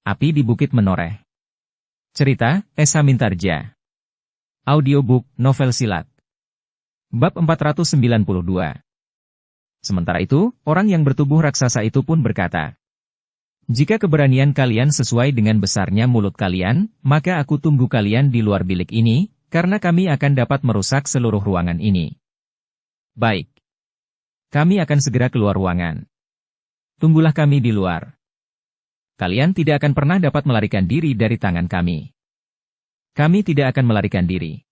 Api di Bukit Menoreh. Cerita, Esa Mintarja. Audiobook, novel silat. Bab 492. Sementara itu, orang yang bertubuh raksasa itu pun berkata, "Jika keberanian kalian sesuai dengan besarnya mulut kalian, maka aku tunggu kalian di luar bilik ini, karena kami akan dapat merusak seluruh ruangan ini." "Baik. Kami akan segera keluar ruangan. Tunggulah kami di luar. Kalian tidak akan pernah dapat melarikan diri dari tangan kami. Kami tidak akan melarikan diri."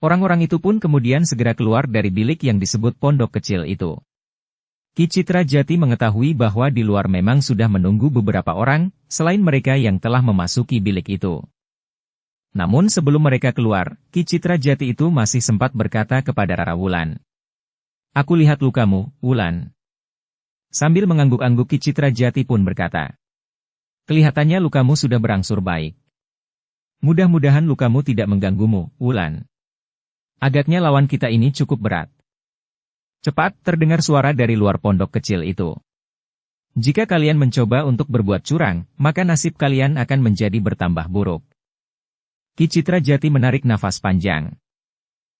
Orang-orang itu pun kemudian segera keluar dari bilik yang disebut pondok kecil itu. Ki Citra Jati mengetahui bahwa di luar memang sudah menunggu beberapa orang, selain mereka yang telah memasuki bilik itu. Namun sebelum mereka keluar, Ki Citra Jati itu masih sempat berkata kepada Rara Wulan, "Aku lihat lukamu, Wulan." Sambil mengangguk-angguk Ki Citra Jati pun berkata, "Kelihatannya lukamu sudah berangsur baik. Mudah-mudahan lukamu tidak mengganggumu, Wulan. Agaknya lawan kita ini cukup berat." Cepat terdengar suara dari luar pondok kecil itu. "Jika kalian mencoba untuk berbuat curang, maka nasib kalian akan menjadi bertambah buruk." Ki Citra Jati menarik nafas panjang.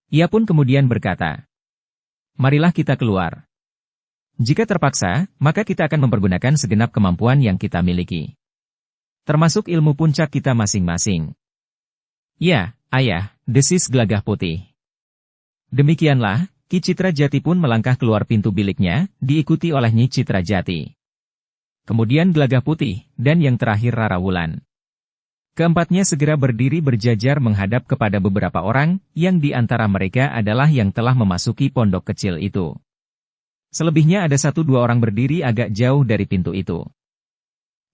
Ia pun kemudian berkata, "Marilah kita keluar. Jika terpaksa, maka kita akan mempergunakan segenap kemampuan yang kita miliki. Termasuk ilmu puncak kita masing-masing." "Ya, ayah," desis Gelagah Putih. Demikianlah, Ki Citra Jati pun melangkah keluar pintu biliknya, diikuti oleh Nyi Citra Jati. Kemudian Gelagah Putih, dan yang terakhir Rara Wulan. Keempatnya segera berdiri berjajar menghadap kepada beberapa orang, yang di antara mereka adalah yang telah memasuki pondok kecil itu. Selebihnya ada 1-2 orang berdiri agak jauh dari pintu itu.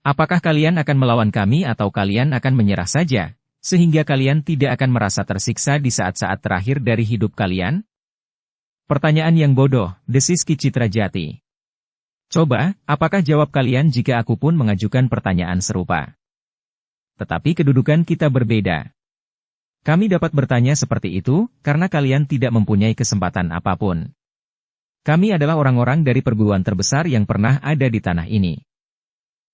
"Apakah kalian akan melawan kami atau kalian akan menyerah saja, sehingga kalian tidak akan merasa tersiksa di saat-saat terakhir dari hidup kalian?" "Pertanyaan yang bodoh," desis Ki Citra Jati. "Coba, apakah jawab kalian jika aku pun mengajukan pertanyaan serupa? Tetapi kedudukan kita berbeda. Kami dapat bertanya seperti itu, karena kalian tidak mempunyai kesempatan apapun. Kami adalah orang-orang dari perguruan terbesar yang pernah ada di tanah ini.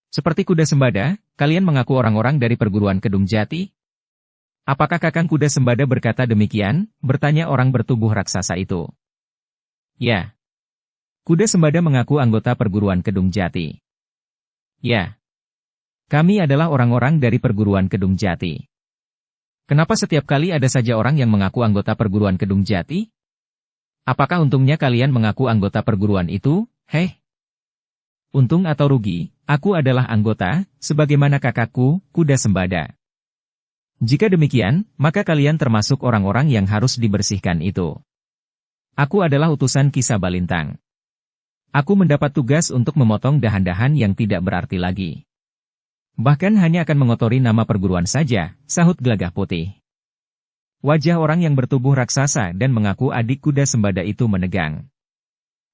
Seperti Kuda Sembada, kalian mengaku orang-orang dari perguruan Kedung Jati?" "Apakah Kakang Kuda Sembada berkata demikian?" bertanya orang bertubuh raksasa itu. "Ya. Kuda Sembada mengaku anggota perguruan Kedung Jati." "Ya. Kami adalah orang-orang dari perguruan Kedung Jati." "Kenapa setiap kali ada saja orang yang mengaku anggota perguruan Kedung Jati? Apakah untungnya kalian mengaku anggota perguruan itu, heh?" "Untung atau rugi, aku adalah anggota, sebagaimana kakakku, Kuda Sembada. Jika demikian, maka kalian termasuk orang-orang yang harus dibersihkan itu. Aku adalah utusan Ki Sabalintang. Aku mendapat tugas untuk memotong dahan-dahan yang tidak berarti lagi. Bahkan hanya akan mengotori nama perguruan saja," sahut Gelagah Putih. Wajah orang yang bertubuh raksasa dan mengaku adik Kuda Sembada itu menegang.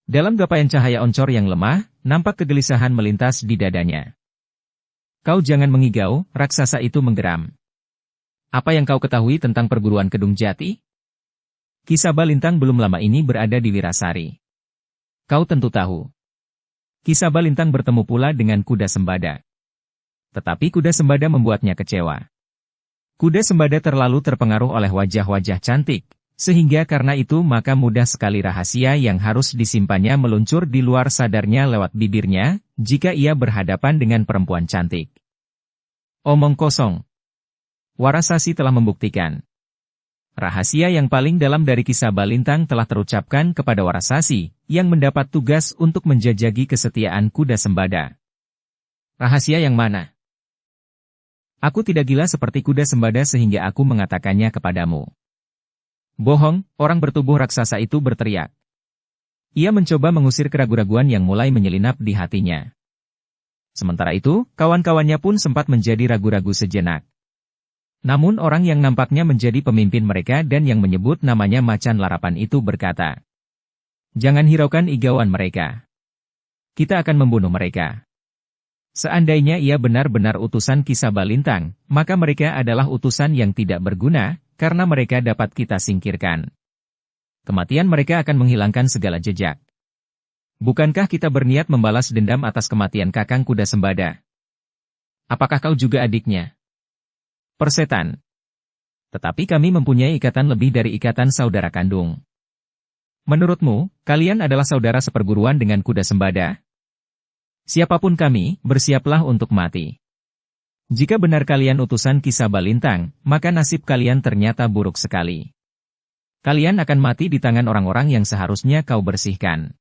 Dalam gapaian cahaya oncor yang lemah, nampak kegelisahan melintas di dadanya. "Kau jangan mengigau," raksasa itu menggeram. "Apa yang kau ketahui tentang perguruan Kedung Jati? Ki Sabalintang belum lama ini berada di Wirasari. Kau tentu tahu. Ki Sabalintang bertemu pula dengan Kuda Sembada. Tetapi Kuda Sembada membuatnya kecewa. Kuda Sembada terlalu terpengaruh oleh wajah-wajah cantik, sehingga karena itu maka mudah sekali rahasia yang harus disimpannya meluncur di luar sadarnya lewat bibirnya, jika ia berhadapan dengan perempuan cantik. Omong kosong. Warasasi telah membuktikan. Rahasia yang paling dalam dari Ki Sabalintang telah terucapkan kepada Warasasi, yang mendapat tugas untuk menjajagi kesetiaan Kuda Sembada." "Rahasia yang mana?" "Aku tidak gila seperti Kuda Sembada sehingga aku mengatakannya kepadamu." "Bohong," orang bertubuh raksasa itu berteriak. Ia mencoba mengusir keraguan-raguan yang mulai menyelinap di hatinya. Sementara itu, kawan-kawannya pun sempat menjadi ragu-ragu sejenak. Namun orang yang nampaknya menjadi pemimpin mereka dan yang menyebut namanya Macan Larapan itu berkata, "Jangan hiraukan igauan mereka. Kita akan membunuh mereka. Seandainya ia benar-benar utusan Ki Sabalintang, maka mereka adalah utusan yang tidak berguna, karena mereka dapat kita singkirkan. Kematian mereka akan menghilangkan segala jejak. Bukankah kita berniat membalas dendam atas kematian Kakang Kuda Sembada? Apakah kau juga adiknya? Persetan. Tetapi kami mempunyai ikatan lebih dari ikatan saudara kandung. Menurutmu, kalian adalah saudara seperguruan dengan kuda sembada? Siapapun kami, bersiaplah untuk mati. Jika benar kalian utusan Kisaba Lintang, maka nasib kalian ternyata buruk sekali. Kalian akan mati di tangan orang-orang yang seharusnya kau bersihkan.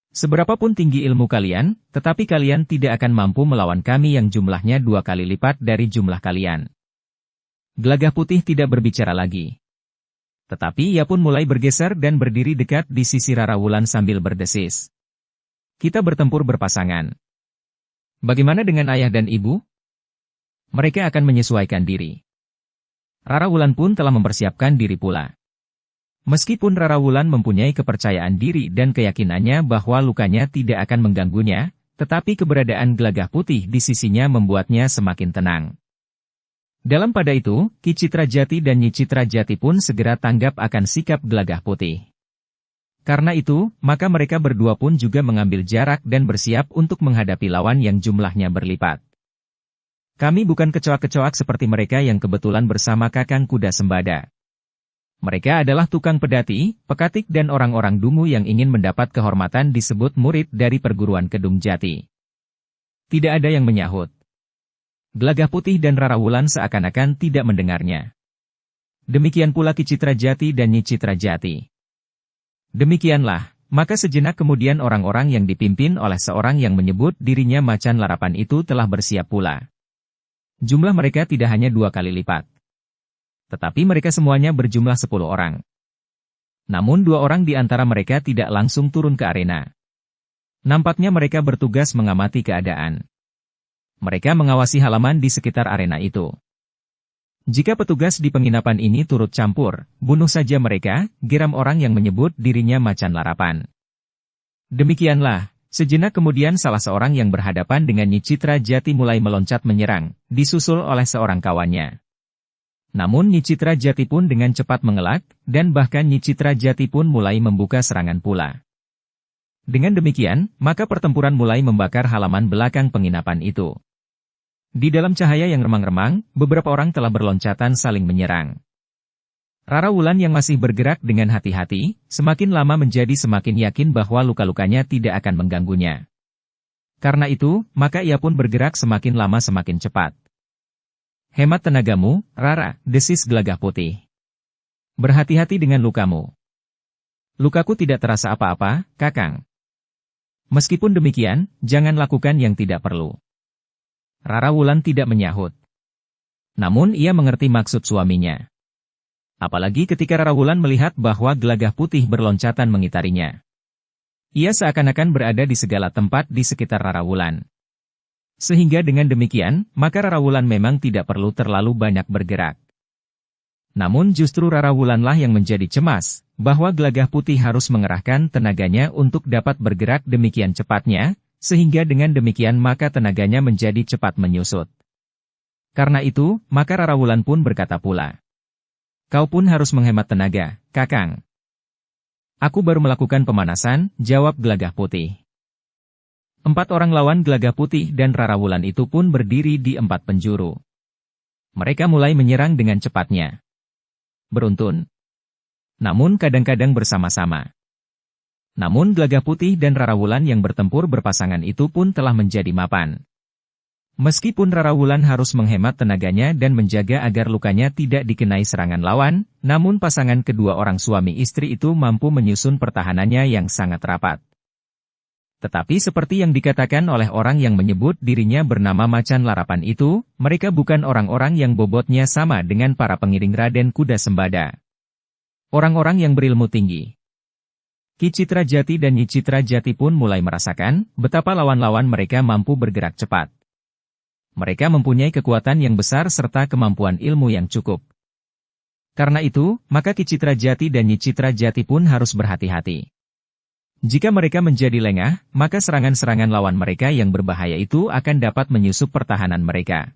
Seberapapun tinggi ilmu kalian, tetapi kalian tidak akan mampu melawan kami yang jumlahnya 2 kali lipat dari jumlah kalian. Gelagah Putih tidak berbicara lagi. Tetapi ia pun mulai bergeser dan berdiri dekat di sisi Rara Wulan sambil berdesis. Kita bertempur berpasangan. Bagaimana dengan ayah dan ibu? Mereka akan menyesuaikan diri. Rara Wulan pun telah mempersiapkan diri pula. Meskipun Rara Wulan mempunyai kepercayaan diri dan keyakinannya bahwa lukanya tidak akan mengganggunya, tetapi keberadaan Gelagah Putih di sisinya membuatnya semakin tenang. Dalam pada itu, Ki Citra Jati dan Nyi Citra Jati pun segera tanggap akan sikap Gelagah Putih. Karena itu, maka mereka berdua pun juga mengambil jarak dan bersiap untuk menghadapi lawan yang jumlahnya berlipat. Kami bukan kecoak-kecoak seperti mereka yang kebetulan bersama Kakang Kuda Sembada. Mereka adalah tukang pedati, pekatik dan orang-orang dungu yang ingin mendapat kehormatan disebut murid dari perguruan Kedung Jati. Tidak ada yang menyahut. Gelagah Putih dan Rara Wulan seakan-akan tidak mendengarnya. Demikian pula Ki Citra Jati dan Nyi Citra Jati. Demikianlah, maka sejenak kemudian orang-orang yang dipimpin oleh seorang yang menyebut dirinya Macan Larapan itu telah bersiap pula. Jumlah mereka tidak hanya 2 kali lipat. Tetapi mereka semuanya berjumlah 10 orang. Namun 2 orang di antara mereka tidak langsung turun ke arena. Nampaknya mereka bertugas mengamati keadaan. Mereka mengawasi halaman di sekitar arena itu. Jika petugas di penginapan ini turut campur, bunuh saja mereka, geram orang yang menyebut dirinya Macan Larapan. Demikianlah, sejenak kemudian salah seorang yang berhadapan dengan Nyi Citra Jati mulai meloncat menyerang, disusul oleh seorang kawannya. Namun Nyi Citra Jati pun dengan cepat mengelak, dan bahkan Nyi Citra Jati pun mulai membuka serangan pula. Dengan demikian, maka pertempuran mulai membakar halaman belakang penginapan itu. Di dalam cahaya yang remang-remang, beberapa orang telah berloncatan saling menyerang. Rara Wulan yang masih bergerak dengan hati-hati, semakin lama menjadi semakin yakin bahwa luka-lukanya tidak akan mengganggunya. Karena itu, maka ia pun bergerak semakin lama semakin cepat. Hemat tenagamu, Rara, desis Gelagah Putih. Berhati-hati dengan lukamu. Lukaku tidak terasa apa-apa, Kakang. Meskipun demikian, jangan lakukan yang tidak perlu. Rara Wulan tidak menyahut. Namun ia mengerti maksud suaminya. Apalagi ketika Rara Wulan melihat bahwa Gelagah Putih berloncatan mengitarinya. Ia seakan-akan berada di segala tempat di sekitar Rara Wulan. Sehingga dengan demikian, maka Rara Wulan memang tidak perlu terlalu banyak bergerak. Namun justru Rara Wulanlah yang menjadi cemas, bahwa Gelagah Putih harus mengerahkan tenaganya untuk dapat bergerak demikian cepatnya, sehingga dengan demikian maka tenaganya menjadi cepat menyusut. Karena itu, maka Rara Wulan pun berkata pula, "Kau pun harus menghemat tenaga, Kakang." "Aku baru melakukan pemanasan," jawab Gelagah Putih. 4 orang lawan Gelagah Putih dan Rara Wulan itu pun berdiri di 4 penjuru. Mereka mulai menyerang dengan cepatnya. Beruntun. Namun kadang-kadang bersama-sama. Namun Gelagah Putih dan Rara Wulan yang bertempur berpasangan itu pun telah menjadi mapan. Meskipun Rara Wulan harus menghemat tenaganya dan menjaga agar lukanya tidak dikenai serangan lawan, namun pasangan kedua orang suami istri itu mampu menyusun pertahanannya yang sangat rapat. Tetapi seperti yang dikatakan oleh orang yang menyebut dirinya bernama Macan Larapan itu, mereka bukan orang-orang yang bobotnya sama dengan para pengiring Raden Kuda Sembada. Orang-orang yang berilmu tinggi. Ki Citra Jati dan Nyi Citra Jati pun mulai merasakan betapa lawan-lawan mereka mampu bergerak cepat. Mereka mempunyai kekuatan yang besar serta kemampuan ilmu yang cukup. Karena itu, maka Ki Citra Jati dan Nyi Citra Jati pun harus berhati-hati. Jika mereka menjadi lengah, maka serangan-serangan lawan mereka yang berbahaya itu akan dapat menyusup pertahanan mereka.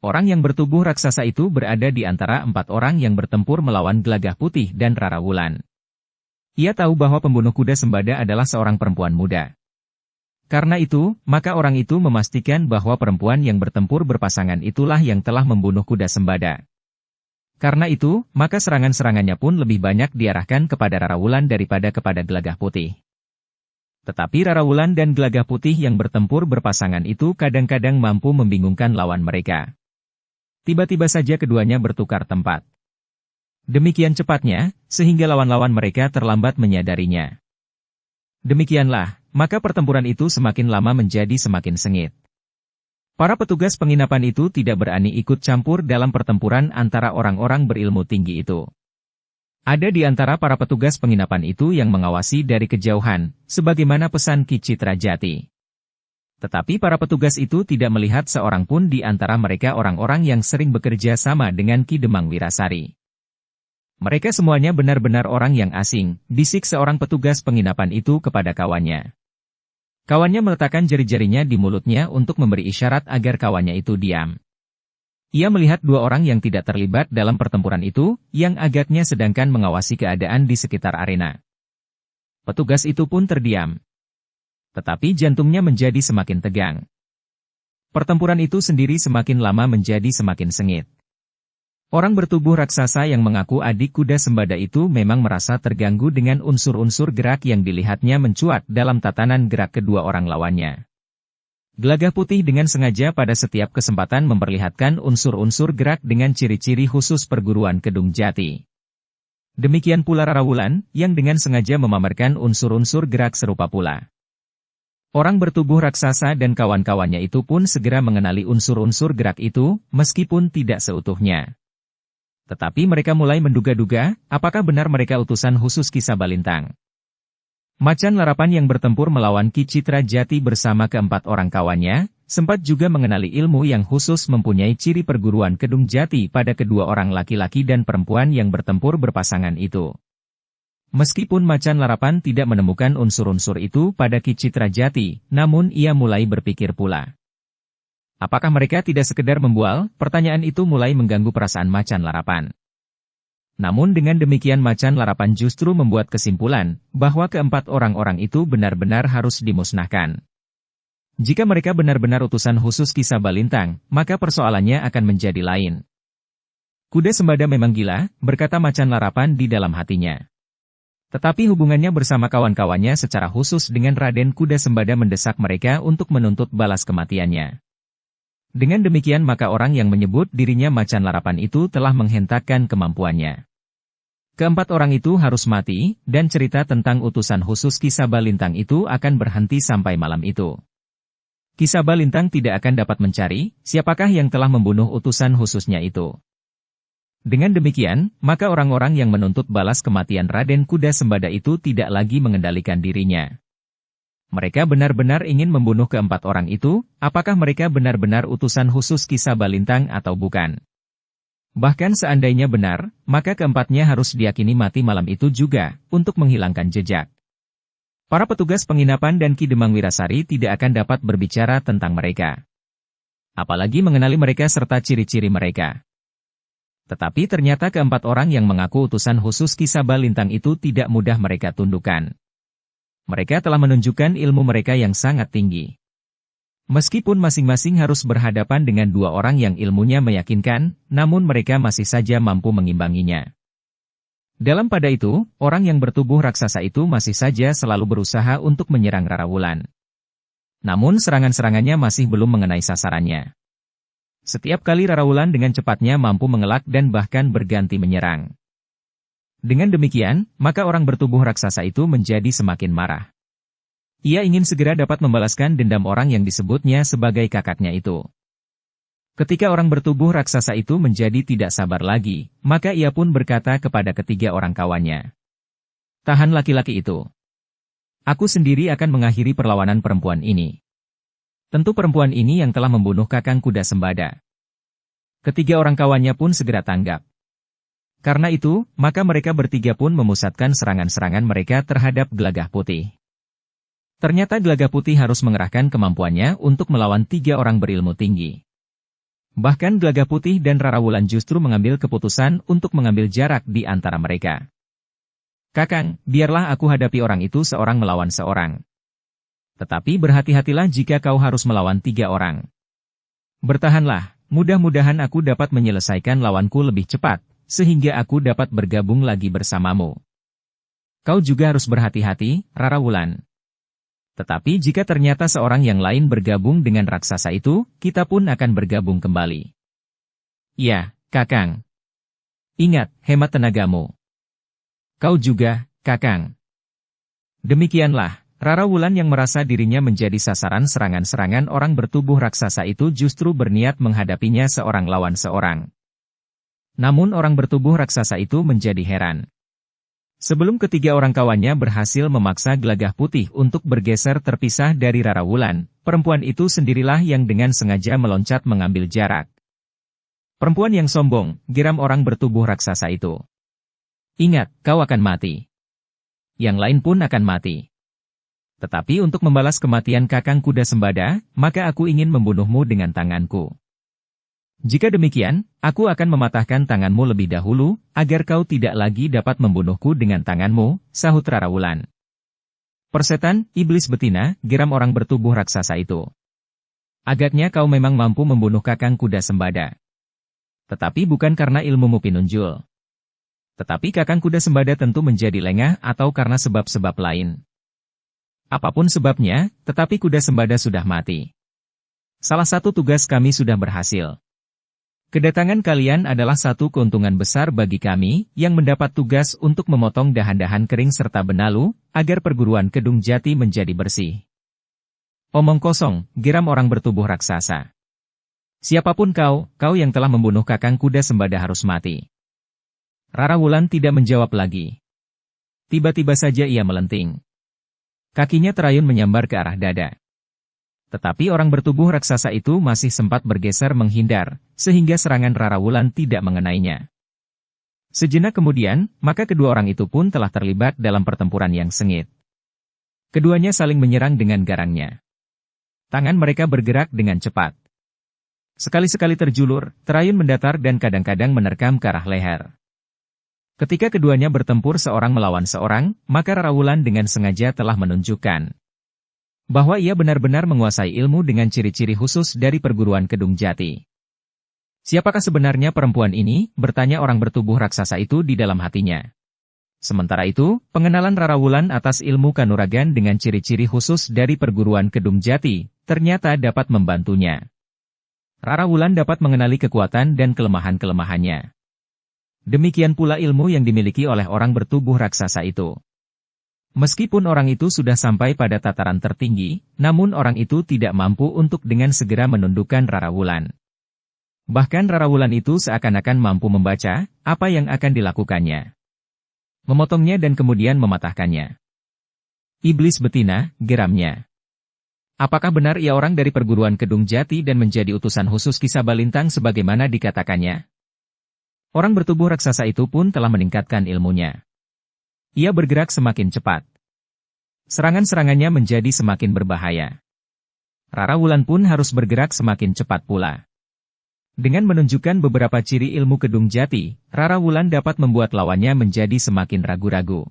Orang yang bertubuh raksasa itu berada di antara 4 orang yang bertempur melawan Gelagah Putih dan Rara Wulan. Ia tahu bahwa pembunuh kuda Sembada adalah seorang perempuan muda. Karena itu, maka orang itu memastikan bahwa perempuan yang bertempur berpasangan itulah yang telah membunuh kuda Sembada. Karena itu, maka serangan-serangannya pun lebih banyak diarahkan kepada Rara Wulan daripada kepada Gelagah Putih. Tetapi Rara Wulan dan Gelagah Putih yang bertempur berpasangan itu kadang-kadang mampu membingungkan lawan mereka. Tiba-tiba saja keduanya bertukar tempat. Demikian cepatnya, sehingga lawan-lawan mereka terlambat menyadarinya. Demikianlah, maka pertempuran itu semakin lama menjadi semakin sengit. Para petugas penginapan itu tidak berani ikut campur dalam pertempuran antara orang-orang berilmu tinggi itu. Ada di antara para petugas penginapan itu yang mengawasi dari kejauhan, sebagaimana pesan Ki Citra Jati. Tetapi para petugas itu tidak melihat seorang pun di antara mereka orang-orang yang sering bekerja sama dengan Ki Demang Wirasari. Mereka semuanya benar-benar orang yang asing, bisik seorang petugas penginapan itu kepada kawannya. Kawannya meletakkan jari-jarinya di mulutnya untuk memberi isyarat agar kawannya itu diam. Ia melihat dua orang yang tidak terlibat dalam pertempuran itu, yang agaknya sedangkan mengawasi keadaan di sekitar arena. Petugas itu pun terdiam. Tetapi jantungnya menjadi semakin tegang. Pertempuran itu sendiri semakin lama menjadi semakin sengit. Orang bertubuh raksasa yang mengaku adik kuda Sembada itu memang merasa terganggu dengan unsur-unsur gerak yang dilihatnya mencuat dalam tatanan gerak kedua orang lawannya. Gelagah Putih dengan sengaja pada setiap kesempatan memperlihatkan unsur-unsur gerak dengan ciri-ciri khusus perguruan Kedung Jati. Demikian pula Rara Wulan, yang dengan sengaja memamerkan unsur-unsur gerak serupa pula. Orang bertubuh raksasa dan kawan-kawannya itu pun segera mengenali unsur-unsur gerak itu, meskipun tidak seutuhnya. Tetapi mereka mulai menduga-duga, apakah benar mereka utusan khusus Ki Sabalintang. Macan Larapan yang bertempur melawan Ki Citra Jati bersama keempat orang kawannya, sempat juga mengenali ilmu yang khusus mempunyai ciri perguruan Kedung Jati pada kedua orang laki-laki dan perempuan yang bertempur berpasangan itu. Meskipun Macan Larapan tidak menemukan unsur-unsur itu pada Ki Citra Jati, namun ia mulai berpikir pula. Apakah mereka tidak sekedar membual? Pertanyaan itu mulai mengganggu perasaan Macan Larapan. Namun dengan demikian Macan Larapan justru membuat kesimpulan, bahwa keempat orang-orang itu benar-benar harus dimusnahkan. Jika mereka benar-benar utusan khusus Ki Sabalintang, maka persoalannya akan menjadi lain. Kuda Sembada memang gila, berkata Macan Larapan di dalam hatinya. Tetapi hubungannya bersama kawan-kawannya secara khusus dengan Raden Kuda Sembada mendesak mereka untuk menuntut balas kematiannya. Dengan demikian maka orang yang menyebut dirinya Macan Larapan itu telah menghentakkan kemampuannya. Keempat orang itu harus mati, dan cerita tentang utusan khusus Ki Sabalintang itu akan berhenti sampai malam itu. Ki Sabalintang tidak akan dapat mencari, siapakah yang telah membunuh utusan khususnya itu. Dengan demikian, maka orang-orang yang menuntut balas kematian Raden Kuda Sembada itu tidak lagi mengendalikan dirinya. Mereka benar-benar ingin membunuh keempat orang itu, apakah mereka benar-benar utusan khusus Ki Sabalintang atau bukan. Bahkan seandainya benar, maka keempatnya harus diyakini mati malam itu juga, untuk menghilangkan jejak. Para petugas penginapan dan Ki Demang Wirasari tidak akan dapat berbicara tentang mereka. Apalagi mengenali mereka serta ciri-ciri mereka. Tetapi ternyata keempat orang yang mengaku utusan khusus Ki Sabalintang itu tidak mudah mereka tundukkan. Mereka telah menunjukkan ilmu mereka yang sangat tinggi. Meskipun masing-masing harus berhadapan dengan dua orang yang ilmunya meyakinkan, namun mereka masih saja mampu mengimbanginya. Dalam pada itu, orang yang bertubuh raksasa itu masih saja selalu berusaha untuk menyerang Rara Wulan. Namun serangan-serangannya masih belum mengenai sasarannya. Setiap kali Rara Wulan dengan cepatnya mampu mengelak dan bahkan berganti menyerang. Dengan demikian, maka orang bertubuh raksasa itu menjadi semakin marah. Ia ingin segera dapat membalaskan dendam orang yang disebutnya sebagai kakaknya itu. Ketika orang bertubuh raksasa itu menjadi tidak sabar lagi, maka ia pun berkata kepada ketiga orang kawannya. Tahan laki-laki itu. Aku sendiri akan mengakhiri perlawanan perempuan ini. Tentu perempuan ini yang telah membunuh Kakang Kuda Sembada. Ketiga orang kawannya pun segera tanggap. Karena itu, maka mereka bertiga pun memusatkan serangan-serangan mereka terhadap Gelagah Putih. Ternyata Gelagah Putih harus mengerahkan kemampuannya untuk melawan tiga orang berilmu tinggi. Bahkan Gelagah Putih dan Rara Wulan justru mengambil keputusan untuk mengambil jarak di antara mereka. Kakang, biarlah aku hadapi orang itu seorang melawan seorang. Tetapi berhati-hatilah jika kau harus melawan 3 orang. Bertahanlah, mudah-mudahan aku dapat menyelesaikan lawanku lebih cepat, sehingga aku dapat bergabung lagi bersamamu. Kau juga harus berhati-hati, Rara Wulan. Tetapi jika ternyata seorang yang lain bergabung dengan raksasa itu, kita pun akan bergabung kembali. Ya, Kakang. Ingat, hemat tenagamu. Kau juga, Kakang. Demikianlah, Rara Wulan yang merasa dirinya menjadi sasaran serangan-serangan orang bertubuh raksasa itu justru berniat menghadapinya seorang lawan seorang. Namun orang bertubuh raksasa itu menjadi heran. Sebelum ketiga orang kawannya berhasil memaksa Gelagah Putih untuk bergeser terpisah dari Rara Wulan, perempuan itu sendirilah yang dengan sengaja meloncat mengambil jarak. Perempuan yang sombong, geram orang bertubuh raksasa itu. Ingat, kau akan mati. Yang lain pun akan mati. Tetapi untuk membalas kematian Kakang Kuda Sembada, maka aku ingin membunuhmu dengan tanganku. Jika demikian, aku akan mematahkan tanganmu lebih dahulu, agar kau tidak lagi dapat membunuhku dengan tanganmu, sahut Rara Wulan. Persetan, iblis betina, geram orang bertubuh raksasa itu. Agaknya kau memang mampu membunuh Kakang Kuda Sembada. Tetapi bukan karena ilmumu pinunjul. Tetapi Kakang Kuda Sembada tentu menjadi lengah atau karena sebab-sebab lain. Apapun sebabnya, tetapi Kuda Sembada sudah mati. Salah satu tugas kami sudah berhasil. Kedatangan kalian adalah satu keuntungan besar bagi kami, yang mendapat tugas untuk memotong dahan-dahan kering serta benalu, agar perguruan Kedung Jati menjadi bersih. Omong kosong, geram orang bertubuh raksasa. Siapapun kau yang telah membunuh Kakang Kuda Sembada harus mati. Rara Wulan tidak menjawab lagi. Tiba-tiba saja ia melenting. Kakinya terayun menyambar ke arah dada. Tetapi orang bertubuh raksasa itu masih sempat bergeser menghindar, sehingga serangan Rara Wulan tidak mengenainya. Sejenak kemudian, maka kedua orang itu pun telah terlibat dalam pertempuran yang sengit. Keduanya saling menyerang dengan garangnya. Tangan mereka bergerak dengan cepat. Sekali-sekali terjulur, terayun mendatar dan kadang-kadang menerkam ke arah leher. Ketika keduanya bertempur seorang melawan seorang, maka Rara Wulan dengan sengaja telah menunjukkan bahwa ia benar-benar menguasai ilmu dengan ciri-ciri khusus dari perguruan Kedung Jati. Siapakah sebenarnya perempuan ini? Bertanya orang bertubuh raksasa itu di dalam hatinya. Sementara itu, pengenalan Rara Wulan atas ilmu kanuragan dengan ciri-ciri khusus dari perguruan Kedung Jati, ternyata dapat membantunya. Rara Wulan dapat mengenali kekuatan dan kelemahan-kelemahannya. Demikian pula ilmu yang dimiliki oleh orang bertubuh raksasa itu. Meskipun orang itu sudah sampai pada tataran tertinggi, namun orang itu tidak mampu untuk dengan segera menundukkan Rara Wulan. Bahkan Rara Wulan itu seakan-akan mampu membaca apa yang akan dilakukannya. Memotongnya dan kemudian mematahkannya. Iblis betina, geramnya. Apakah benar ia orang dari perguruan Kedung Jati dan menjadi utusan khusus Ki Sabalintang sebagaimana dikatakannya? Orang bertubuh raksasa itu pun telah meningkatkan ilmunya. Ia bergerak semakin cepat. Serangan-serangannya menjadi semakin berbahaya. Rara Wulan pun harus bergerak semakin cepat pula. Dengan menunjukkan beberapa ciri ilmu Kedung Jati, Rara Wulan dapat membuat lawannya menjadi semakin ragu-ragu.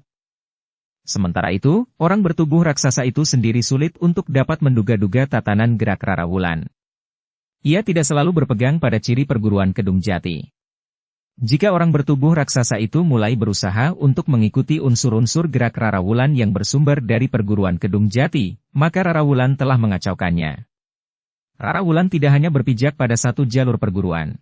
Sementara itu, orang bertubuh raksasa itu sendiri sulit untuk dapat menduga-duga tatanan gerak Rara Wulan. Ia tidak selalu berpegang pada ciri perguruan Kedung Jati. Jika orang bertubuh raksasa itu mulai berusaha untuk mengikuti unsur-unsur gerak Rara Wulan yang bersumber dari perguruan Kedung Jati, maka Rara Wulan telah mengacaukannya. Rara Wulan tidak hanya berpijak pada satu jalur perguruan.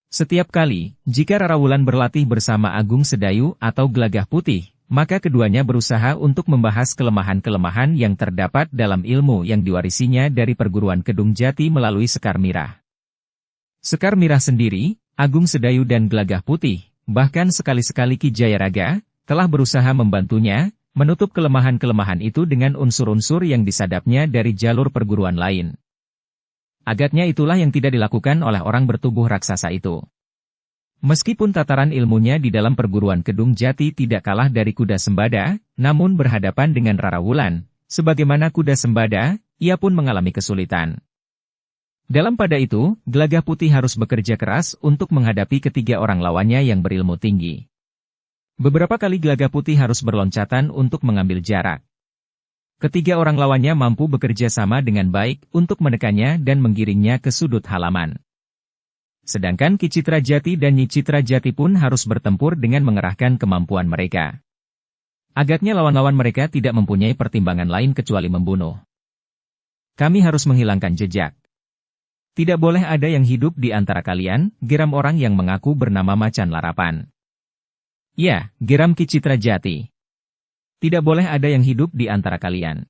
Setiap kali, jika Rara Wulan berlatih bersama Agung Sedayu atau Gelagah Putih, maka keduanya berusaha untuk membahas kelemahan-kelemahan yang terdapat dalam ilmu yang diwarisinya dari perguruan Kedung Jati melalui Sekar Mirah. Sekar Mirah sendiri, Agung Sedayu dan Gelagah Putih, bahkan sekali-sekali Ki Jayaraga, telah berusaha membantunya, menutup kelemahan-kelemahan itu dengan unsur-unsur yang disadapnya dari jalur perguruan lain. Agaknya itulah yang tidak dilakukan oleh orang bertubuh raksasa itu. Meskipun tataran ilmunya di dalam perguruan Kedung Jati tidak kalah dari Kuda Sembada, namun berhadapan dengan Rara Wulan, sebagaimana Kuda Sembada, ia pun mengalami kesulitan. Dalam pada itu, Gelagah Putih harus bekerja keras untuk menghadapi ketiga orang lawannya yang berilmu tinggi. Beberapa kali Gelagah Putih harus berloncatan untuk mengambil jarak. Ketiga orang lawannya mampu bekerja sama dengan baik untuk menekannya dan menggiringnya ke sudut halaman. Sedangkan Ki Citra Jati dan Nyi Citra Jati pun harus bertempur dengan mengerahkan kemampuan mereka. Agaknya lawan-lawan mereka tidak mempunyai pertimbangan lain kecuali membunuh. Kami harus menghilangkan jejak. Tidak boleh ada yang hidup di antara kalian, geram orang yang mengaku bernama Macan Larapan. Ya, geram Ki Citra Jati. Tidak boleh ada yang hidup di antara kalian.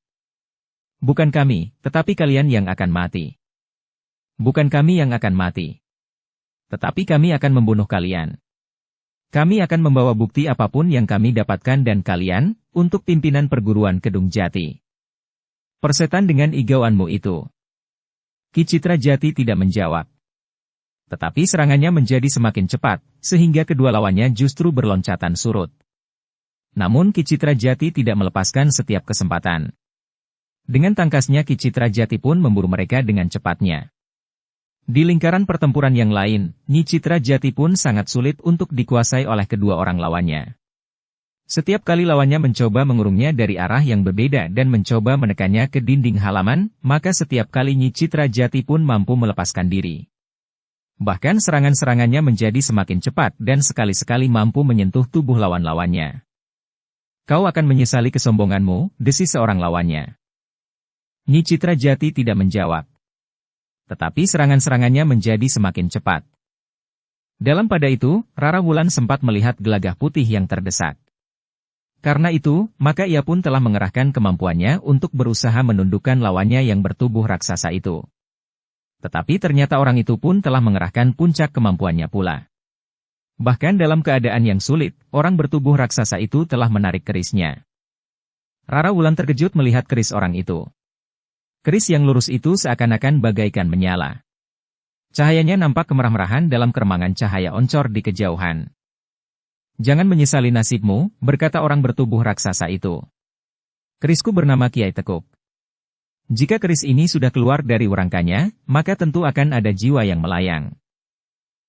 Bukan kami, tetapi kalian yang akan mati. Bukan kami yang akan mati. Tetapi kami akan membunuh kalian. Kami akan membawa bukti apapun yang kami dapatkan dan kalian, untuk pimpinan perguruan Kedung Jati. Persetan dengan igauanmu itu. Ki Citra Jati tidak menjawab. Tetapi serangannya menjadi semakin cepat, sehingga kedua lawannya justru berloncatan surut. Namun Ki Citra Jati tidak melepaskan setiap kesempatan. Dengan tangkasnya Ki Citra Jati pun memburu mereka dengan cepatnya. Di lingkaran pertempuran yang lain, Nyi Citra Jati pun sangat sulit untuk dikuasai oleh kedua orang lawannya. Setiap kali lawannya mencoba mengurungnya dari arah yang berbeda dan mencoba menekannya ke dinding halaman, maka setiap kali Nyi Citra Jati pun mampu melepaskan diri. Bahkan serangan-serangannya menjadi semakin cepat dan sekali-sekali mampu menyentuh tubuh lawan-lawannya. Kau akan menyesali kesombonganmu, desis seorang lawannya. Nyi Citra Jati tidak menjawab. Tetapi serangan-serangannya menjadi semakin cepat. Dalam pada itu, Rara Wulan sempat melihat gelagah putih yang terdesak. Karena itu, maka ia pun telah mengerahkan kemampuannya untuk berusaha menundukkan lawannya yang bertubuh raksasa itu. Tetapi ternyata orang itu pun telah mengerahkan puncak kemampuannya pula. Bahkan dalam keadaan yang sulit, orang bertubuh raksasa itu telah menarik kerisnya. Rara Wulan terkejut melihat keris orang itu. Keris yang lurus itu seakan-akan bagaikan menyala. Cahayanya nampak kemerah-merahan dalam keremangan cahaya oncor di kejauhan. Jangan menyesali nasibmu, berkata orang bertubuh raksasa itu. Kerisku bernama Kiai Tekuk. Jika keris ini sudah keluar dari werangkanya, maka tentu akan ada jiwa yang melayang.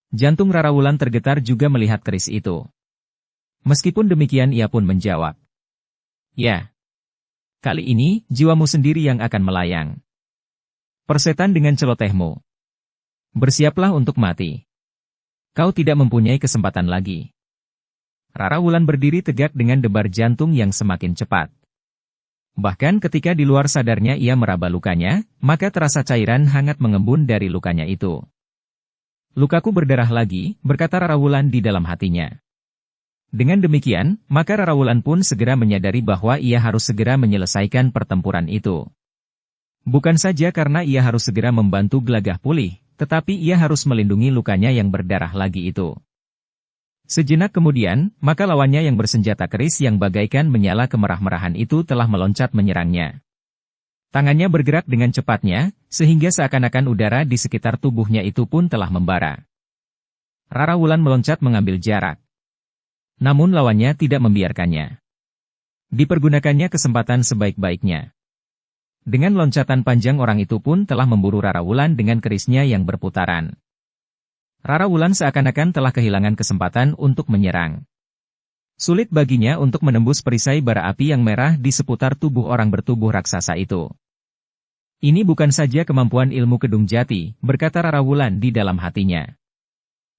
Jantung Rara Wulan tergetar juga melihat keris itu. Meskipun demikian ia pun menjawab. Ya. Kali ini, jiwamu sendiri yang akan melayang. Persetan dengan celotehmu. Bersiaplah untuk mati. Kau tidak mempunyai kesempatan lagi. Rara Wulan berdiri tegak dengan debar jantung yang semakin cepat. Bahkan ketika di luar sadarnya ia meraba lukanya, maka terasa cairan hangat mengembun dari lukanya itu. Lukaku berdarah lagi, berkata Rara Wulan di dalam hatinya. Dengan demikian, maka Rara Wulan pun segera menyadari bahwa ia harus segera menyelesaikan pertempuran itu. Bukan saja karena ia harus segera membantu gelagah pulih, tetapi ia harus melindungi lukanya yang berdarah lagi itu. Sejenak kemudian, maka lawannya yang bersenjata keris yang bagaikan menyala kemerah-merahan itu telah meloncat menyerangnya. Tangannya bergerak dengan cepatnya, sehingga seakan-akan udara di sekitar tubuhnya itu pun telah membara. Rara Wulan meloncat mengambil jarak. Namun lawannya tidak membiarkannya. Dipergunakannya kesempatan sebaik-baiknya. Dengan loncatan panjang orang itu pun telah memburu Rara Wulan dengan kerisnya yang berputaran. Rara Wulan seakan-akan telah kehilangan kesempatan untuk menyerang. Sulit baginya untuk menembus perisai bara api yang merah di seputar tubuh orang bertubuh raksasa itu. Ini bukan saja kemampuan ilmu Kedung Jati, berkata Rara Wulan di dalam hatinya.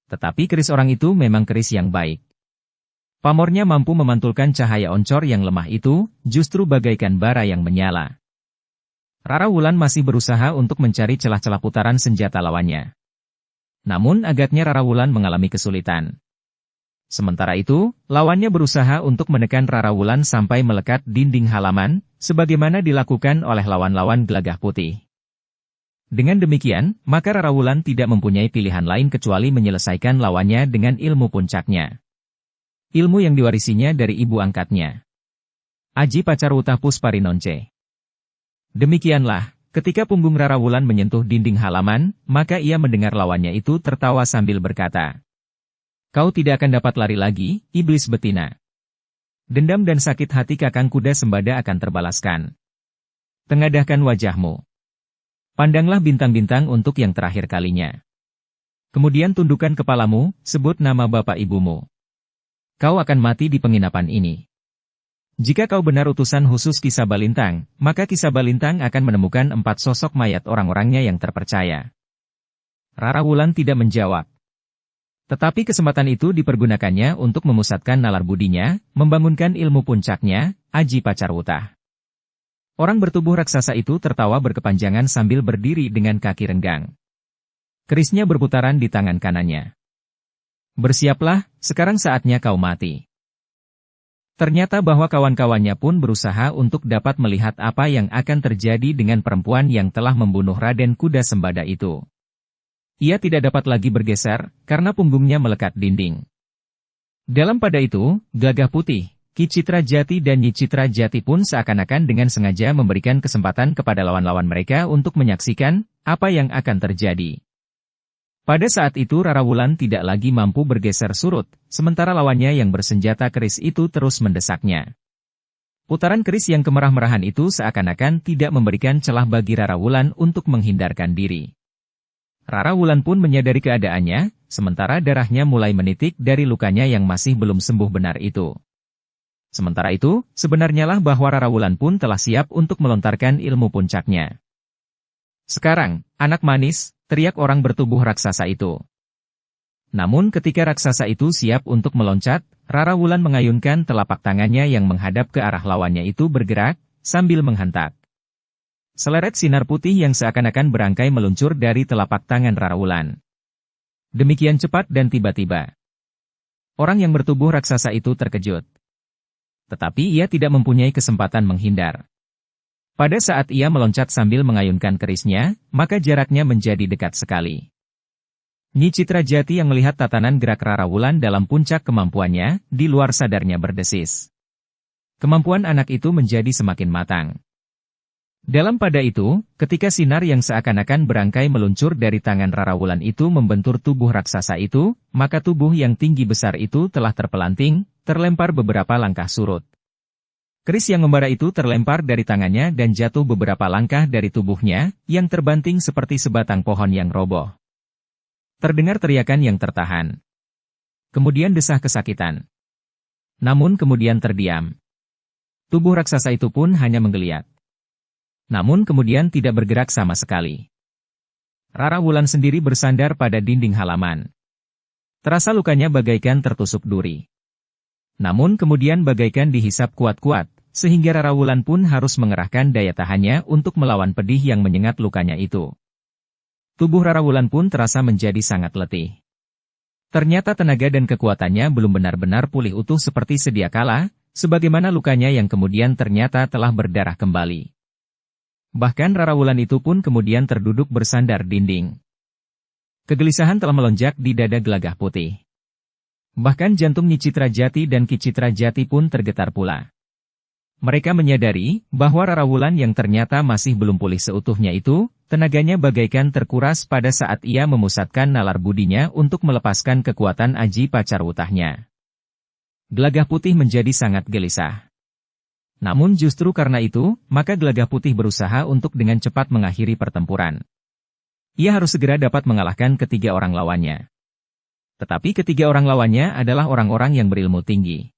Tetapi keris orang itu memang keris yang baik. Pamornya mampu memantulkan cahaya oncor yang lemah itu, justru bagaikan bara yang menyala. Rara Wulan masih berusaha untuk mencari celah-celah putaran senjata lawannya. Namun agaknya Rara Wulan mengalami kesulitan. Sementara itu, lawannya berusaha untuk menekan Rara Wulan sampai melekat dinding halaman, sebagaimana dilakukan oleh lawan-lawan gelagah putih. Dengan demikian, maka Rara Wulan tidak mempunyai pilihan lain kecuali menyelesaikan lawannya dengan ilmu puncaknya. Ilmu yang diwarisinya dari ibu angkatnya. Aji Pacarwuta Pusparinonce. Demikianlah, ketika punggung Rara Wulan menyentuh dinding halaman, maka ia mendengar lawannya itu tertawa sambil berkata, "Kau tidak akan dapat lari lagi, iblis betina. Dendam dan sakit hati Kakang Kuda Sembada akan terbalaskan. Tengadahkan wajahmu. Pandanglah bintang-bintang untuk yang terakhir kalinya. Kemudian tundukkan kepalamu, sebut nama bapak ibumu. Kau akan mati di penginapan ini." Jika kau benar utusan khusus Ki Sabalintang, maka Ki Sabalintang akan menemukan 4 sosok mayat orang-orangnya yang terpercaya. Rara Wulan tidak menjawab. Tetapi kesempatan itu dipergunakannya untuk memusatkan nalar budinya, membangunkan ilmu puncaknya, Aji Pacarwuta. Orang bertubuh raksasa itu tertawa berkepanjangan sambil berdiri dengan kaki renggang. Kerisnya berputaran di tangan kanannya. Bersiaplah, sekarang saatnya kau mati. Ternyata bahwa kawan-kawannya pun berusaha untuk dapat melihat apa yang akan terjadi dengan perempuan yang telah membunuh Raden Kuda Sembada itu. Ia tidak dapat lagi bergeser, karena punggungnya melekat dinding. Dalam pada itu, Gagah Putih, Ki Citra Jati dan Nyi Citra Jati pun seakan-akan dengan sengaja memberikan kesempatan kepada lawan-lawan mereka untuk menyaksikan apa yang akan terjadi. Pada saat itu Rara Wulan tidak lagi mampu bergeser surut, sementara lawannya yang bersenjata keris itu terus mendesaknya. Putaran keris yang kemerah-merahan itu seakan-akan tidak memberikan celah bagi Rara Wulan untuk menghindarkan diri. Rara Wulan pun menyadari keadaannya, sementara darahnya mulai menitik dari lukanya yang masih belum sembuh benar itu. Sementara itu, sebenarnya lah bahwa Rara Wulan pun telah siap untuk melontarkan ilmu puncaknya. Sekarang, anak manis, teriak orang bertubuh raksasa itu. Namun ketika raksasa itu siap untuk meloncat, Rara Wulan mengayunkan telapak tangannya yang menghadap ke arah lawannya itu bergerak, sambil menghantak. Seleret sinar putih yang seakan-akan berangkai meluncur dari telapak tangan Rara Wulan. Demikian cepat dan tiba-tiba. Orang yang bertubuh raksasa itu terkejut. Tetapi ia tidak mempunyai kesempatan menghindar. Pada saat ia meloncat sambil mengayunkan kerisnya, maka jaraknya menjadi dekat sekali. Nyi Citra Jati yang melihat tatanan gerak Rara Wulan dalam puncak kemampuannya, di luar sadarnya berdesis. Kemampuan anak itu menjadi semakin matang. Dalam pada itu, ketika sinar yang seakan-akan berangkai meluncur dari tangan Rara Wulan itu membentur tubuh raksasa itu, maka tubuh yang tinggi besar itu telah terpelanting, terlempar beberapa langkah surut. Keris yang membara itu terlempar dari tangannya dan jatuh beberapa langkah dari tubuhnya, yang terbanting seperti sebatang pohon yang roboh. Terdengar teriakan yang tertahan. Kemudian desah kesakitan. Namun kemudian terdiam. Tubuh raksasa itu pun hanya menggeliat. Namun kemudian tidak bergerak sama sekali. Rara Wulan sendiri bersandar pada dinding halaman. Terasa lukanya bagaikan tertusuk duri. Namun kemudian bagaikan dihisap kuat-kuat, sehingga Rara Wulan pun harus mengerahkan daya tahannya untuk melawan pedih yang menyengat lukanya itu. Tubuh Rara Wulan pun terasa menjadi sangat letih. Ternyata tenaga dan kekuatannya belum benar-benar pulih utuh seperti sedia kala, sebagaimana lukanya yang kemudian ternyata telah berdarah kembali. Bahkan Rara Wulan itu pun kemudian terduduk bersandar dinding. Kegelisahan telah melonjak di dada Gagah Putih. Bahkan jantung Nyi Citra Jati dan Ki Citra Jati pun tergetar pula. Mereka menyadari bahwa Rara Wulan yang ternyata masih belum pulih seutuhnya itu, tenaganya bagaikan terkuras pada saat ia memusatkan nalar budinya untuk melepaskan kekuatan Aji Pacarwutahnya. Gagah Putih menjadi sangat gelisah. Namun justru karena itu, maka Gagah Putih berusaha untuk dengan cepat mengakhiri pertempuran. Ia harus segera dapat mengalahkan ketiga orang lawannya. Tetapi ketiga orang lawannya adalah orang-orang yang berilmu tinggi.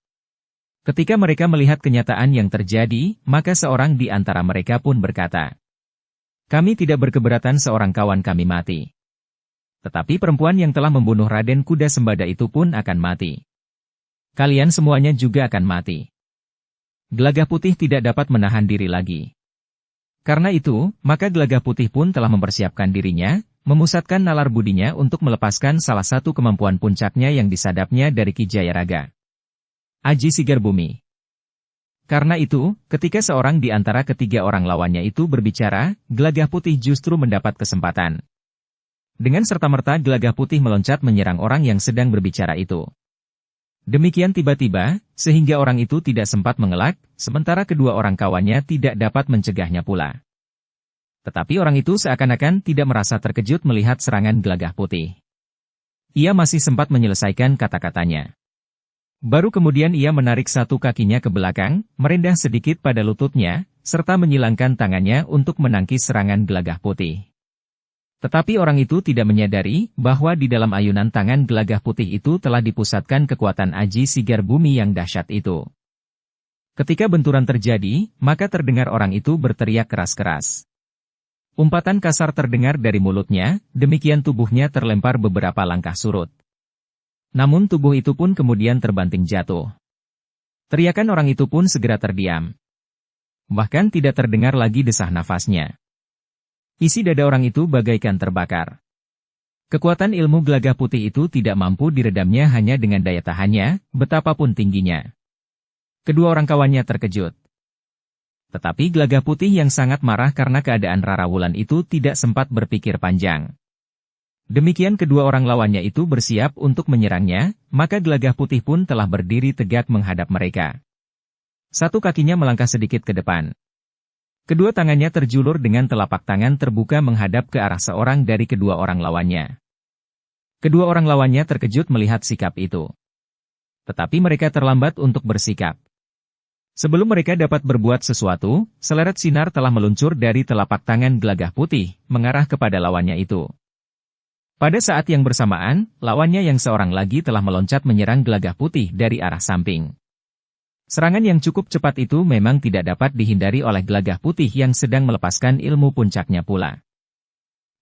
Ketika mereka melihat kenyataan yang terjadi, maka seorang di antara mereka pun berkata, "Kami tidak berkeberatan seorang kawan kami mati. Tetapi perempuan yang telah membunuh Raden Kuda Sembada itu pun akan mati. Kalian semuanya juga akan mati." Gagah Putih tidak dapat menahan diri lagi. Karena itu, maka Gagah Putih pun telah mempersiapkan dirinya, memusatkan nalar budinya untuk melepaskan salah satu kemampuan puncaknya yang disadapnya dari Ki Jayaraga, Aji Sigar Bumi. Karena itu, ketika seorang di antara ketiga orang lawannya itu berbicara, Gagah Putih justru mendapat kesempatan. Dengan serta-merta Gagah Putih meloncat menyerang orang yang sedang berbicara itu. Demikian tiba-tiba, sehingga orang itu tidak sempat mengelak, sementara kedua orang kawannya tidak dapat mencegahnya pula. Tetapi orang itu seakan-akan tidak merasa terkejut melihat serangan Gagah Putih. Ia masih sempat menyelesaikan kata-katanya. Baru kemudian ia menarik satu kakinya ke belakang, merendah sedikit pada lututnya, serta menyilangkan tangannya untuk menangkis serangan Gagah Putih. Tetapi orang itu tidak menyadari bahwa di dalam ayunan tangan Gagah Putih itu telah dipusatkan kekuatan Aji Sigar Bumi yang dahsyat itu. Ketika benturan terjadi, maka terdengar orang itu berteriak keras-keras. Umpatan kasar terdengar dari mulutnya, demikian tubuhnya terlempar beberapa langkah surut. Namun tubuh itu pun kemudian terbanting jatuh. Teriakan orang itu pun segera terdiam. Bahkan tidak terdengar lagi desah nafasnya. Isi dada orang itu bagaikan terbakar. Kekuatan ilmu Gelagah Putih itu tidak mampu diredamnya hanya dengan daya tahannya, betapapun tingginya. Kedua orang kawannya terkejut. Tetapi Gelagah Putih yang sangat marah karena keadaan Rara Wulan itu tidak sempat berpikir panjang. Demikian kedua orang lawannya itu bersiap untuk menyerangnya, maka Gelagah Putih pun telah berdiri tegak menghadap mereka. Satu kakinya melangkah sedikit ke depan. Kedua tangannya terjulur dengan telapak tangan terbuka menghadap ke arah seorang dari kedua orang lawannya. Kedua orang lawannya terkejut melihat sikap itu. Tetapi mereka terlambat untuk bersikap. Sebelum mereka dapat berbuat sesuatu, seleret sinar telah meluncur dari telapak tangan Gelagah Putih, mengarah kepada lawannya itu. Pada saat yang bersamaan, lawannya yang seorang lagi telah meloncat menyerang Gelagah Putih dari arah samping. Serangan yang cukup cepat itu memang tidak dapat dihindari oleh Gelagah Putih yang sedang melepaskan ilmu puncaknya pula.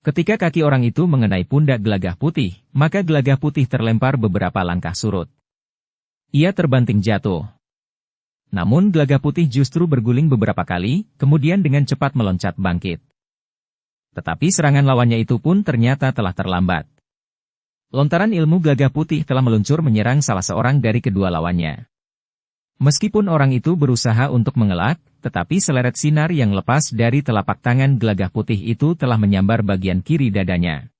Ketika kaki orang itu mengenai pundak Gelagah Putih, maka Gelagah Putih terlempar beberapa langkah surut. Ia terbanting jatuh. Namun Gelagah Putih justru berguling beberapa kali, kemudian dengan cepat meloncat bangkit. Tetapi serangan lawannya itu pun ternyata telah terlambat. Lontaran ilmu Gelagah Putih telah meluncur menyerang salah seorang dari kedua lawannya. Meskipun orang itu berusaha untuk mengelak, tetapi seleret sinar yang lepas dari telapak tangan Gelagah Putih itu telah menyambar bagian kiri dadanya.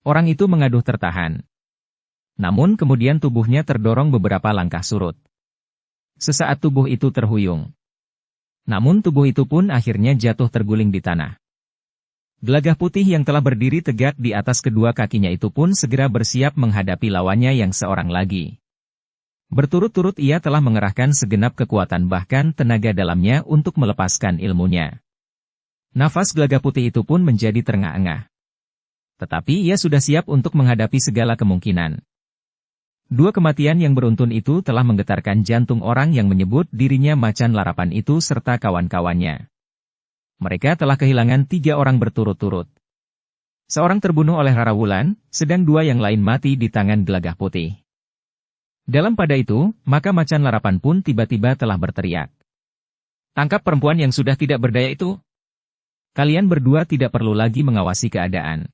Orang itu mengaduh tertahan. Namun kemudian tubuhnya terdorong beberapa langkah surut. Sesaat tubuh itu terhuyung. Namun tubuh itu pun akhirnya jatuh terguling di tanah. Gelagah Putih yang telah berdiri tegak di atas kedua kakinya itu pun segera bersiap menghadapi lawannya yang seorang lagi. Berturut-turut ia telah mengerahkan segenap kekuatan bahkan tenaga dalamnya untuk melepaskan ilmunya. Nafas Gelagah Putih itu pun menjadi terengah-engah. Tetapi ia sudah siap untuk menghadapi segala kemungkinan. Dua kematian yang beruntun itu telah menggetarkan jantung orang yang menyebut dirinya Macan Larapan itu serta kawan-kawannya. Mereka telah kehilangan 3 orang berturut-turut. Seorang terbunuh oleh Rara Wulan, sedang 2 yang lain mati di tangan Gelagah Putih. Dalam pada itu, maka Macan Larapan pun tiba-tiba telah berteriak. Tangkap perempuan yang sudah tidak berdaya itu. Kalian berdua tidak perlu lagi mengawasi keadaan.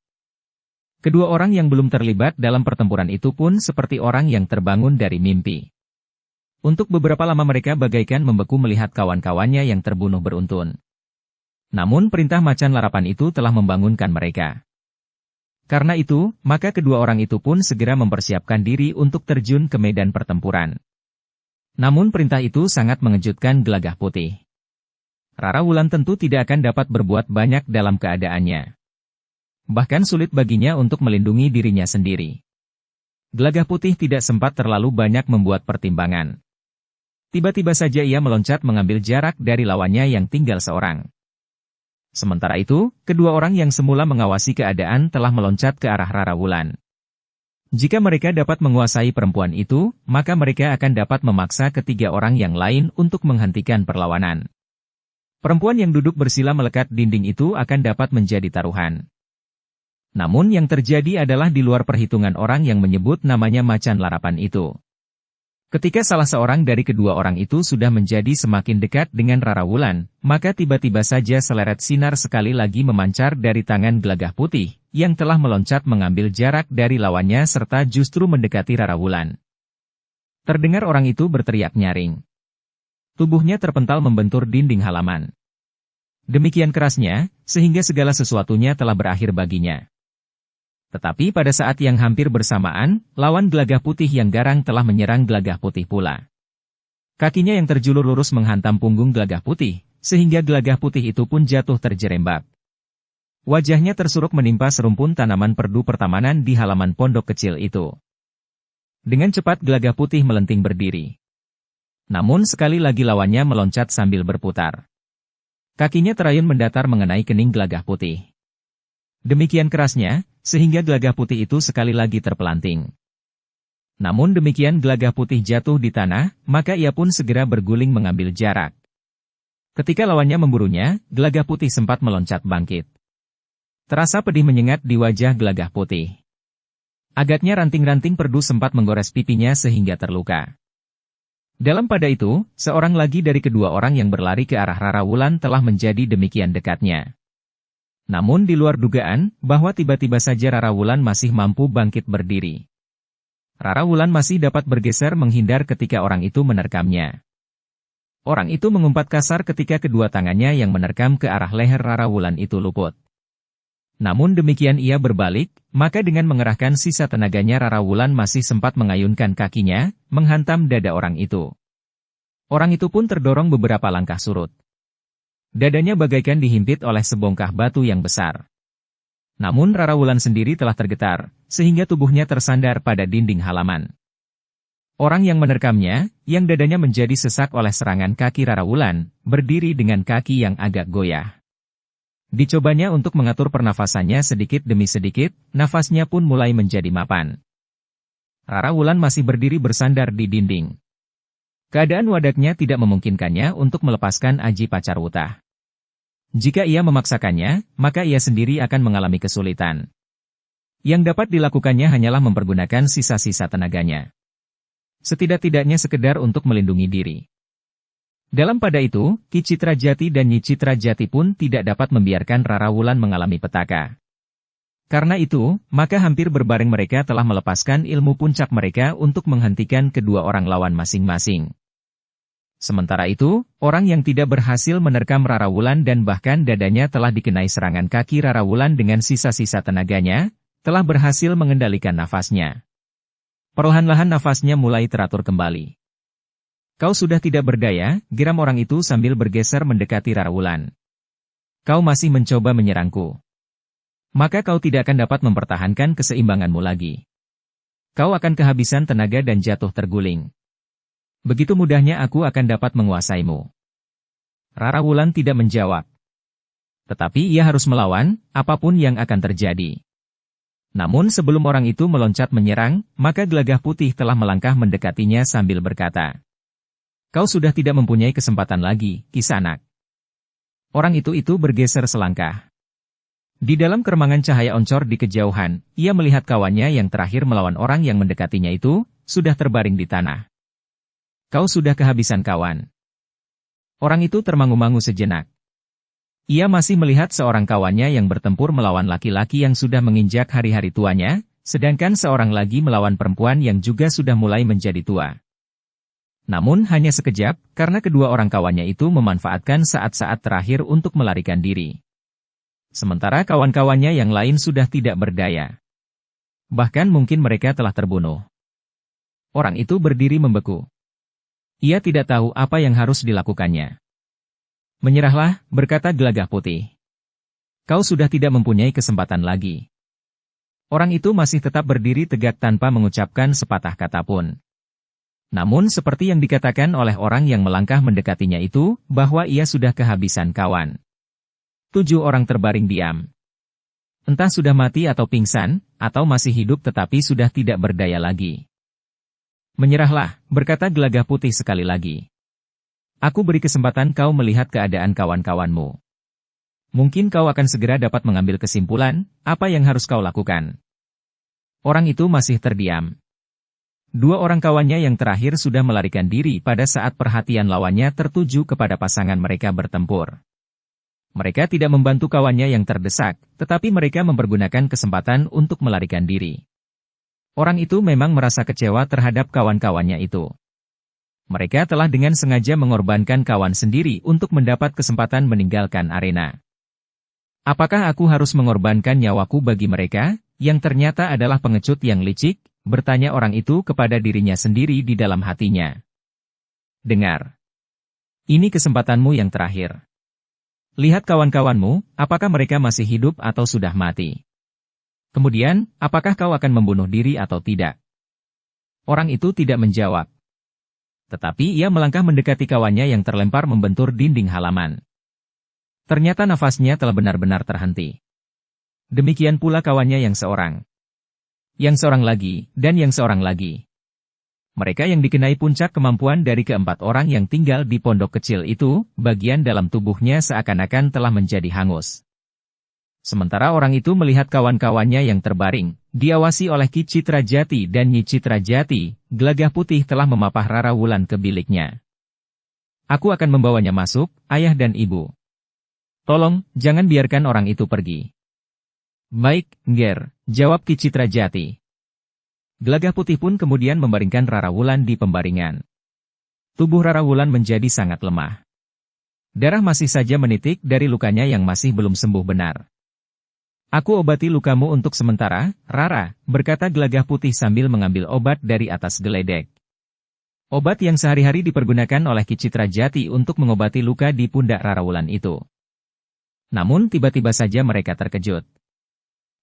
Kedua orang yang belum terlibat dalam pertempuran itu pun seperti orang yang terbangun dari mimpi. Untuk beberapa lama mereka bagaikan membeku melihat kawan-kawannya yang terbunuh beruntun. Namun perintah Macan Larapan itu telah membangunkan mereka. Karena itu, maka kedua orang itu pun segera mempersiapkan diri untuk terjun ke medan pertempuran. Namun perintah itu sangat mengejutkan Gelagah Putih. Rara Wulan tentu tidak akan dapat berbuat banyak dalam keadaannya. Bahkan sulit baginya untuk melindungi dirinya sendiri. Gelagah Putih tidak sempat terlalu banyak membuat pertimbangan. Tiba-tiba saja ia meloncat mengambil jarak dari lawannya yang tinggal seorang. Sementara itu, kedua orang yang semula mengawasi keadaan telah meloncat ke arah Rara Wulan. Jika mereka dapat menguasai perempuan itu, maka mereka akan dapat memaksa ketiga orang yang lain untuk menghentikan perlawanan. Perempuan yang duduk bersila melekat dinding itu akan dapat menjadi taruhan. Namun yang terjadi adalah di luar perhitungan orang yang menyebut namanya Macan Larapan itu. Ketika salah seorang dari kedua orang itu sudah menjadi semakin dekat dengan Rara Wulan, maka tiba-tiba saja seleret sinar sekali lagi memancar dari tangan Gelagah Putih, yang telah meloncat mengambil jarak dari lawannya serta justru mendekati Rara Wulan. Terdengar orang itu berteriak nyaring. Tubuhnya terpental membentur dinding halaman. Demikian kerasnya, sehingga segala sesuatunya telah berakhir baginya. Tetapi pada saat yang hampir bersamaan, lawan Gelagah Putih yang garang telah menyerang Gelagah Putih pula. Kakinya yang terjulur lurus menghantam punggung Gelagah Putih, sehingga Gelagah Putih itu pun jatuh terjerembab. Wajahnya tersuruk menimpa serumpun tanaman perdu pertamanan di halaman pondok kecil itu. Dengan cepat Gelagah Putih melenting berdiri. Namun sekali lagi lawannya meloncat sambil berputar. Kakinya terayun mendatar mengenai kening Gelagah Putih. Demikian kerasnya, sehingga Gelagah Putih itu sekali lagi terpelanting. Namun demikian Gelagah Putih jatuh di tanah, maka ia pun segera berguling mengambil jarak. Ketika lawannya memburunya, Gelagah Putih sempat meloncat bangkit. Terasa pedih menyengat di wajah Gelagah Putih. Agaknya ranting-ranting perdu sempat menggores pipinya sehingga terluka. Dalam pada itu, seorang lagi dari kedua orang yang berlari ke arah Rara Wulan telah menjadi demikian dekatnya. Namun di luar dugaan, bahwa tiba-tiba saja Rara Wulan masih mampu bangkit berdiri. Rara Wulan masih dapat bergeser menghindar ketika orang itu menerkamnya. Orang itu mengumpat kasar ketika kedua tangannya yang menerkam ke arah leher Rara Wulan itu luput. Namun demikian ia berbalik, maka dengan mengerahkan sisa tenaganya Rara Wulan masih sempat mengayunkan kakinya, menghantam dada orang itu. Orang itu pun terdorong beberapa langkah surut. Dadanya bagaikan dihimpit oleh sebongkah batu yang besar. Namun Rara Wulan sendiri telah tergetar, sehingga tubuhnya tersandar pada dinding halaman. Orang yang menerkamnya, yang dadanya menjadi sesak oleh serangan kaki Rara Wulan, berdiri dengan kaki yang agak goyah. Dicobanya untuk mengatur pernafasannya sedikit demi sedikit, nafasnya pun mulai menjadi mapan. Rara Wulan masih berdiri bersandar di dinding. Keadaan wadaknya tidak memungkinkannya untuk melepaskan Aji Pacarwuta. Jika ia memaksakannya, maka ia sendiri akan mengalami kesulitan. Yang dapat dilakukannya hanyalah mempergunakan sisa-sisa tenaganya. Setidak-tidaknya sekedar untuk melindungi diri. Dalam pada itu, Ki Citra Jati dan Nyi Citra Jati pun tidak dapat membiarkan Rara Wulan mengalami petaka. Karena itu, maka hampir berbareng mereka telah melepaskan ilmu puncak mereka untuk menghentikan kedua orang lawan masing-masing. Sementara itu, orang yang tidak berhasil menerkam Rara Wulan dan bahkan dadanya telah dikenai serangan kaki Rara Wulan dengan sisa-sisa tenaganya, telah berhasil mengendalikan nafasnya. Perlahan-lahan nafasnya mulai teratur kembali. Kau sudah tidak berdaya, geram orang itu sambil bergeser mendekati Rara Wulan. Kau masih mencoba menyerangku. Maka kau tidak akan dapat mempertahankan keseimbanganmu lagi. Kau akan kehabisan tenaga dan jatuh terguling. Begitu mudahnya aku akan dapat menguasaimu. Rara Wulan tidak menjawab. Tetapi ia harus melawan, apapun yang akan terjadi. Namun sebelum orang itu meloncat menyerang, maka Gelagah Putih telah melangkah mendekatinya sambil berkata, "Kau sudah tidak mempunyai kesempatan lagi, Kisanak." Orang itu bergeser selangkah. Di dalam keremangan cahaya oncor di kejauhan, ia melihat kawannya yang terakhir melawan orang yang mendekatinya itu, sudah terbaring di tanah. Kau sudah kehabisan kawan. Orang itu termangu-mangu sejenak. Ia masih melihat seorang kawannya yang bertempur melawan laki-laki yang sudah menginjak hari-hari tuanya, sedangkan seorang lagi melawan perempuan yang juga sudah mulai menjadi tua. Namun hanya sekejap, karena kedua orang kawannya itu memanfaatkan saat-saat terakhir untuk melarikan diri. Sementara kawan-kawannya yang lain sudah tidak berdaya. Bahkan mungkin mereka telah terbunuh. Orang itu berdiri membeku. Ia tidak tahu apa yang harus dilakukannya. Menyerahlah, berkata Gelagah Putih. Kau sudah tidak mempunyai kesempatan lagi. Orang itu masih tetap berdiri tegak tanpa mengucapkan sepatah kata pun. Namun seperti yang dikatakan oleh orang yang melangkah mendekatinya itu, bahwa ia sudah kehabisan kawan. 7 orang terbaring diam. Entah sudah mati atau pingsan, atau masih hidup tetapi sudah tidak berdaya lagi. Menyerahlah, berkata Gelagah Putih sekali lagi. Aku beri kesempatan kau melihat keadaan kawan-kawanmu. Mungkin kau akan segera dapat mengambil kesimpulan, apa yang harus kau lakukan. Orang itu masih terdiam. 2 orang kawannya yang terakhir sudah melarikan diri pada saat perhatian lawannya tertuju kepada pasangan mereka bertempur. Mereka tidak membantu kawannya yang terdesak, tetapi mereka mempergunakan kesempatan untuk melarikan diri. Orang itu memang merasa kecewa terhadap kawan-kawannya itu. Mereka telah dengan sengaja mengorbankan kawan sendiri untuk mendapat kesempatan meninggalkan arena. Apakah aku harus mengorbankan nyawaku bagi mereka, yang ternyata adalah pengecut yang licik? Bertanya orang itu kepada dirinya sendiri di dalam hatinya. Dengar. Ini kesempatanmu yang terakhir. Lihat kawan-kawanmu, apakah mereka masih hidup atau sudah mati? Kemudian, apakah kau akan membunuh diri atau tidak? Orang itu tidak menjawab. Tetapi ia melangkah mendekati kawannya yang terlempar membentur dinding halaman. Ternyata nafasnya telah benar-benar terhenti. Demikian pula kawannya yang seorang. Yang seorang lagi, dan yang seorang lagi. Mereka yang dikenai puncak kemampuan dari keempat orang yang tinggal di pondok kecil itu, bagian dalam tubuhnya seakan-akan telah menjadi hangus. Sementara orang itu melihat kawan-kawannya yang terbaring, diawasi oleh Ki Citra Jati dan Nyi Citra Jati, Gelagah Putih telah memapah Rara Wulan ke biliknya. Aku akan membawanya masuk, ayah dan ibu. Tolong, jangan biarkan orang itu pergi. Baik, Nger, jawab Ki Citra Jati. Gelagah Putih pun kemudian membaringkan Rara Wulan di pembaringan. Tubuh Rara Wulan menjadi sangat lemah. Darah masih saja menitik dari lukanya yang masih belum sembuh benar. Aku obati lukamu untuk sementara, Rara, berkata Gelagah Putih sambil mengambil obat dari atas geledek. Obat yang sehari-hari dipergunakan oleh Ki Citra Jati untuk mengobati luka di pundak Rara Wulan itu. Namun tiba-tiba saja mereka terkejut.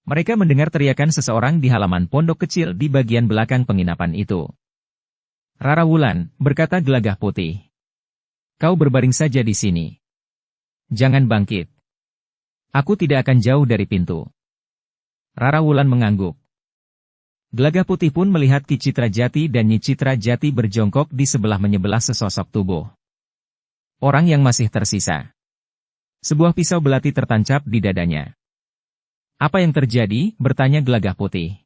Mereka mendengar teriakan seseorang di halaman pondok kecil di bagian belakang penginapan itu. Rara Wulan, berkata Gelagah Putih. Kau berbaring saja di sini. Jangan bangkit. Aku tidak akan jauh dari pintu. Rara Wulan mengangguk. Gelagah Putih pun melihat Ki Citra Jati dan Nyi Citra Jati berjongkok di sebelah-menyebelah sesosok tubuh orang yang masih tersisa. Sebuah pisau belati tertancap di dadanya. Apa yang terjadi? Bertanya Gelagah Putih.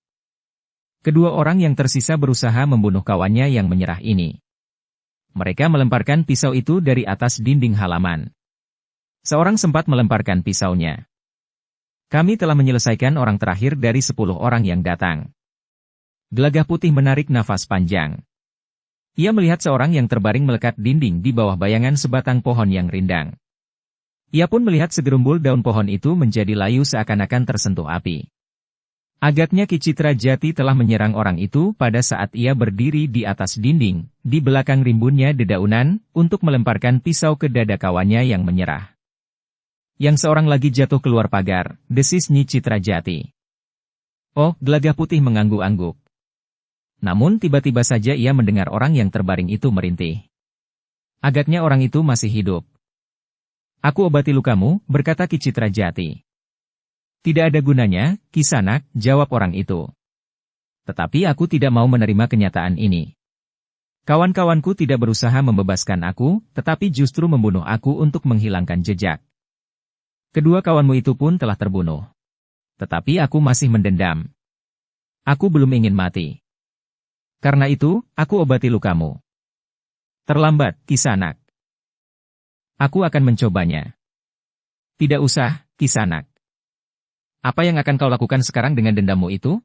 Kedua orang yang tersisa berusaha membunuh kawannya yang menyerah ini. Mereka melemparkan pisau itu dari atas dinding halaman. Seorang sempat melemparkan pisaunya. Kami telah menyelesaikan orang terakhir dari 10 orang yang datang. Gelagah Putih menarik nafas panjang. Ia melihat seorang yang terbaring melekat dinding di bawah bayangan sebatang pohon yang rindang. Ia pun melihat segerumbul daun pohon itu menjadi layu seakan-akan tersentuh api. Agaknya Ki Citra Jati telah menyerang orang itu pada saat ia berdiri di atas dinding, di belakang rimbunnya dedaunan, untuk melemparkan pisau ke dada kawannya yang menyerah. Yang seorang lagi jatuh keluar pagar, desis Nyi Citra Jati. Oh, Gelagah Putih mengangguk-angguk. Namun tiba-tiba saja ia mendengar orang yang terbaring itu merintih. Agaknya orang itu masih hidup. Aku obati lukamu, berkata Ki Citra Jati. Tidak ada gunanya, Kisanak, jawab orang itu. Tetapi aku tidak mau menerima kenyataan ini. Kawan-kawanku tidak berusaha membebaskan aku, tetapi justru membunuh aku untuk menghilangkan jejak. Kedua kawanmu itu pun telah terbunuh. Tetapi aku masih mendendam. Aku belum ingin mati. Karena itu, aku obati lukamu. Terlambat, Kisanak. Aku akan mencobanya. Tidak usah, Kisanak. Apa yang akan kau lakukan sekarang dengan dendammu itu?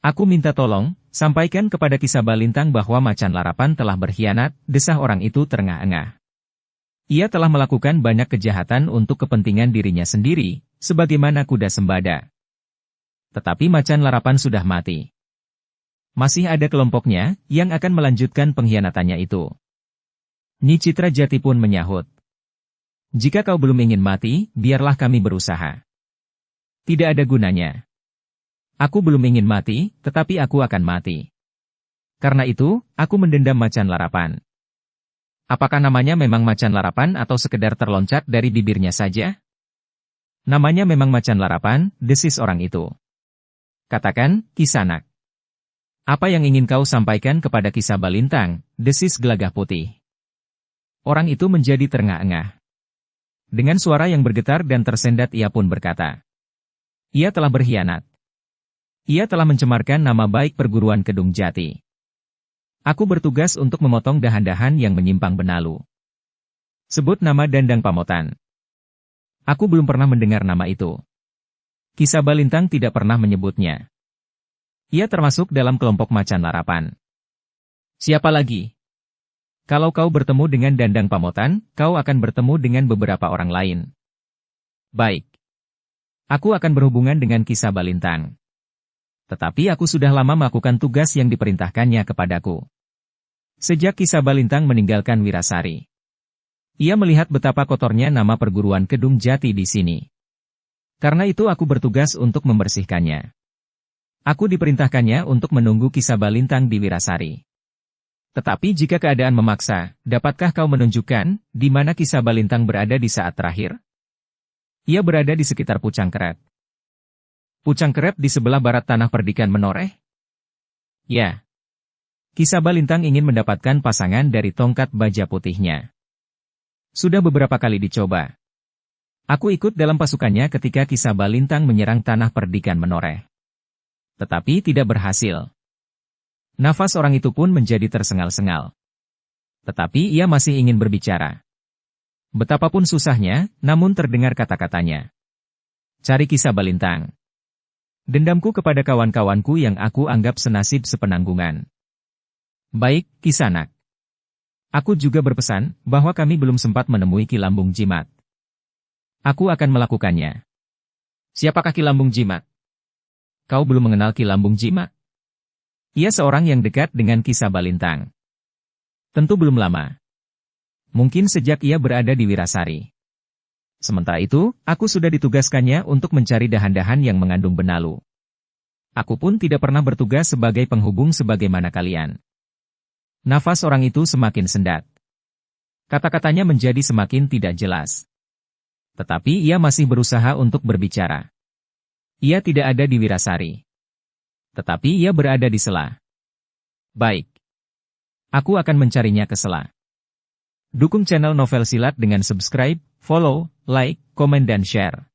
Aku minta tolong, sampaikan kepada Ki Sabalintang bahwa Macan Larapan telah berkhianat, desah orang itu terengah-engah. Ia telah melakukan banyak kejahatan untuk kepentingan dirinya sendiri, sebagaimana kuda sembada. Tetapi Macan Larapan sudah mati. Masih ada kelompoknya, yang akan melanjutkan pengkhianatannya itu. Nyi Citra Jati pun menyahut. Jika kau belum ingin mati, biarlah kami berusaha. Tidak ada gunanya. Aku belum ingin mati, tetapi aku akan mati. Karena itu, aku mendendam Macan Larapan. Apakah namanya memang Macan Larapan atau sekedar terloncat dari bibirnya saja? Namanya memang Macan Larapan, desis orang itu. Katakan, Kisanak. Apa yang ingin kau sampaikan kepada Ki Sabalintang, desis Gelagah Putih. Orang itu menjadi terengah-engah. Dengan suara yang bergetar dan tersendat ia pun berkata. Ia telah berkhianat. Ia telah mencemarkan nama baik perguruan Kedung Jati. Aku bertugas untuk memotong dahan-dahan yang menyimpang benalu. Sebut nama Dandang Pamotan. Aku belum pernah mendengar nama itu. Ki Sabalintang tidak pernah menyebutnya. Ia termasuk dalam kelompok Macan Larapan. Siapa lagi? Kalau kau bertemu dengan Dandang Pamotan, kau akan bertemu dengan beberapa orang lain. Baik. Aku akan berhubungan dengan Ki Sabalintang. Tetapi aku sudah lama melakukan tugas yang diperintahkannya kepadaku. Sejak Ki Sabalintang meninggalkan Wirasari. Ia melihat betapa kotornya nama perguruan Kedung Jati di sini. Karena itu aku bertugas untuk membersihkannya. Aku diperintahkannya untuk menunggu Ki Sabalintang di Wirasari. Tetapi jika keadaan memaksa, dapatkah kau menunjukkan di mana Ki Sabalintang berada di saat terakhir? Ia berada di sekitar Pucang Keret. Pucang Keret di sebelah barat tanah perdikan menoreh? Ya. Ki Sabalintang ingin mendapatkan pasangan dari tongkat baja putihnya. Sudah beberapa kali dicoba. Aku ikut dalam pasukannya ketika Ki Sabalintang menyerang tanah perdikan Menoreh. Tetapi tidak berhasil. Nafas orang itu pun menjadi tersengal-sengal. Tetapi ia masih ingin berbicara. Betapapun susahnya, namun terdengar kata-katanya. Cari Ki Sabalintang. Dendamku kepada kawan-kawanku yang aku anggap senasib sepenanggungan. Baik, Kisanak. Aku juga berpesan bahwa kami belum sempat menemui Ki Lambung Jimat. Aku akan melakukannya. Siapakah Ki Lambung Jimat? Kau belum mengenal Ki Lambung Jimat? Ia seorang yang dekat dengan Ki Sabalintang. Tentu belum lama. Mungkin sejak ia berada di Wirasari. Sementara itu, aku sudah ditugaskannya untuk mencari dahan-dahan yang mengandung benalu. Aku pun tidak pernah bertugas sebagai penghubung sebagaimana kalian. Nafas orang itu semakin sendat. Kata-katanya menjadi semakin tidak jelas. Tetapi ia masih berusaha untuk berbicara. Ia tidak ada di Wirasari. Tetapi ia berada di Sela. Baik. Aku akan mencarinya ke Sela. Dukung channel Novel Silat dengan subscribe, follow, like, komen dan share.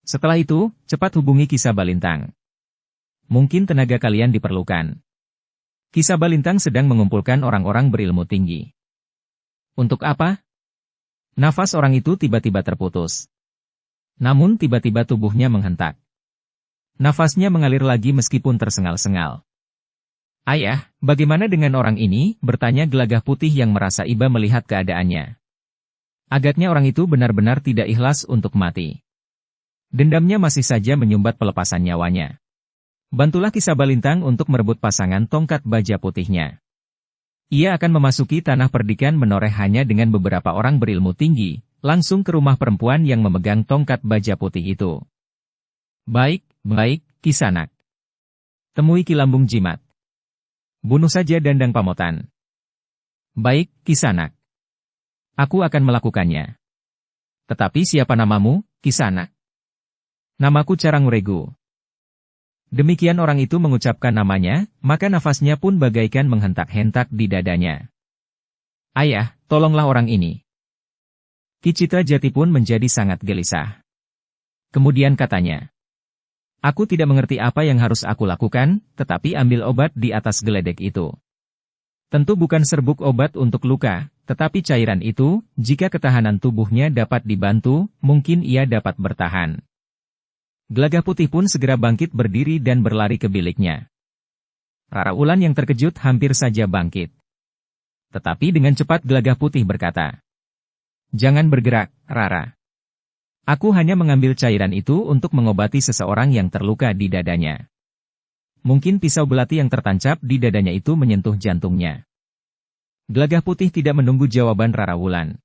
Setelah itu, cepat hubungi Ki Sabalintang. Mungkin tenaga kalian diperlukan. Ki Sabalintang sedang mengumpulkan orang-orang berilmu tinggi. Untuk apa? Nafas orang itu tiba-tiba terputus. Namun tiba-tiba tubuhnya menghentak. Nafasnya mengalir lagi meskipun tersengal-sengal. Ayah, bagaimana dengan orang ini? Bertanya Gelagah Putih yang merasa iba melihat keadaannya. Agaknya orang itu benar-benar tidak ikhlas untuk mati. Dendamnya masih saja menyumbat pelepasan nyawanya. Bantulah Ki Sabalintang untuk merebut pasangan tongkat baja putihnya. Ia akan memasuki tanah perdikan Menoreh hanya dengan beberapa orang berilmu tinggi, langsung ke rumah perempuan yang memegang tongkat baja putih itu. Baik, Kisanak. Temui Ki Lambung Jimat. Bunuh saja Dandang Pamotan. Baik, Kisanak. Aku akan melakukannya. Tetapi siapa namamu, Kisanak? Namaku Caranguregu. Demikian orang itu mengucapkan namanya, maka nafasnya pun bagaikan menghentak-hentak di dadanya. Ayah, tolonglah orang ini. Ki Citra Jati pun menjadi sangat gelisah. Kemudian katanya, aku tidak mengerti apa yang harus aku lakukan, tetapi ambil obat di atas geledek itu. Tentu bukan serbuk obat untuk luka, tetapi cairan itu, jika ketahanan tubuhnya dapat dibantu, mungkin ia dapat bertahan. Gelagah Putih pun segera bangkit berdiri dan berlari ke biliknya. Rara Wulan yang terkejut hampir saja bangkit. Tetapi dengan cepat Gelagah Putih berkata, jangan bergerak, Rara. Aku hanya mengambil cairan itu untuk mengobati seseorang yang terluka di dadanya. Mungkin pisau belati yang tertancap di dadanya itu menyentuh jantungnya. Gelagah Putih tidak menunggu jawaban Rara Wulan.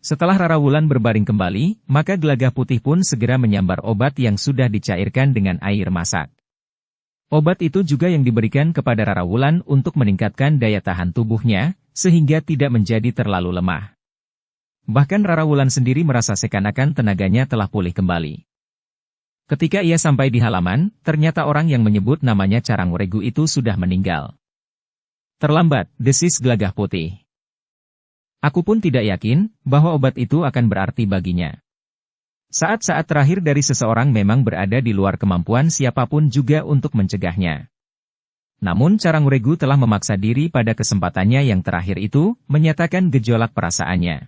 Setelah Rara Wulan berbaring kembali, maka Gelagah Putih pun segera menyambar obat yang sudah dicairkan dengan air masak. Obat itu juga yang diberikan kepada Rara Wulan untuk meningkatkan daya tahan tubuhnya, sehingga tidak menjadi terlalu lemah. Bahkan Rara Wulan sendiri merasa seakan-akan tenaganya telah pulih kembali. Ketika ia sampai di halaman, ternyata orang yang menyebut namanya Caranguregu itu sudah meninggal. Terlambat, desis Gelagah Putih. Aku pun tidak yakin bahwa obat itu akan berarti baginya. Saat-saat terakhir dari seseorang memang berada di luar kemampuan siapapun juga untuk mencegahnya. Namun Caranguregu telah memaksa diri pada kesempatannya yang terakhir itu, menyatakan gejolak perasaannya.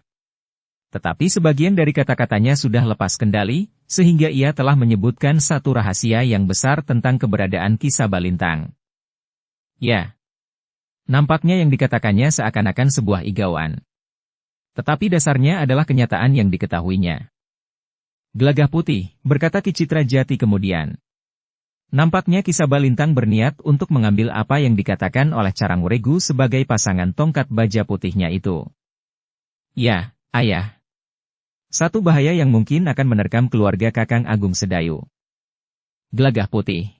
Tetapi sebagian dari kata-katanya sudah lepas kendali, sehingga ia telah menyebutkan satu rahasia yang besar tentang keberadaan Ki Sabalintang. Ya, nampaknya yang dikatakannya seakan-akan sebuah igauan. Tetapi dasarnya adalah kenyataan yang diketahuinya. Gelagah Putih, berkata Ki Citra Jati kemudian. Nampaknya Ki Sabalintang berniat untuk mengambil apa yang dikatakan oleh Caranguregu sebagai pasangan tongkat baja putihnya itu. Ya, Ayah. Satu bahaya yang mungkin akan menerkam keluarga Kakang Agung Sedayu. Gelagah Putih.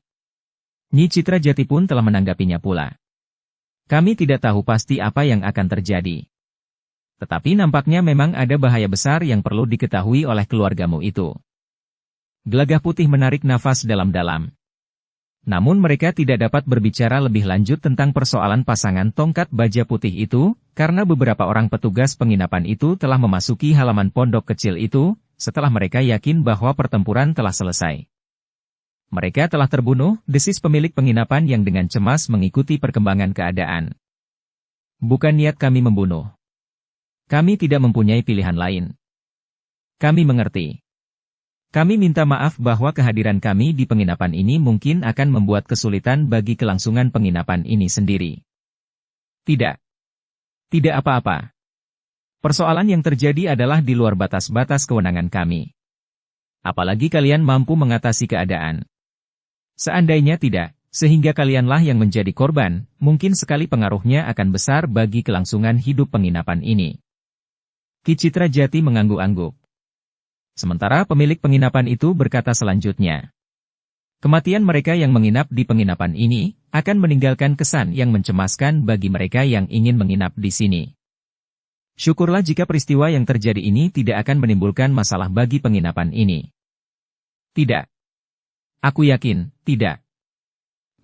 Nyi Citra Jati pun telah menanggapinya pula. Kami tidak tahu pasti apa yang akan terjadi. Tetapi nampaknya memang ada bahaya besar yang perlu diketahui oleh keluargamu itu. Gelagah Putih menarik nafas dalam-dalam. Namun mereka tidak dapat berbicara lebih lanjut tentang persoalan pasangan tongkat baja putih itu, karena beberapa orang petugas penginapan itu telah memasuki halaman pondok kecil itu, setelah mereka yakin bahwa pertempuran telah selesai. Mereka telah terbunuh, desis pemilik penginapan yang dengan cemas mengikuti perkembangan keadaan. Bukan niat kami membunuh. Kami tidak mempunyai pilihan lain. Kami mengerti. Kami minta maaf bahwa kehadiran kami di penginapan ini mungkin akan membuat kesulitan bagi kelangsungan penginapan ini sendiri. Tidak. Tidak apa-apa. Persoalan yang terjadi adalah di luar batas-batas kewenangan kami. Apalagi kalian mampu mengatasi keadaan. Seandainya tidak, sehingga kalianlah yang menjadi korban, mungkin sekali pengaruhnya akan besar bagi kelangsungan hidup penginapan ini. Ki Citra Jati mengangguk-angguk. Sementara pemilik penginapan itu berkata selanjutnya. Kematian mereka yang menginap di penginapan ini, akan meninggalkan kesan yang mencemaskan bagi mereka yang ingin menginap di sini. Syukurlah jika peristiwa yang terjadi ini tidak akan menimbulkan masalah bagi penginapan ini. Tidak. Aku yakin, tidak.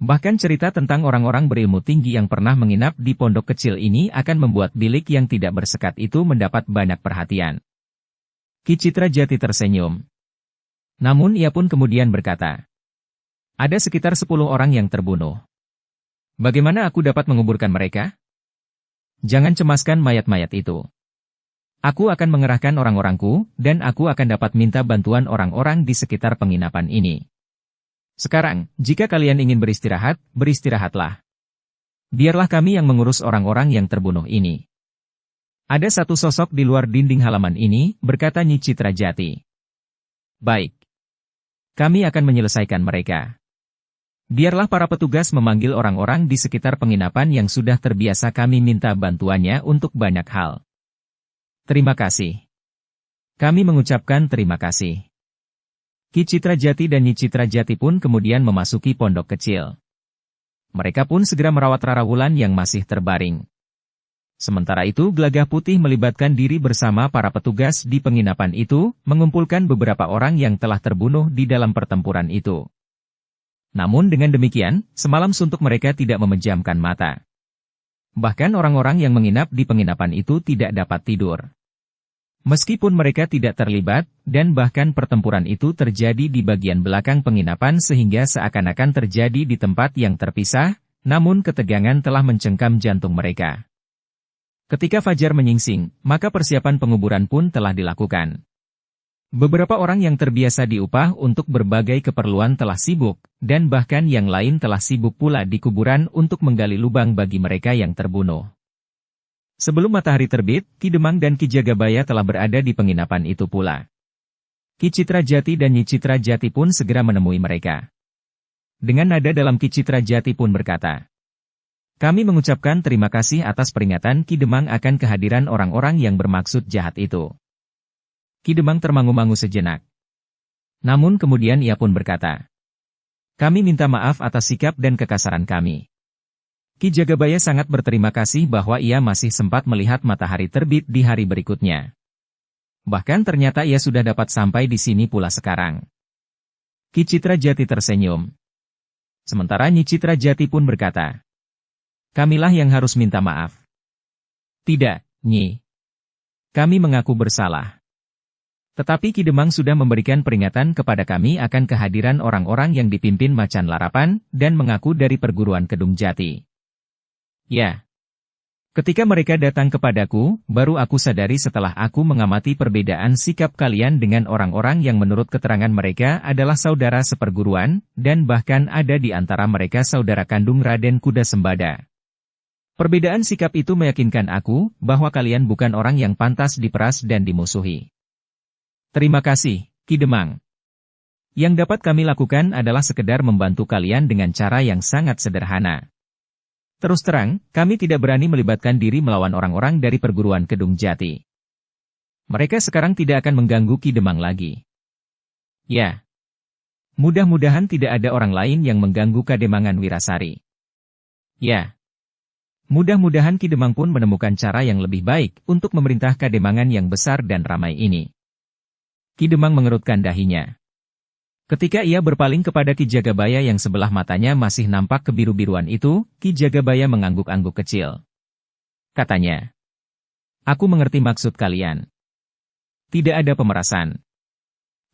Bahkan cerita tentang orang-orang berilmu tinggi yang pernah menginap di pondok kecil ini akan membuat bilik yang tidak bersekat itu mendapat banyak perhatian. Ki Citra Jati tersenyum. Namun ia pun kemudian berkata, ada sekitar 10 orang yang terbunuh. Bagaimana aku dapat menguburkan mereka? Jangan cemaskan mayat-mayat itu. Aku akan mengerahkan orang-orangku, dan aku akan dapat minta bantuan orang-orang di sekitar penginapan ini. Sekarang, jika kalian ingin beristirahat, beristirahatlah. Biarlah kami yang mengurus orang-orang yang terbunuh ini. Ada satu sosok di luar dinding halaman ini, berkata Nyi Citra Jati. Baik. Kami akan menyelesaikan mereka. Biarlah para petugas memanggil orang-orang di sekitar penginapan yang sudah terbiasa kami minta bantuannya untuk banyak hal. Terima kasih. Kami mengucapkan terima kasih. Ki Citra Jati dan Nyi Citra Jati pun kemudian memasuki pondok kecil. Mereka pun segera merawat Rara Wulan yang masih terbaring. Sementara itu Gelagah Putih melibatkan diri bersama para petugas di penginapan itu, mengumpulkan beberapa orang yang telah terbunuh di dalam pertempuran itu. Namun dengan demikian, semalam suntuk mereka tidak memejamkan mata. Bahkan orang-orang yang menginap di penginapan itu tidak dapat tidur. Meskipun mereka tidak terlibat, dan bahkan pertempuran itu terjadi di bagian belakang penginapan sehingga seakan-akan terjadi di tempat yang terpisah, namun ketegangan telah mencengkam jantung mereka. Ketika fajar menyingsing, maka persiapan penguburan pun telah dilakukan. Beberapa orang yang terbiasa diupah untuk berbagai keperluan telah sibuk, dan bahkan yang lain telah sibuk pula di kuburan untuk menggali lubang bagi mereka yang terbunuh. Sebelum matahari terbit, Ki Demang dan Ki Jagabaya telah berada di penginapan itu pula. Ki Citra Jati dan Nyi Citra Jati pun segera menemui mereka. Dengan nada dalam Ki Citra Jati pun berkata, kami mengucapkan terima kasih atas peringatan Ki Demang akan kehadiran orang-orang yang bermaksud jahat itu. Ki Demang termangu-mangu sejenak. Namun kemudian ia pun berkata, kami minta maaf atas sikap dan kekasaran kami. Ki Jagabaya sangat berterima kasih bahwa ia masih sempat melihat matahari terbit di hari berikutnya. Bahkan ternyata ia sudah dapat sampai di sini pula sekarang. Ki Citra Jati tersenyum. Sementara Nyi Citra Jati pun berkata, kamilah yang harus minta maaf. Tidak, Nyi. Kami mengaku bersalah. Tetapi Ki Demang sudah memberikan peringatan kepada kami akan kehadiran orang-orang yang dipimpin Macan Larapan, dan mengaku dari perguruan Kedung Jati. Ya. Ketika mereka datang kepadaku, baru aku sadari setelah aku mengamati perbedaan sikap kalian dengan orang-orang yang menurut keterangan mereka adalah saudara seperguruan, dan bahkan ada di antara mereka saudara kandung Raden Kuda Sembada. Perbedaan sikap itu meyakinkan aku, bahwa kalian bukan orang yang pantas diperas dan dimusuhi. Terima kasih, Ki Demang. Yang dapat kami lakukan adalah sekedar membantu kalian dengan cara yang sangat sederhana. Terus terang, kami tidak berani melibatkan diri melawan orang-orang dari perguruan Kedung Jati. Mereka sekarang tidak akan mengganggu Ki Demang lagi. Ya. Mudah-mudahan tidak ada orang lain yang mengganggu Kademangan Wirasari. Ya. Mudah-mudahan Ki Demang pun menemukan cara yang lebih baik untuk memerintah Kademangan yang besar dan ramai ini. Ki Demang mengerutkan dahinya. Ketika ia berpaling kepada Ki Jagabaya yang sebelah matanya masih nampak kebiru-biruan itu, Ki Jagabaya mengangguk-angguk kecil. Katanya, "Aku mengerti maksud kalian. Tidak ada pemerasan.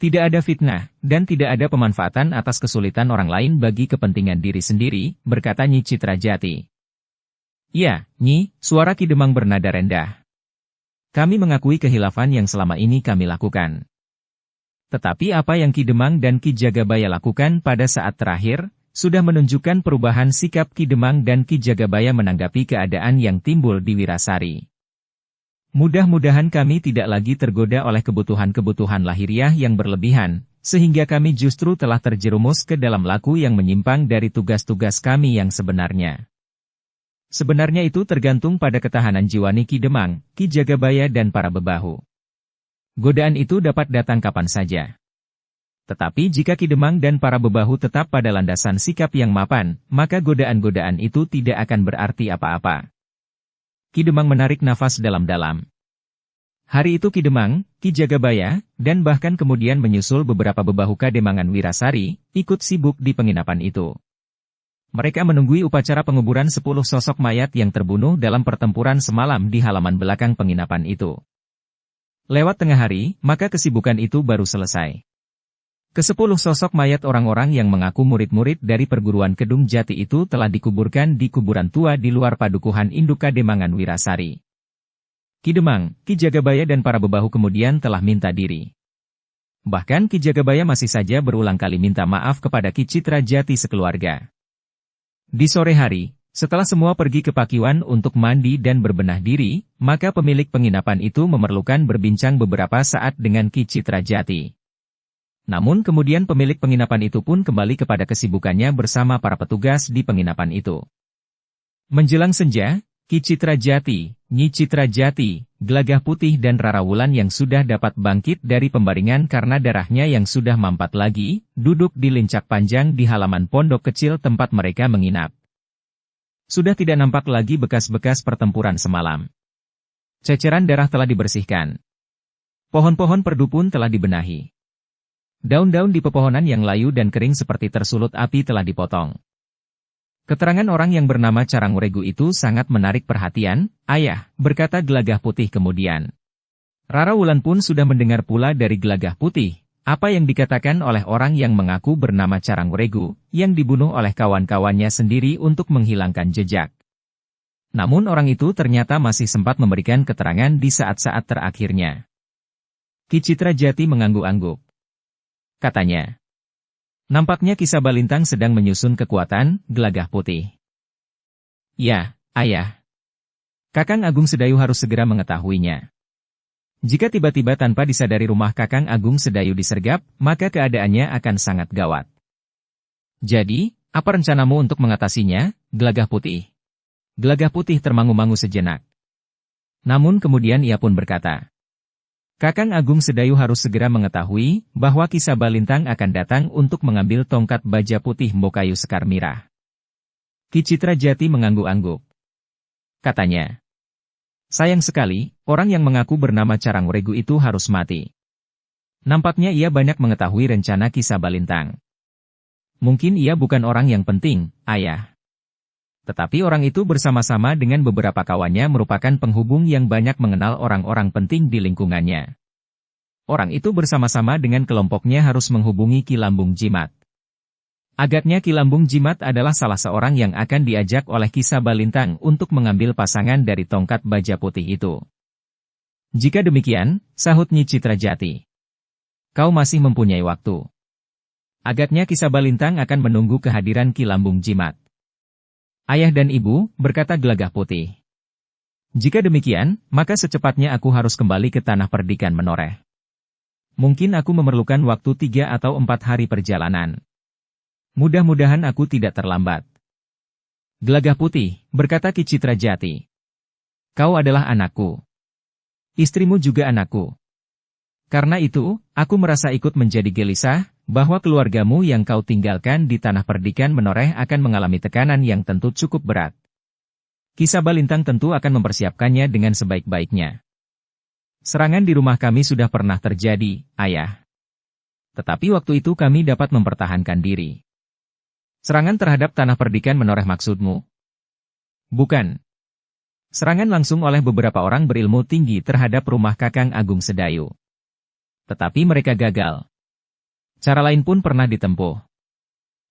Tidak ada fitnah, dan tidak ada pemanfaatan atas kesulitan orang lain bagi kepentingan diri sendiri," berkata Nyi Citrajati. "Ya, Nyi," suara Ki Demang bernada rendah. "Kami mengakui kehilafan yang selama ini kami lakukan. Tetapi apa yang Ki Demang dan Ki Jagabaya lakukan pada saat terakhir, sudah menunjukkan perubahan sikap Ki Demang dan Ki Jagabaya menanggapi keadaan yang timbul di Wirasari. Mudah-mudahan kami tidak lagi tergoda oleh kebutuhan-kebutuhan lahiriah yang berlebihan, sehingga kami justru telah terjerumus ke dalam laku yang menyimpang dari tugas-tugas kami yang sebenarnya. Sebenarnya itu tergantung pada ketahanan jiwani Ki Demang, Ki Jagabaya dan para bebahu. Godaan itu dapat datang kapan saja. Tetapi jika Ki Demang dan para bebahu tetap pada landasan sikap yang mapan, maka godaan-godaan itu tidak akan berarti apa-apa." Ki Demang menarik nafas dalam-dalam. Hari itu Ki Demang, Ki Jagabaya, dan bahkan kemudian menyusul beberapa bebahu Kademangan Wirasari, ikut sibuk di penginapan itu. Mereka menunggui upacara penguburan 10 sosok mayat yang terbunuh dalam pertempuran semalam di halaman belakang penginapan itu. Lewat tengah hari, maka kesibukan itu baru selesai. Ke-10 sosok mayat orang-orang yang mengaku murid-murid dari perguruan Kedung Jati itu telah dikuburkan di kuburan tua di luar padukuhan induk Kademangan Wirasari. Ki Demang, Ki Jagabaya dan para bebahu kemudian telah minta diri. Bahkan Ki Jagabaya masih saja berulang kali minta maaf kepada Ki Citrajati sekeluarga. Di sore hari, setelah semua pergi ke Pakiwan untuk mandi dan berbenah diri, maka pemilik penginapan itu memerlukan berbincang beberapa saat dengan Ki Citrajati. Namun kemudian pemilik penginapan itu pun kembali kepada kesibukannya bersama para petugas di penginapan itu. Menjelang senja, Ki Citrajati, Nyi Citrajati, Gelagah Putih dan Rara Wulan yang sudah dapat bangkit dari pembaringan karena darahnya yang sudah mampat lagi, duduk di lincak panjang di halaman pondok kecil tempat mereka menginap. Sudah tidak nampak lagi bekas-bekas pertempuran semalam. Ceceran darah telah dibersihkan. Pohon-pohon perdu pun telah dibenahi. Daun-daun di pepohonan yang layu dan kering seperti tersulut api telah dipotong. Keterangan orang yang bernama Caranguregu itu sangat menarik perhatian, "Ayah," berkata Gelagah Putih kemudian. Rara Wulan pun sudah mendengar pula dari Gelagah Putih, apa yang dikatakan oleh orang yang mengaku bernama Caranguregu, yang dibunuh oleh kawan-kawannya sendiri untuk menghilangkan jejak. Namun orang itu ternyata masih sempat memberikan keterangan di saat-saat terakhirnya. Ki Citrajati mengangguk-angguk. Katanya, "Nampaknya Ki Sabalintang sedang menyusun kekuatan, Gelagah Putih." "Ya, Ayah. Kakang Agung Sedayu harus segera mengetahuinya. Jika tiba-tiba tanpa disadari rumah Kakang Agung Sedayu disergap, maka keadaannya akan sangat gawat." "Jadi, apa rencanamu untuk mengatasinya, Gelagah Putih?" Gelagah Putih termangu-mangu sejenak. Namun kemudian ia pun berkata, "Kakang Agung Sedayu harus segera mengetahui bahwa Ki Sabalintang akan datang untuk mengambil tongkat baja putih Mbokayu Sekar Mirah." Ki Citrajati mengangguk-angguk. Katanya, "Sayang sekali, orang yang mengaku bernama Caranguregu itu harus mati. Nampaknya ia banyak mengetahui rencana Ki Sabalintang. Mungkin ia bukan orang yang penting, Ayah. Tetapi orang itu bersama-sama dengan beberapa kawannya merupakan penghubung yang banyak mengenal orang-orang penting di lingkungannya. Orang itu bersama-sama dengan kelompoknya harus menghubungi Ki Lambung Jimat. Agaknya Ki Lambung Jimat adalah salah seorang yang akan diajak oleh Ki Sabalintang untuk mengambil pasangan dari tongkat baja putih itu." "Jika demikian," sahut Nyi Citrajati, "kau masih mempunyai waktu. Agaknya Ki Sabalintang akan menunggu kehadiran Ki Lambung Jimat." "Ayah dan Ibu," berkata Gelagah Putih, "jika demikian, maka secepatnya aku harus kembali ke tanah perdikan Menoreh. Mungkin aku memerlukan waktu 3 atau 4 hari perjalanan. Mudah-mudahan aku tidak terlambat." "Gelagah Putih," berkata Ki Citrajati, "kau adalah anakku. Istrimu juga anakku. Karena itu, aku merasa ikut menjadi gelisah, bahwa keluargamu yang kau tinggalkan di tanah perdikan Menoreh akan mengalami tekanan yang tentu cukup berat. Ki Sabalintang tentu akan mempersiapkannya dengan sebaik-baiknya. Serangan di rumah kami sudah pernah terjadi, Ayah. Tetapi waktu itu kami dapat mempertahankan diri. Serangan terhadap tanah perdikan menoreh maksudmu? Bukan. Serangan langsung oleh beberapa orang berilmu tinggi terhadap rumah Kakang Agung Sedayu. Tetapi mereka gagal. Cara lain pun pernah ditempuh.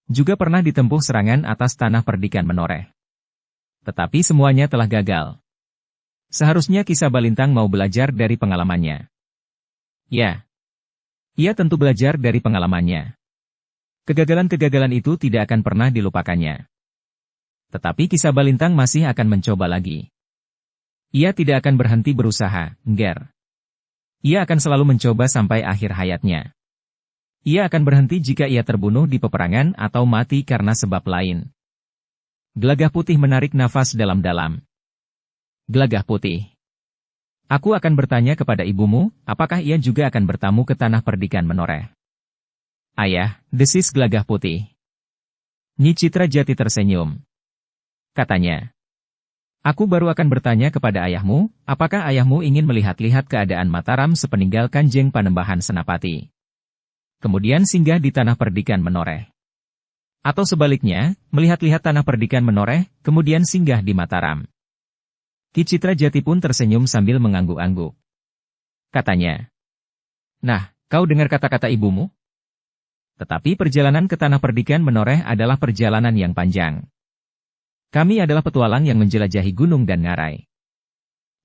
Juga pernah ditempuh serangan atas tanah perdikan menoreh. Tetapi semuanya telah gagal. Seharusnya Ki Sabalintang mau belajar dari pengalamannya. Ya. Ia tentu belajar dari pengalamannya. Kegagalan-kegagalan itu tidak akan pernah dilupakannya. Tetapi Ki Sabalintang masih akan mencoba lagi. Ia tidak akan berhenti berusaha, Nger. Ia akan selalu mencoba sampai akhir hayatnya. Ia akan berhenti jika ia terbunuh di peperangan atau mati karena sebab lain. Gelagah Putih menarik nafas dalam-dalam. Gelagah Putih. Aku akan bertanya kepada ibumu, apakah ia juga akan bertamu ke tanah perdikan menoreh? Ayah, desis Gelagah Putih. Nyi Citra Jati tersenyum. Katanya. Aku baru akan bertanya kepada ayahmu, apakah ayahmu ingin melihat-lihat keadaan Mataram sepeninggal Kanjeng Panembahan Senapati. Kemudian singgah di tanah perdikan menoreh. Atau sebaliknya, melihat-lihat tanah perdikan menoreh, kemudian singgah di Mataram. Ki Citra Jati pun tersenyum sambil mengangguk-angguk. Katanya. Nah, kau dengar kata-kata ibumu? Tetapi perjalanan ke tanah perdikan menoreh adalah perjalanan yang panjang. Kami adalah petualang yang menjelajahi gunung dan ngarai.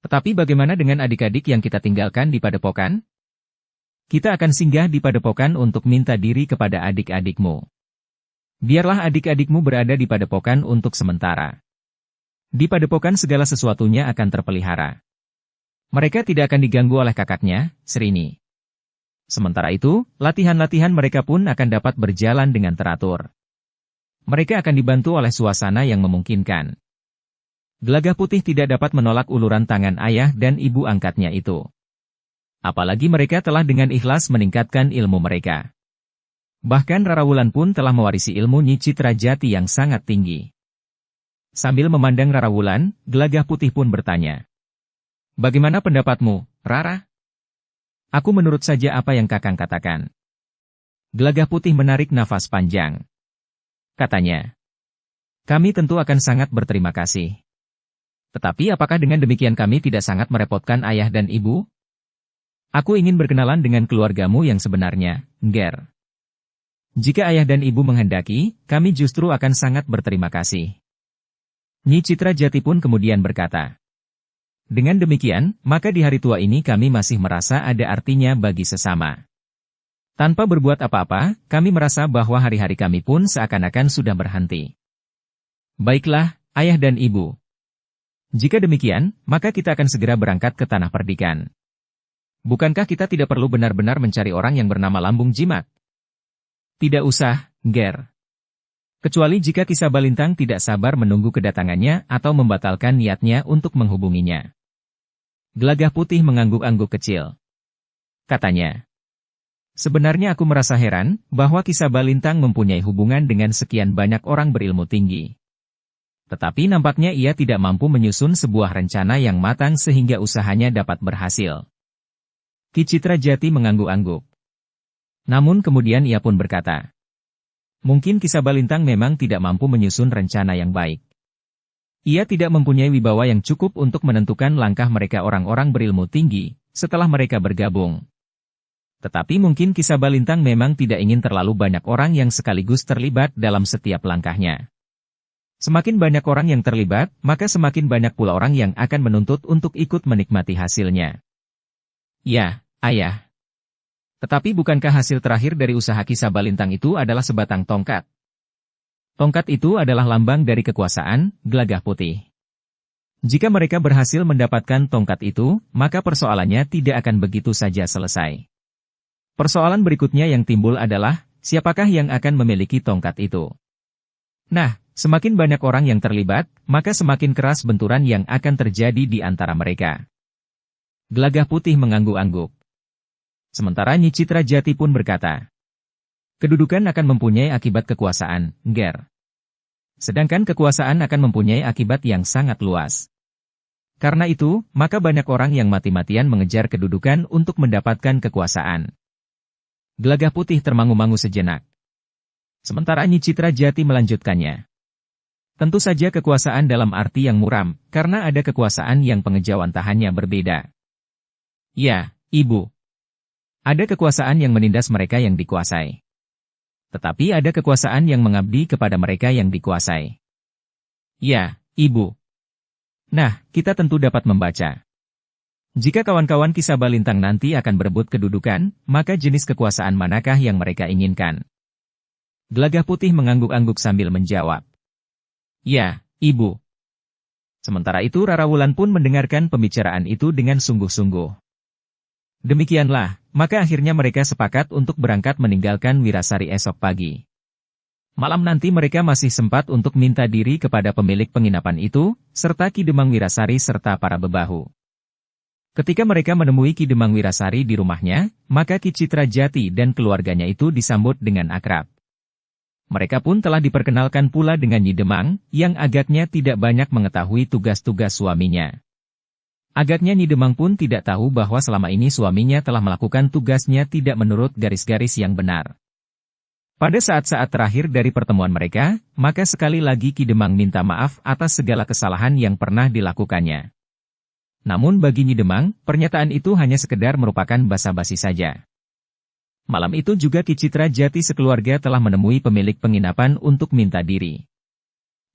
Tetapi bagaimana dengan adik-adik yang kita tinggalkan di padepokan? Kita akan singgah di padepokan untuk minta diri kepada adik-adikmu. Biarlah adik-adikmu berada di padepokan untuk sementara. Di padepokan segala sesuatunya akan terpelihara. Mereka tidak akan diganggu oleh kakaknya, Srini. Sementara itu, latihan-latihan mereka pun akan dapat berjalan dengan teratur. Mereka akan dibantu oleh suasana yang memungkinkan. Gelagah Putih tidak dapat menolak uluran tangan ayah dan ibu angkatnya itu. Apalagi mereka telah dengan ikhlas meningkatkan ilmu mereka. Bahkan Rara Wulan pun telah mewarisi ilmu Nyi Citra Jati yang sangat tinggi. Sambil memandang Rara Wulan, Gelagah Putih pun bertanya. Bagaimana pendapatmu, Rara? Aku menurut saja apa yang Kakang katakan. Gelagah Putih menarik nafas panjang. Katanya. Kami tentu akan sangat berterima kasih. Tetapi apakah dengan demikian kami tidak sangat merepotkan ayah dan ibu? Aku ingin berkenalan dengan keluargamu yang sebenarnya, Nger. Jika ayah dan ibu menghendaki, kami justru akan sangat berterima kasih. Nyi Citra Jati pun kemudian berkata. Dengan demikian, maka di hari tua ini kami masih merasa ada artinya bagi sesama. Tanpa berbuat apa-apa, kami merasa bahwa hari-hari kami pun seakan-akan sudah berhenti. Baiklah, ayah dan ibu. Jika demikian, maka kita akan segera berangkat ke tanah perdikan. Bukankah kita tidak perlu benar-benar mencari orang yang bernama Lambung Jimat? Tidak usah, Nger. Kecuali jika Ki Sabalintang tidak sabar menunggu kedatangannya atau membatalkan niatnya untuk menghubunginya. Gelagah Putih mengangguk-angguk kecil. Katanya. Sebenarnya aku merasa heran bahwa Ki Sabalintang mempunyai hubungan dengan sekian banyak orang berilmu tinggi. Tetapi nampaknya ia tidak mampu menyusun sebuah rencana yang matang sehingga usahanya dapat berhasil. Ki Citra Jati mengangguk-angguk. Namun kemudian ia pun berkata. Mungkin Ki Sabalintang memang tidak mampu menyusun rencana yang baik. Ia tidak mempunyai wibawa yang cukup untuk menentukan langkah mereka orang-orang berilmu tinggi, setelah mereka bergabung. Tetapi mungkin Ki Sabalintang memang tidak ingin terlalu banyak orang yang sekaligus terlibat dalam setiap langkahnya. Semakin banyak orang yang terlibat, maka semakin banyak pula orang yang akan menuntut untuk ikut menikmati hasilnya. Ya, ayah. Tetapi bukankah hasil terakhir dari usaha Ki Sabalintang itu adalah sebatang tongkat? Tongkat itu adalah lambang dari kekuasaan, Gelagah Putih. Jika mereka berhasil mendapatkan tongkat itu, maka persoalannya tidak akan begitu saja selesai. Persoalan berikutnya yang timbul adalah, siapakah yang akan memiliki tongkat itu? Nah, semakin banyak orang yang terlibat, maka semakin keras benturan yang akan terjadi di antara mereka. Gelagah Putih mengangguk-angguk. Sementara Nyi Citra Jati pun berkata, kedudukan akan mempunyai akibat kekuasaan, Nger. Sedangkan kekuasaan akan mempunyai akibat yang sangat luas. Karena itu, maka banyak orang yang mati-matian mengejar kedudukan untuk mendapatkan kekuasaan. Gelagah Putih termangu-mangu sejenak. Sementara Nyi Citra Jati melanjutkannya. Tentu saja kekuasaan dalam arti yang muram, karena ada kekuasaan yang pengejawantahannya berbeda. Ya, Ibu. Ada kekuasaan yang menindas mereka yang dikuasai. Tetapi ada kekuasaan yang mengabdi kepada mereka yang dikuasai. Ya, Ibu. Nah, kita tentu dapat membaca. Jika kawan-kawan Kisah Balintang nanti akan berebut kedudukan, maka jenis kekuasaan manakah yang mereka inginkan? Gelagah Putih mengangguk-angguk sambil menjawab. Ya, Ibu. Sementara itu Rara Wulan pun mendengarkan pembicaraan itu dengan sungguh-sungguh. Demikianlah, maka akhirnya mereka sepakat untuk berangkat meninggalkan Wirasari esok pagi. Malam nanti mereka masih sempat untuk minta diri kepada pemilik penginapan itu, serta Ki Demang Wirasari serta para bebahu. Ketika mereka menemui Ki Demang Wirasari di rumahnya, maka Ki Citra Jati dan keluarganya itu disambut dengan akrab. Mereka pun telah diperkenalkan pula dengan Nyi Demang, yang agaknya tidak banyak mengetahui tugas-tugas suaminya. Agaknya Nyi Demang pun tidak tahu bahwa selama ini suaminya telah melakukan tugasnya tidak menurut garis-garis yang benar. Pada saat-saat terakhir dari pertemuan mereka, maka sekali lagi Ki Demang minta maaf atas segala kesalahan yang pernah dilakukannya. Namun bagi Nyi Demang, pernyataan itu hanya sekedar merupakan basa-basi saja. Malam itu juga Ki Citra Jati sekeluarga telah menemui pemilik penginapan untuk minta diri.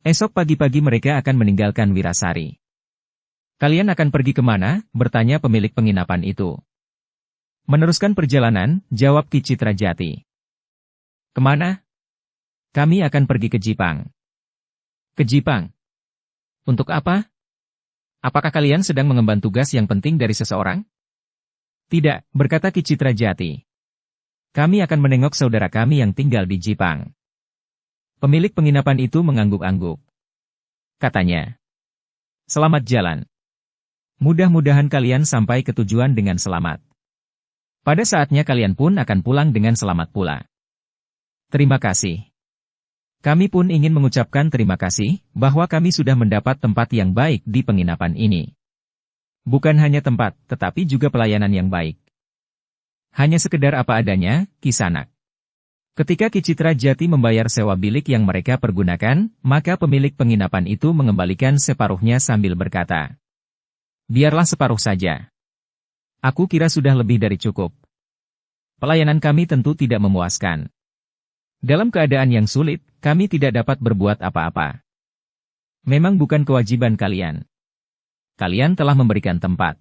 Esok pagi-pagi mereka akan meninggalkan Wirasari. Kalian akan pergi kemana? Bertanya pemilik penginapan itu. Meneruskan perjalanan, jawab Ki Citra Jati. Kemana? Kami akan pergi ke Jipang. Ke Jipang? Untuk apa? Apakah kalian sedang mengemban tugas yang penting dari seseorang? Tidak, berkata Ki Citra Jati. Kami akan menengok saudara kami yang tinggal di Jipang. Pemilik penginapan itu mengangguk-angguk. Katanya, selamat jalan. Mudah-mudahan kalian sampai ke tujuan dengan selamat. Pada saatnya kalian pun akan pulang dengan selamat pula. Terima kasih. Kami pun ingin mengucapkan terima kasih, bahwa kami sudah mendapat tempat yang baik di penginapan ini. Bukan hanya tempat, tetapi juga pelayanan yang baik. Hanya sekedar apa adanya, Kisanak. Ketika Ki Citra Jati membayar sewa bilik yang mereka pergunakan, maka pemilik penginapan itu mengembalikan separuhnya sambil berkata, biarlah separuh saja. Aku kira sudah lebih dari cukup. Pelayanan kami tentu tidak memuaskan. Dalam keadaan yang sulit, kami tidak dapat berbuat apa-apa. Memang bukan kewajiban kalian. Kalian telah memberikan tempat.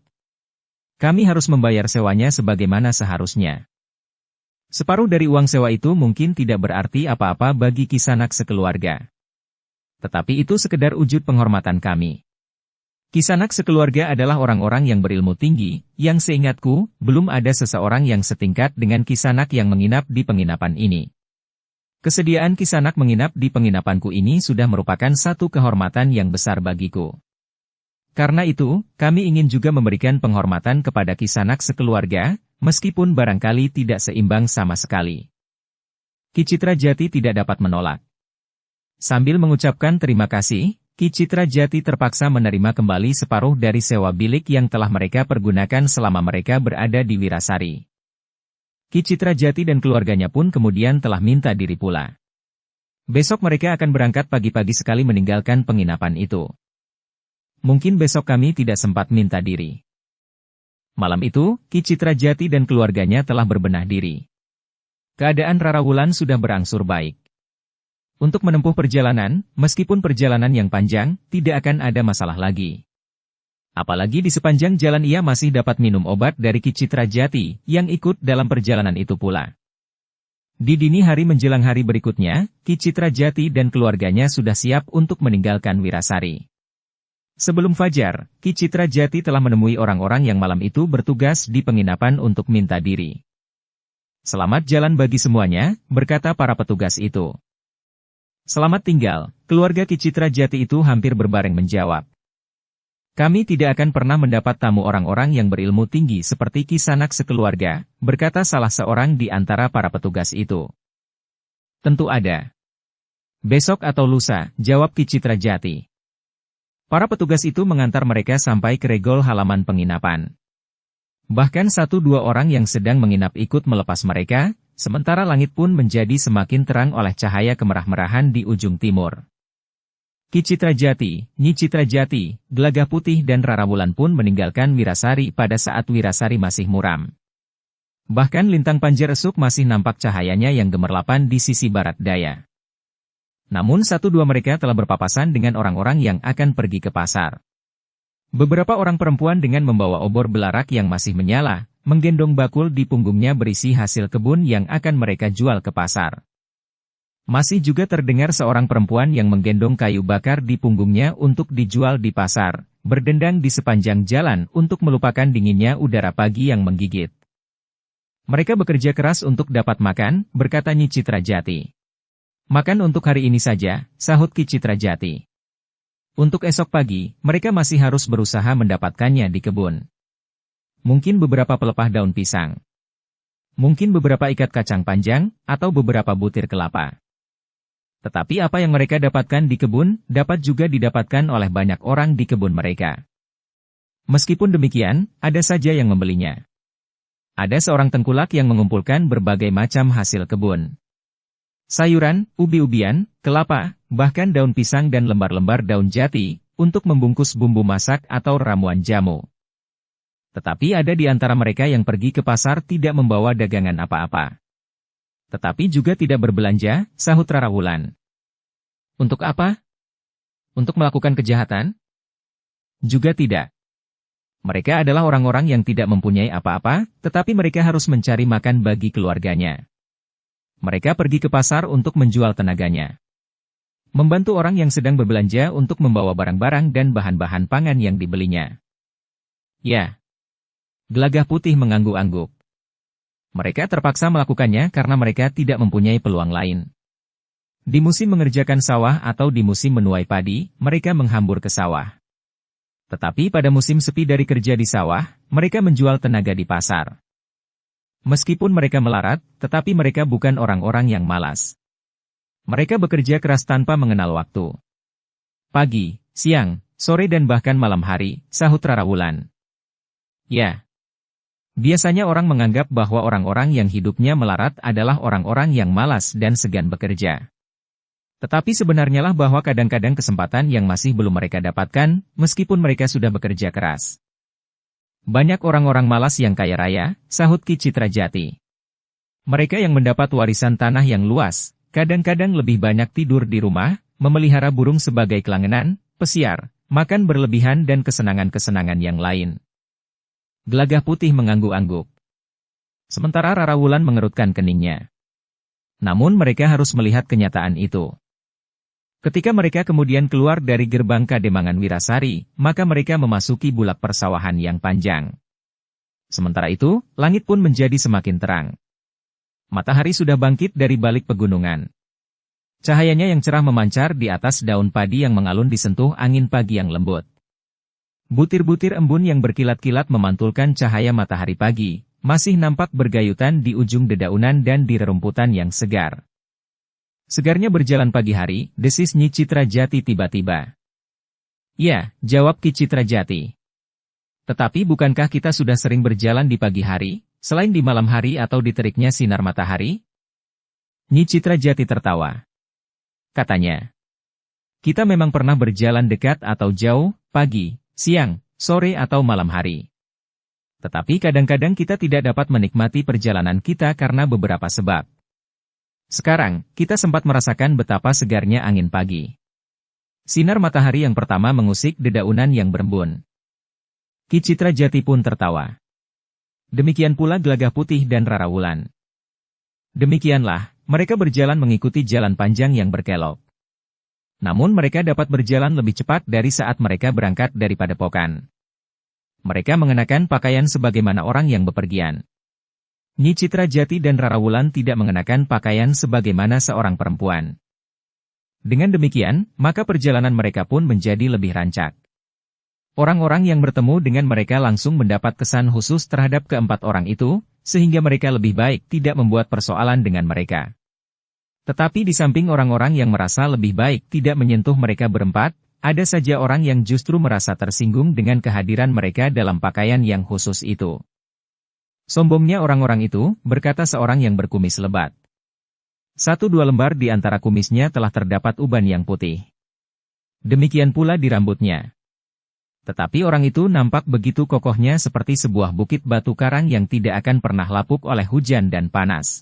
Kami harus membayar sewanya sebagaimana seharusnya. Separuh dari uang sewa itu mungkin tidak berarti apa-apa bagi Kisanak sekeluarga. Tetapi itu sekedar wujud penghormatan kami. Kisanak sekeluarga adalah orang-orang yang berilmu tinggi, yang seingatku, belum ada seseorang yang setingkat dengan Kisanak yang menginap di penginapan ini. Kesediaan Kisanak menginap di penginapanku ini sudah merupakan satu kehormatan yang besar bagiku. Karena itu, kami ingin juga memberikan penghormatan kepada Kisanak sekeluarga, meskipun barangkali tidak seimbang sama sekali. Ki Citra Jati tidak dapat menolak. Sambil mengucapkan terima kasih, Ki Citra Jati terpaksa menerima kembali separuh dari sewa bilik yang telah mereka pergunakan selama mereka berada di Wirasari. Ki Citra Jati dan keluarganya pun kemudian telah minta diri pula. Besok mereka akan berangkat pagi-pagi sekali meninggalkan penginapan itu. Mungkin besok kami tidak sempat minta diri. Malam itu, Ki Citra Jati dan keluarganya telah berbenah diri. Keadaan Rara Wulan sudah berangsur baik. Untuk menempuh perjalanan, meskipun perjalanan yang panjang, tidak akan ada masalah lagi. Apalagi di sepanjang jalan ia masih dapat minum obat dari Ki Citra Jati, yang ikut dalam perjalanan itu pula. Di dini hari menjelang hari berikutnya, Ki Citra Jati dan keluarganya sudah siap untuk meninggalkan Wirasari. Sebelum fajar, Ki Citra Jati telah menemui orang-orang yang malam itu bertugas di penginapan untuk minta diri. Selamat jalan bagi semuanya, berkata para petugas itu. Selamat tinggal, keluarga Ki Citra Jati itu hampir berbareng menjawab. Kami tidak akan pernah mendapat tamu orang-orang yang berilmu tinggi seperti Kisanak sekeluarga, berkata salah seorang di antara para petugas itu. Tentu ada. Besok atau lusa, jawab Ki Citra Jati. Para petugas itu mengantar mereka sampai ke regol halaman penginapan. Bahkan 1-2 orang yang sedang menginap ikut melepas mereka, sementara langit pun menjadi semakin terang oleh cahaya kemerah-merahan di ujung timur. Ki Citrajati, Nyi Citrajati, Gelagah Putih dan Rarawulan pun meninggalkan Wirasari pada saat Wirasari masih muram. Bahkan lintang Panjer Esuk masih nampak cahayanya yang gemerlapan di sisi barat daya. Namun satu dua mereka telah berpapasan dengan orang-orang yang akan pergi ke pasar. Beberapa orang perempuan dengan membawa obor belarak yang masih menyala, menggendong bakul di punggungnya berisi hasil kebun yang akan mereka jual ke pasar. Masih juga terdengar seorang perempuan yang menggendong kayu bakar di punggungnya untuk dijual di pasar, berdendang di sepanjang jalan untuk melupakan dinginnya udara pagi yang menggigit. Mereka bekerja keras untuk dapat makan, berkata Nyi Citrajati. Makan untuk hari ini saja, sahut Ki Citrajati. Untuk esok pagi, mereka masih harus berusaha mendapatkannya di kebun. Mungkin beberapa pelepah daun pisang. Mungkin beberapa ikat kacang panjang, atau beberapa butir kelapa. Tetapi apa yang mereka dapatkan di kebun, dapat juga didapatkan oleh banyak orang di kebun mereka. Meskipun demikian, ada saja yang membelinya. Ada seorang tengkulak yang mengumpulkan berbagai macam hasil kebun. Sayuran, ubi-ubian, kelapa, bahkan daun pisang dan lembar-lembar daun jati, untuk membungkus bumbu masak atau ramuan jamu. Tetapi ada di antara mereka yang pergi ke pasar tidak membawa dagangan apa-apa. Tetapi juga tidak berbelanja, sahut Rarawulan. Untuk apa? Untuk melakukan kejahatan? Juga tidak. Mereka adalah orang-orang yang tidak mempunyai apa-apa, tetapi mereka harus mencari makan bagi keluarganya. Mereka pergi ke pasar untuk menjual tenaganya. Membantu orang yang sedang berbelanja untuk membawa barang-barang dan bahan-bahan pangan yang dibelinya. Ya. Gelagah Putih mengangguk-angguk. Mereka terpaksa melakukannya karena mereka tidak mempunyai peluang lain. Di musim mengerjakan sawah atau di musim menuai padi, mereka menghambur ke sawah. Tetapi pada musim sepi dari kerja di sawah, mereka menjual tenaga di pasar. Meskipun mereka melarat, tetapi mereka bukan orang-orang yang malas. Mereka bekerja keras tanpa mengenal waktu. Pagi, siang, sore dan bahkan malam hari, sahut Rarawulan. Ya. Biasanya orang menganggap bahwa orang-orang yang hidupnya melarat adalah orang-orang yang malas dan segan bekerja. Tetapi sebenarnya lah bahwa kadang-kadang kesempatan yang masih belum mereka dapatkan, meskipun mereka sudah bekerja keras. Banyak orang-orang malas yang kaya raya, sahut Ki Citrajati. Mereka yang mendapat warisan tanah yang luas, kadang-kadang lebih banyak tidur di rumah, memelihara burung sebagai kelangenan, pesiar, makan berlebihan dan kesenangan-kesenangan yang lain. Gelagah Putih mengangguk-angguk. Sementara Rarawulan mengerutkan keningnya. Namun mereka harus melihat kenyataan itu. Ketika mereka kemudian keluar dari gerbang Kademangan Wirasari, maka mereka memasuki bulak persawahan yang panjang. Sementara itu, langit pun menjadi semakin terang. Matahari sudah bangkit dari balik pegunungan. Cahayanya yang cerah memancar di atas daun padi yang mengalun disentuh angin pagi yang lembut. Butir-butir embun yang berkilat-kilat memantulkan cahaya matahari pagi, masih nampak bergayutan di ujung dedaunan dan di rerumputan yang segar. Segarnya berjalan pagi hari, desis Nyi Citrajati tiba-tiba. Ya, jawab Ki Citrajati. Tetapi bukankah kita sudah sering berjalan di pagi hari, selain di malam hari atau di teriknya sinar matahari? Nyi Citrajati tertawa. Katanya, kita memang pernah berjalan dekat atau jauh, pagi, siang, sore atau malam hari. Tetapi kadang-kadang kita tidak dapat menikmati perjalanan kita karena beberapa sebab. Sekarang, kita sempat merasakan betapa segarnya angin pagi. Sinar matahari yang pertama mengusik dedaunan yang berembun. Ki Citrajati pun tertawa. Demikian pula Gelagah Putih dan Rarawulan. Demikianlah, mereka berjalan mengikuti jalan panjang yang berkelok. Namun mereka dapat berjalan lebih cepat dari saat mereka berangkat dari padepokan. Mereka mengenakan pakaian sebagaimana orang yang bepergian. Nyi Citrajati dan Rarawulan tidak mengenakan pakaian sebagaimana seorang perempuan. Dengan demikian, maka perjalanan mereka pun menjadi lebih rancak. Orang-orang yang bertemu dengan mereka langsung mendapat kesan khusus terhadap keempat orang itu, sehingga mereka lebih baik tidak membuat persoalan dengan mereka. Tetapi di samping orang-orang yang merasa lebih baik tidak menyentuh mereka berempat, ada saja orang yang justru merasa tersinggung dengan kehadiran mereka dalam pakaian yang khusus itu. Sombongnya orang-orang itu, berkata seorang yang berkumis lebat. 1-2 lembar di antara kumisnya telah terdapat uban yang putih. Demikian pula di rambutnya. Tetapi orang itu nampak begitu kokohnya seperti sebuah bukit batu karang yang tidak akan pernah lapuk oleh hujan dan panas.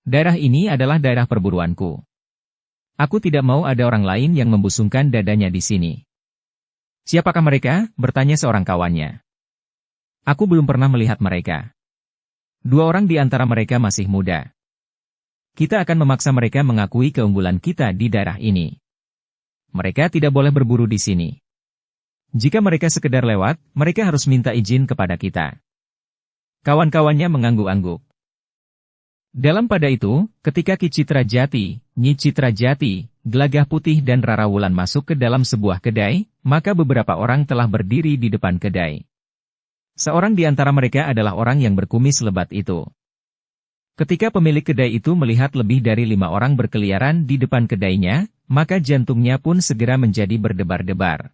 Daerah ini adalah daerah perburuanku. Aku tidak mau ada orang lain yang membusungkan dadanya di sini. Siapakah mereka? Bertanya seorang kawannya. Aku belum pernah melihat mereka. 2 orang di antara mereka masih muda. Kita akan memaksa mereka mengakui keunggulan kita di daerah ini. Mereka tidak boleh berburu di sini. Jika mereka sekedar lewat, mereka harus minta izin kepada kita. Kawan-kawannya mengangguk-angguk. Dalam pada itu, ketika Ki Citra Jati, Nyi Citra Jati, Gelagah Putih dan Rara Wulan masuk ke dalam sebuah kedai, maka beberapa orang telah berdiri di depan kedai. Seorang di antara mereka adalah orang yang berkumis lebat itu. Ketika pemilik kedai itu melihat lebih dari 5 orang berkeliaran di depan kedainya, maka jantungnya pun segera menjadi berdebar-debar.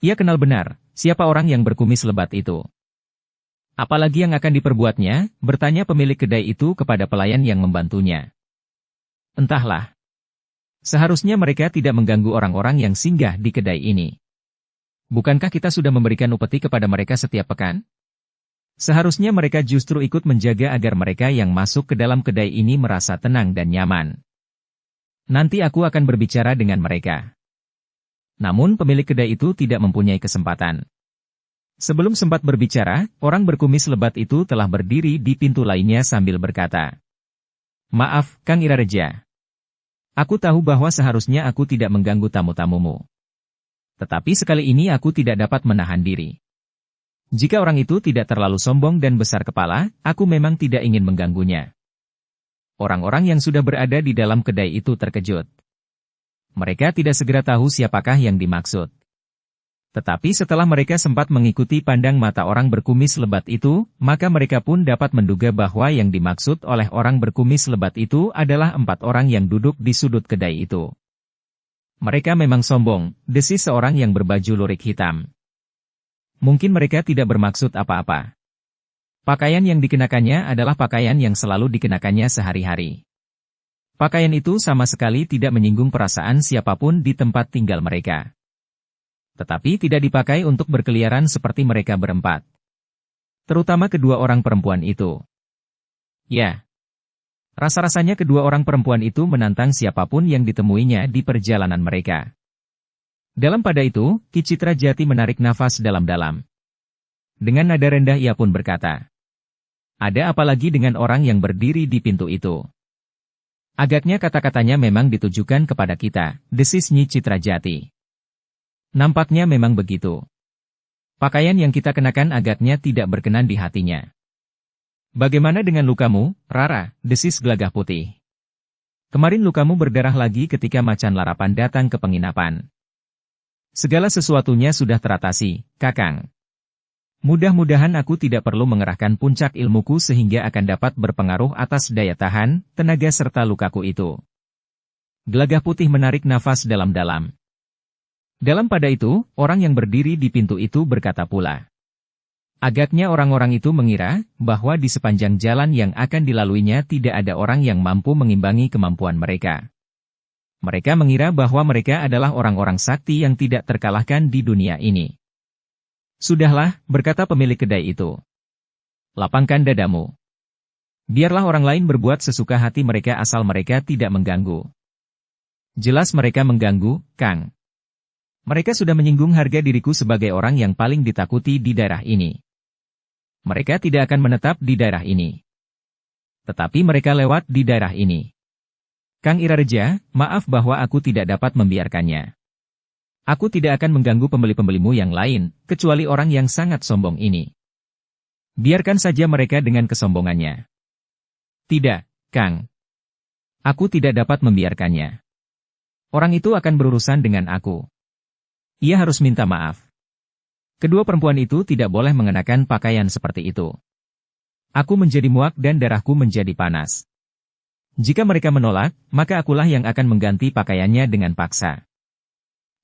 Ia kenal benar, siapa orang yang berkumis lebat itu. Apalagi yang akan diperbuatnya, bertanya pemilik kedai itu kepada pelayan yang membantunya. Entahlah. Seharusnya mereka tidak mengganggu orang-orang yang singgah di kedai ini. Bukankah kita sudah memberikan upeti kepada mereka setiap pekan? Seharusnya mereka justru ikut menjaga agar mereka yang masuk ke dalam kedai ini merasa tenang dan nyaman. Nanti aku akan berbicara dengan mereka. Namun pemilik kedai itu tidak mempunyai kesempatan. Sebelum sempat berbicara, orang berkumis lebat itu telah berdiri di pintu lainnya sambil berkata, "Maaf, Kang Irareja. Aku tahu bahwa seharusnya aku tidak mengganggu tamu-tamumu. Tetapi sekali ini aku tidak dapat menahan diri. Jika orang itu tidak terlalu sombong dan besar kepala, aku memang tidak ingin mengganggunya." Orang-orang yang sudah berada di dalam kedai itu terkejut. Mereka tidak segera tahu siapakah yang dimaksud. Tetapi setelah mereka sempat mengikuti pandang mata orang berkumis lebat itu, maka mereka pun dapat menduga bahwa yang dimaksud oleh orang berkumis lebat itu adalah 4 orang yang duduk di sudut kedai itu. Mereka memang sombong, desis seorang yang berbaju lurik hitam. Mungkin mereka tidak bermaksud apa-apa. Pakaian yang dikenakannya adalah pakaian yang selalu dikenakannya sehari-hari. Pakaian itu sama sekali tidak menyinggung perasaan siapapun di tempat tinggal mereka. Tetapi tidak dipakai untuk berkeliaran seperti mereka berempat. Terutama kedua orang perempuan itu. Ya. Rasa-rasanya kedua orang perempuan itu menantang siapapun yang ditemuinya di perjalanan mereka. Dalam pada itu, Ki Citra Jati menarik nafas dalam-dalam. Dengan nada rendah ia pun berkata, "Ada apa lagi dengan orang yang berdiri di pintu itu?" Agaknya kata-katanya memang ditujukan kepada kita, desis Nyi Citra Jati. Nampaknya memang begitu. Pakaian yang kita kenakan agaknya tidak berkenan di hatinya. Bagaimana dengan lukamu, Rara, desis Gelagah Putih. Kemarin lukamu berdarah lagi ketika Macan Larapan datang ke penginapan. Segala sesuatunya sudah teratasi, Kakang. Mudah-mudahan aku tidak perlu mengerahkan puncak ilmuku sehingga akan dapat berpengaruh atas daya tahan, tenaga serta lukaku itu. Gelagah Putih menarik nafas dalam-dalam. Dalam pada itu, orang yang berdiri di pintu itu berkata pula. Agaknya orang-orang itu mengira bahwa di sepanjang jalan yang akan dilaluinya tidak ada orang yang mampu mengimbangi kemampuan mereka. Mereka mengira bahwa mereka adalah orang-orang sakti yang tidak terkalahkan di dunia ini. Sudahlah, berkata pemilik kedai itu. Lapangkan dadamu. Biarlah orang lain berbuat sesuka hati mereka asal mereka tidak mengganggu. Jelas mereka mengganggu, Kang. Mereka sudah menyinggung harga diriku sebagai orang yang paling ditakuti di daerah ini. Mereka tidak akan menetap di daerah ini. Tetapi mereka lewat di daerah ini. Kang Irareja, maaf bahwa aku tidak dapat membiarkannya. Aku tidak akan mengganggu pembeli-pembelimu yang lain, kecuali orang yang sangat sombong ini. Biarkan saja mereka dengan kesombongannya. Tidak, Kang. Aku tidak dapat membiarkannya. Orang itu akan berurusan dengan aku. Ia harus minta maaf. Kedua perempuan itu tidak boleh mengenakan pakaian seperti itu. Aku menjadi muak dan darahku menjadi panas. Jika mereka menolak, maka akulah yang akan mengganti pakaiannya dengan paksa.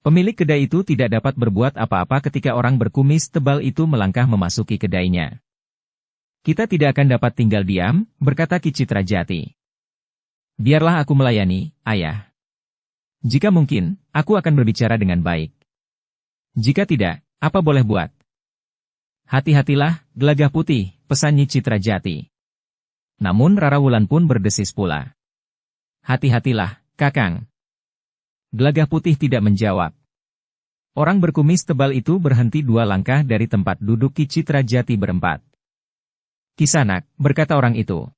Pemilik kedai itu tidak dapat berbuat apa-apa ketika orang berkumis tebal itu melangkah memasuki kedainya. Kita tidak akan dapat tinggal diam, berkata Ki Citrajati. Biarlah aku melayani, ayah. Jika mungkin, aku akan berbicara dengan baik. Jika tidak, apa boleh buat? Hati-hatilah, Gelagah Putih, pesan Nyi Citrajati. Namun Rara Wulan pun berdesis pula. Hati-hatilah, Kakang. Gelagah Putih tidak menjawab. Orang berkumis tebal itu berhenti 2 langkah dari tempat duduk Ki Citrajati berempat. Kisanak, berkata orang itu.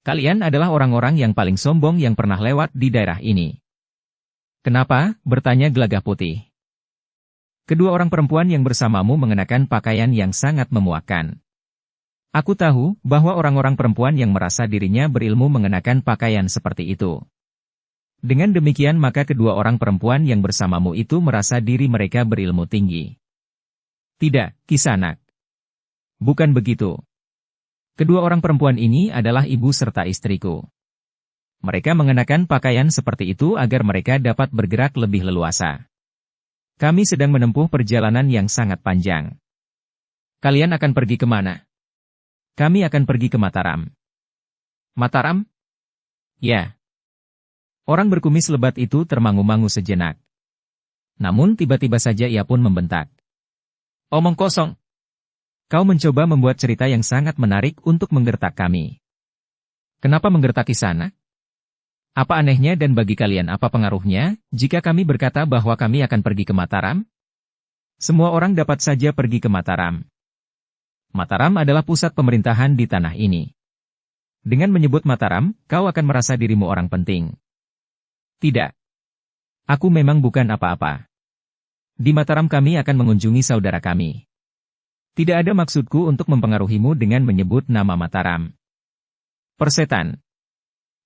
Kalian adalah orang-orang yang paling sombong yang pernah lewat di daerah ini. Kenapa? Bertanya Gelagah Putih. Kedua orang perempuan yang bersamamu mengenakan pakaian yang sangat memuakkan. Aku tahu bahwa orang-orang perempuan yang merasa dirinya berilmu mengenakan pakaian seperti itu. Dengan demikian maka kedua orang perempuan yang bersamamu itu merasa diri mereka berilmu tinggi. Tidak, Kisanak. Bukan begitu. Kedua orang perempuan ini adalah ibu serta istriku. Mereka mengenakan pakaian seperti itu agar mereka dapat bergerak lebih leluasa. Kami sedang menempuh perjalanan yang sangat panjang. Kalian akan pergi kemana? Kami akan pergi ke Mataram. Mataram? Ya. Orang berkumis lebat itu termangu-mangu sejenak. Namun tiba-tiba saja ia pun membentak. Omong kosong. Kau mencoba membuat cerita yang sangat menarik untuk menggertak kami. Kenapa menggertak Kisanak? Apa anehnya dan bagi kalian apa pengaruhnya, jika kami berkata bahwa kami akan pergi ke Mataram? Semua orang dapat saja pergi ke Mataram. Mataram adalah pusat pemerintahan di tanah ini. Dengan menyebut Mataram, kau akan merasa dirimu orang penting. Tidak. Aku memang bukan apa-apa. Di Mataram kami akan mengunjungi saudara kami. Tidak ada maksudku untuk mempengaruhimu dengan menyebut nama Mataram. Persetan.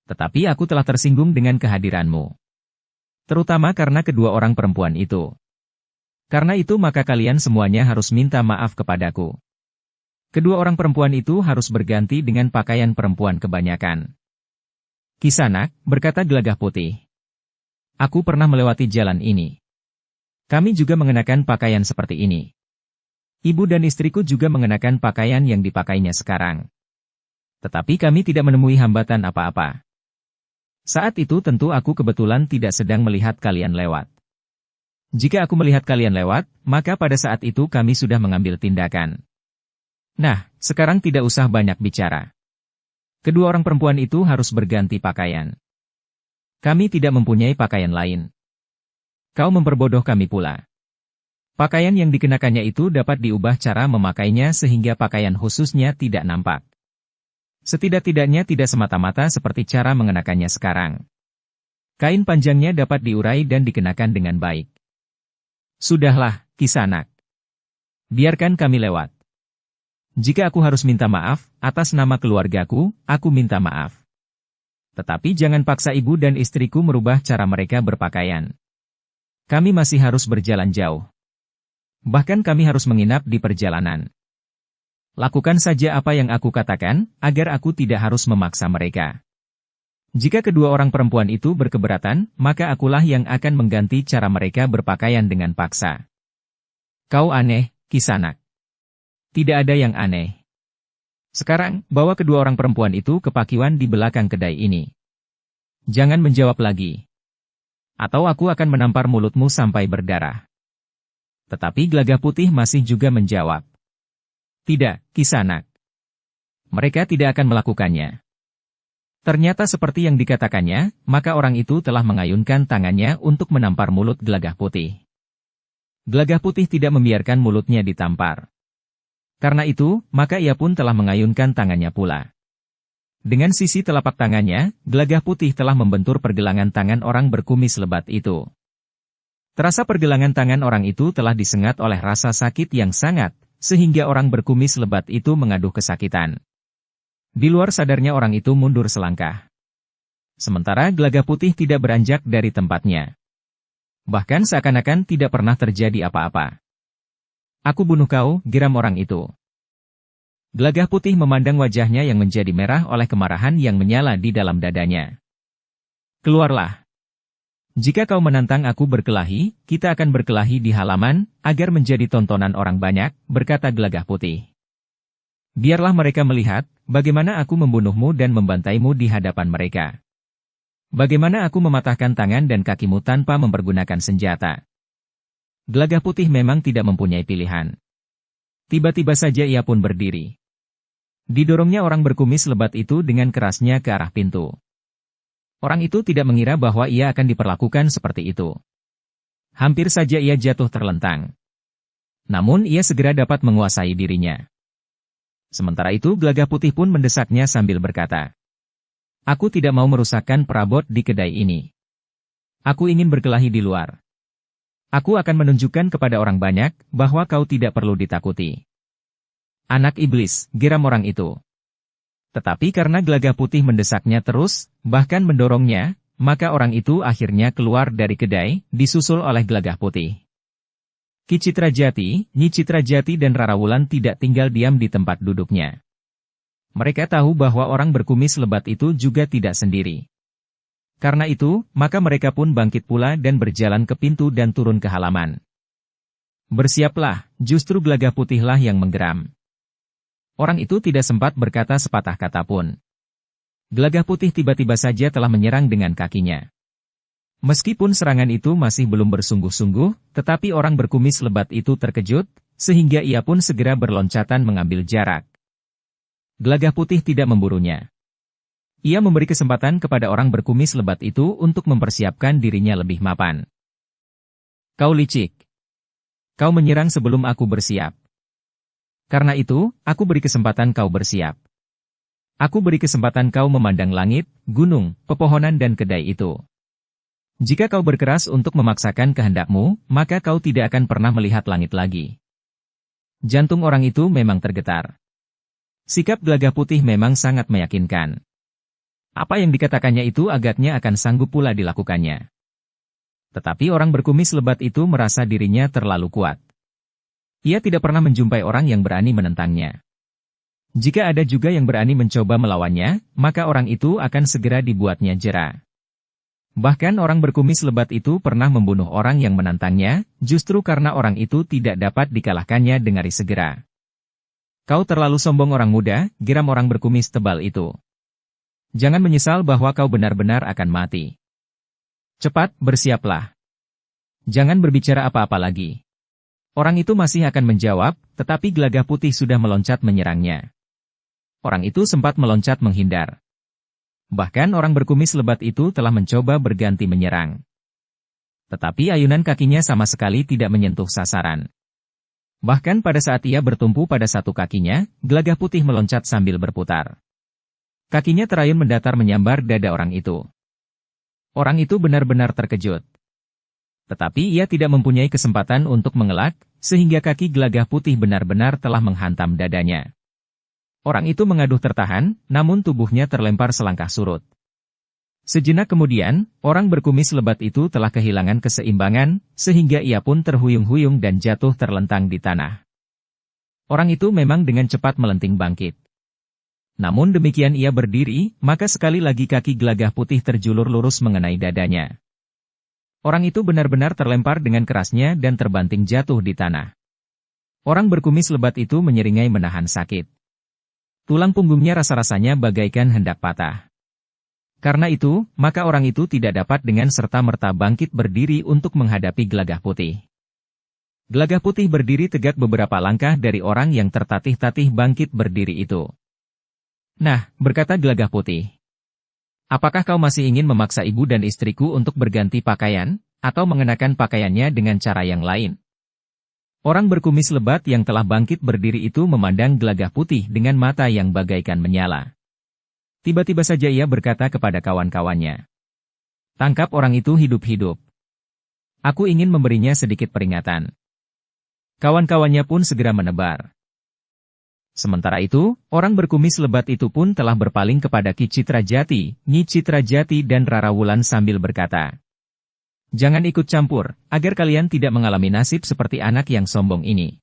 Tetapi aku telah tersinggung dengan kehadiranmu. Terutama karena kedua orang perempuan itu. Karena itu maka kalian semuanya harus minta maaf kepadaku. Kedua orang perempuan itu harus berganti dengan pakaian perempuan kebanyakan. Kisanak, berkata Gelagah Putih. Aku pernah melewati jalan ini. Kami juga mengenakan pakaian seperti ini. Ibu dan istriku juga mengenakan pakaian yang dipakainya sekarang. Tetapi kami tidak menemui hambatan apa-apa. Saat itu tentu aku kebetulan tidak sedang melihat kalian lewat. Jika aku melihat kalian lewat, maka pada saat itu kami sudah mengambil tindakan. Nah, sekarang tidak usah banyak bicara. Kedua orang perempuan itu harus berganti pakaian. Kami tidak mempunyai pakaian lain. Kau memperbodoh kami pula. Pakaian yang dikenakannya itu dapat diubah cara memakainya sehingga pakaian khususnya tidak nampak. Setidak-tidaknya tidak semata-mata seperti cara mengenakannya sekarang. Kain panjangnya dapat diurai dan dikenakan dengan baik. Sudahlah, Kisanak. Biarkan kami lewat. Jika aku harus minta maaf, atas nama keluargaku, aku minta maaf. Tetapi jangan paksa ibu dan istriku merubah cara mereka berpakaian. Kami masih harus berjalan jauh. Bahkan kami harus menginap di perjalanan. Lakukan saja apa yang aku katakan, agar aku tidak harus memaksa mereka. Jika kedua orang perempuan itu berkeberatan, maka akulah yang akan mengganti cara mereka berpakaian dengan paksa. Kau aneh, Kisanak. Tidak ada yang aneh. Sekarang, bawa kedua orang perempuan itu ke pakiwan di belakang kedai ini. Jangan menjawab lagi. Atau aku akan menampar mulutmu sampai berdarah. Tetapi Gelagah Putih masih juga menjawab. Tidak, Kisanak. Mereka tidak akan melakukannya. Ternyata seperti yang dikatakannya, maka orang itu telah mengayunkan tangannya untuk menampar mulut Gelagah Putih. Gelagah Putih tidak membiarkan mulutnya ditampar. Karena itu, maka ia pun telah mengayunkan tangannya pula. Dengan sisi telapak tangannya, Gelagah Putih telah membentur pergelangan tangan orang berkumis lebat itu. Terasa pergelangan tangan orang itu telah disengat oleh rasa sakit yang sangat, sehingga orang berkumis lebat itu mengaduh kesakitan. Di luar sadarnya orang itu mundur selangkah. Sementara Gelagah Putih tidak beranjak dari tempatnya. Bahkan seakan-akan tidak pernah terjadi apa-apa. Aku bunuh kau, geram orang itu. Gelagah Putih memandang wajahnya yang menjadi merah oleh kemarahan yang menyala di dalam dadanya. Keluarlah. Jika kau menantang aku berkelahi, kita akan berkelahi di halaman, agar menjadi tontonan orang banyak, berkata Gelagah Putih. Biarlah mereka melihat, bagaimana aku membunuhmu dan membantaimu di hadapan mereka. Bagaimana aku mematahkan tangan dan kakimu tanpa mempergunakan senjata. Gelagah Putih memang tidak mempunyai pilihan. Tiba-tiba saja ia pun berdiri. Didorongnya orang berkumis lebat itu dengan kerasnya ke arah pintu. Orang itu tidak mengira bahwa ia akan diperlakukan seperti itu. Hampir saja ia jatuh terlentang. Namun ia segera dapat menguasai dirinya. Sementara itu Gelagah Putih pun mendesaknya sambil berkata, "Aku tidak mau merusakkan perabot di kedai ini. Aku ingin berkelahi di luar. Aku akan menunjukkan kepada orang banyak bahwa kau tidak perlu ditakuti." "Anak iblis," geram orang itu. Tetapi karena Gelagah Putih mendesaknya terus, bahkan mendorongnya, maka orang itu akhirnya keluar dari kedai, disusul oleh Gelagah Putih. Ki Citrajati, Nyi Citrajati dan Rara Wulan tidak tinggal diam di tempat duduknya. Mereka tahu bahwa orang berkumis lebat itu juga tidak sendiri. Karena itu, maka mereka pun bangkit pula dan berjalan ke pintu dan turun ke halaman. "Bersiaplah," justru Gelagah Putihlah yang menggeram. Orang itu tidak sempat berkata sepatah kata pun. Gelagah Putih tiba-tiba saja telah menyerang dengan kakinya. Meskipun serangan itu masih belum bersungguh-sungguh, tetapi orang berkumis lebat itu terkejut, sehingga ia pun segera berloncatan mengambil jarak. Gelagah Putih tidak memburunya. Ia memberi kesempatan kepada orang berkumis lebat itu untuk mempersiapkan dirinya lebih mapan. "Kau licik. Kau menyerang sebelum aku bersiap. Karena itu, aku beri kesempatan kau bersiap. Aku beri kesempatan kau memandang langit, gunung, pepohonan dan kedai itu. Jika kau berkeras untuk memaksakan kehendakmu, maka kau tidak akan pernah melihat langit lagi." Jantung orang itu memang tergetar. Sikap Gelagah Putih memang sangat meyakinkan. Apa yang dikatakannya itu agaknya akan sanggup pula dilakukannya. Tetapi orang berkumis lebat itu merasa dirinya terlalu kuat. Ia tidak pernah menjumpai orang yang berani menentangnya. Jika ada juga yang berani mencoba melawannya, maka orang itu akan segera dibuatnya jera. Bahkan orang berkumis lebat itu pernah membunuh orang yang menantangnya, justru karena orang itu tidak dapat dikalahkannya dengan segera. "Kau terlalu sombong orang muda," geram orang berkumis tebal itu. "Jangan menyesal bahwa kau benar-benar akan mati. Cepat, bersiaplah. Jangan berbicara apa-apa lagi." Orang itu masih akan menjawab, tetapi Gelagah Putih sudah meloncat menyerangnya. Orang itu sempat meloncat menghindar. Bahkan orang berkumis lebat itu telah mencoba berganti menyerang. Tetapi ayunan kakinya sama sekali tidak menyentuh sasaran. Bahkan pada saat ia bertumpu pada satu kakinya, Gelagah Putih meloncat sambil berputar. Kakinya terayun mendatar menyambar dada orang itu. Orang itu benar-benar terkejut. Tetapi ia tidak mempunyai kesempatan untuk mengelak, sehingga kaki Gelagah Putih benar-benar telah menghantam dadanya. Orang itu mengaduh tertahan, namun tubuhnya terlempar selangkah surut. Sejenak kemudian, orang berkumis lebat itu telah kehilangan keseimbangan, sehingga ia pun terhuyung-huyung dan jatuh terlentang di tanah. Orang itu memang dengan cepat melenting bangkit. Namun demikian ia berdiri, maka sekali lagi kaki Gelagah Putih terjulur lurus mengenai dadanya. Orang itu benar-benar terlempar dengan kerasnya dan terbanting jatuh di tanah. Orang berkumis lebat itu menyeringai menahan sakit. Tulang punggungnya rasa-rasanya bagaikan hendak patah. Karena itu, maka orang itu tidak dapat dengan serta-merta bangkit berdiri untuk menghadapi Gelagah Putih. Gelagah Putih berdiri tegak beberapa langkah dari orang yang tertatih-tatih bangkit berdiri itu. "Nah," berkata Gelagah Putih. "Apakah kau masih ingin memaksa ibu dan istriku untuk berganti pakaian, atau mengenakan pakaiannya dengan cara yang lain?" Orang berkumis lebat yang telah bangkit berdiri itu memandang Gelagah Putih dengan mata yang bagaikan menyala. Tiba-tiba saja ia berkata kepada kawan-kawannya, "Tangkap orang itu hidup-hidup. Aku ingin memberinya sedikit peringatan." Kawan-kawannya pun segera menebar. Sementara itu, orang berkumis lebat itu pun telah berpaling kepada Ki Citrajati, Nyi Citrajati dan Rara Wulan sambil berkata, "Jangan ikut campur, agar kalian tidak mengalami nasib seperti anak yang sombong ini."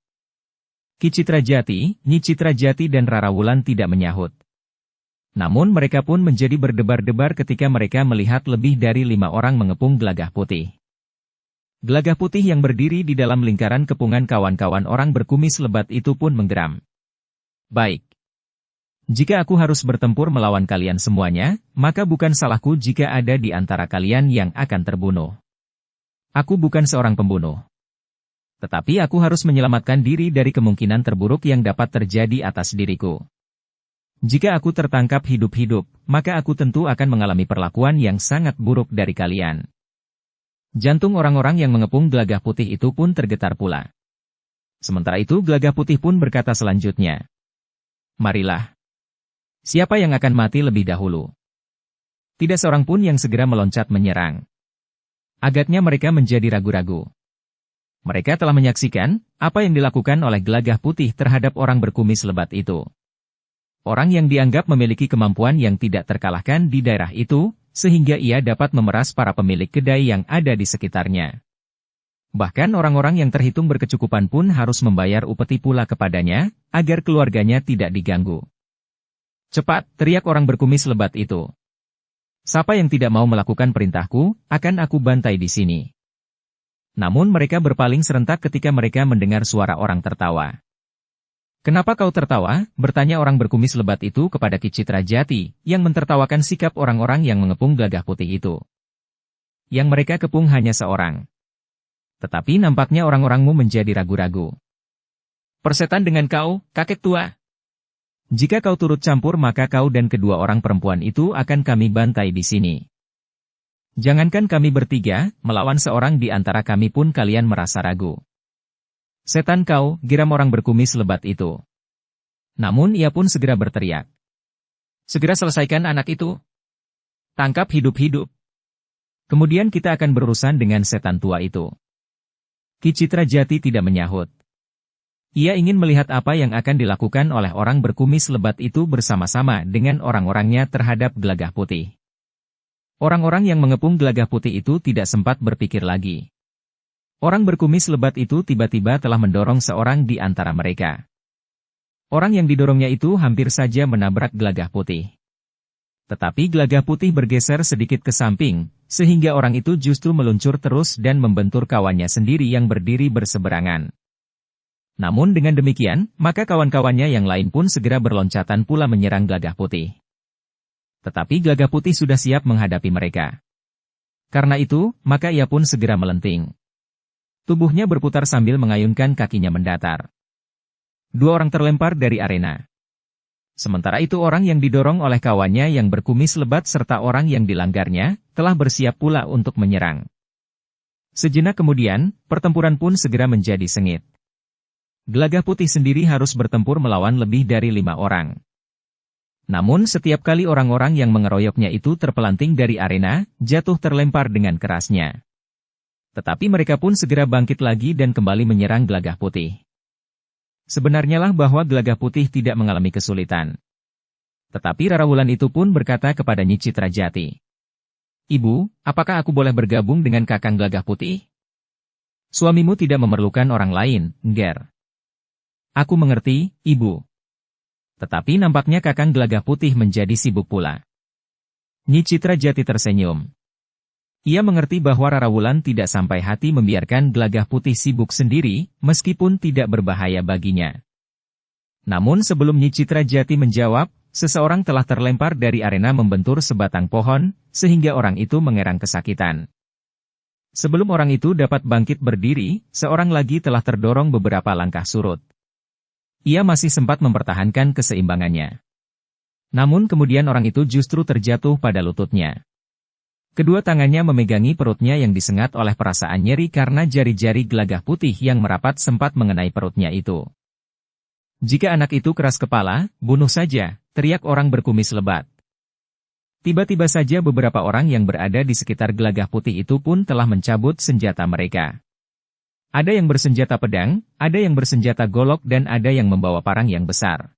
Ki Citrajati, Nyi Citrajati dan Rara Wulan tidak menyahut. Namun mereka pun menjadi berdebar-debar ketika mereka melihat lebih dari 5 orang mengepung Gelagah Putih. Gelagah Putih yang berdiri di dalam lingkaran kepungan kawan-kawan orang berkumis lebat itu pun menggeram. "Baik. Jika aku harus bertempur melawan kalian semuanya, maka bukan salahku jika ada di antara kalian yang akan terbunuh. Aku bukan seorang pembunuh. Tetapi aku harus menyelamatkan diri dari kemungkinan terburuk yang dapat terjadi atas diriku. Jika aku tertangkap hidup-hidup, maka aku tentu akan mengalami perlakuan yang sangat buruk dari kalian. Jantung orang-orang yang mengepung Gelagah Putih itu pun tergetar pula. Sementara itu Gelagah Putih pun berkata selanjutnya, "Marilah. Siapa yang akan mati lebih dahulu?" Tidak seorang pun yang segera meloncat menyerang. Agaknya mereka menjadi ragu-ragu. Mereka telah menyaksikan apa yang dilakukan oleh Gelagah Putih terhadap orang berkumis lebat itu. Orang yang dianggap memiliki kemampuan yang tidak terkalahkan di daerah itu, sehingga ia dapat memeras para pemilik kedai yang ada di sekitarnya. Bahkan orang-orang yang terhitung berkecukupan pun harus membayar upeti pula kepadanya, agar keluarganya tidak diganggu. "Cepat!" teriak orang berkumis lebat itu. "Siapa yang tidak mau melakukan perintahku, akan aku bantai di sini." Namun mereka berpaling serentak ketika mereka mendengar suara orang tertawa. "Kenapa kau tertawa?" bertanya orang berkumis lebat itu kepada Ki Citra Jati, yang mentertawakan sikap orang-orang yang mengepung Gelagah Putih itu. Yang mereka kepung hanya seorang. Tetapi nampaknya orang-orangmu menjadi ragu-ragu. "Persetan dengan kau, kakek tua. Jika kau turut campur maka kau dan kedua orang perempuan itu akan kami bantai di sini. Jangankan kami bertiga, melawan seorang di antara kami pun kalian merasa ragu." "Setan kau," geram orang berkumis lebat itu. Namun ia pun segera berteriak. "Segera selesaikan anak itu. Tangkap hidup-hidup. Kemudian kita akan berurusan dengan setan tua itu." Ki Citra Jati tidak menyahut. Ia ingin melihat apa yang akan dilakukan oleh orang berkumis lebat itu bersama-sama dengan orang-orangnya terhadap Gelagah Putih. Orang-orang yang mengepung Gelagah Putih itu tidak sempat berpikir lagi. Orang berkumis lebat itu tiba-tiba telah mendorong seorang di antara mereka. Orang yang didorongnya itu hampir saja menabrak Gelagah Putih. Tetapi Gelagah Putih bergeser sedikit ke samping, sehingga orang itu justru meluncur terus dan membentur kawannya sendiri yang berdiri berseberangan. Namun dengan demikian, maka kawan-kawannya yang lain pun segera berloncatan pula menyerang Gelagah Putih. Tetapi Gelagah Putih sudah siap menghadapi mereka. Karena itu, maka ia pun segera melenting. Tubuhnya berputar sambil mengayunkan kakinya mendatar. Dua orang terlempar dari arena. Sementara itu orang yang didorong oleh kawannya yang berkumis lebat serta orang yang dilanggarnya, telah bersiap pula untuk menyerang. Sejenak kemudian, pertempuran pun segera menjadi sengit. Gelagah Putih sendiri harus bertempur melawan lebih dari 5 orang. Namun setiap kali orang-orang yang mengeroyoknya itu terpelanting dari arena, jatuh terlempar dengan kerasnya. Tetapi mereka pun segera bangkit lagi dan kembali menyerang Gelagah Putih. Sebenarnya lah bahwa Gelagah Putih tidak mengalami kesulitan. Tetapi Rara Wulan itu pun berkata kepada Nyi Citra Jati, "Ibu, apakah aku boleh bergabung dengan Kakang Gelagah Putih? Suamimu tidak memerlukan orang lain, Ngger." "Aku mengerti, Ibu." Tetapi nampaknya Kakang Gelagah Putih menjadi sibuk pula. Nyi Citra Jati tersenyum. Ia mengerti bahwa Rara Wulan tidak sampai hati membiarkan Gelagah Putih sibuk sendiri, meskipun tidak berbahaya baginya. Namun sebelum Nyi Citra Jati menjawab, seseorang telah terlempar dari arena membentur sebatang pohon, sehingga orang itu mengerang kesakitan. Sebelum orang itu dapat bangkit berdiri, seorang lagi telah terdorong beberapa langkah surut. Ia masih sempat mempertahankan keseimbangannya. Namun kemudian orang itu justru terjatuh pada lututnya. Kedua tangannya memegangi perutnya yang disengat oleh perasaan nyeri karena jari-jari Gelagah Putih yang merapat sempat mengenai perutnya itu. "Jika anak itu keras kepala, bunuh saja," teriak orang berkumis lebat. Tiba-tiba saja beberapa orang yang berada di sekitar Gelagah Putih itu pun telah mencabut senjata mereka. Ada yang bersenjata pedang, ada yang bersenjata golok dan ada yang membawa parang yang besar.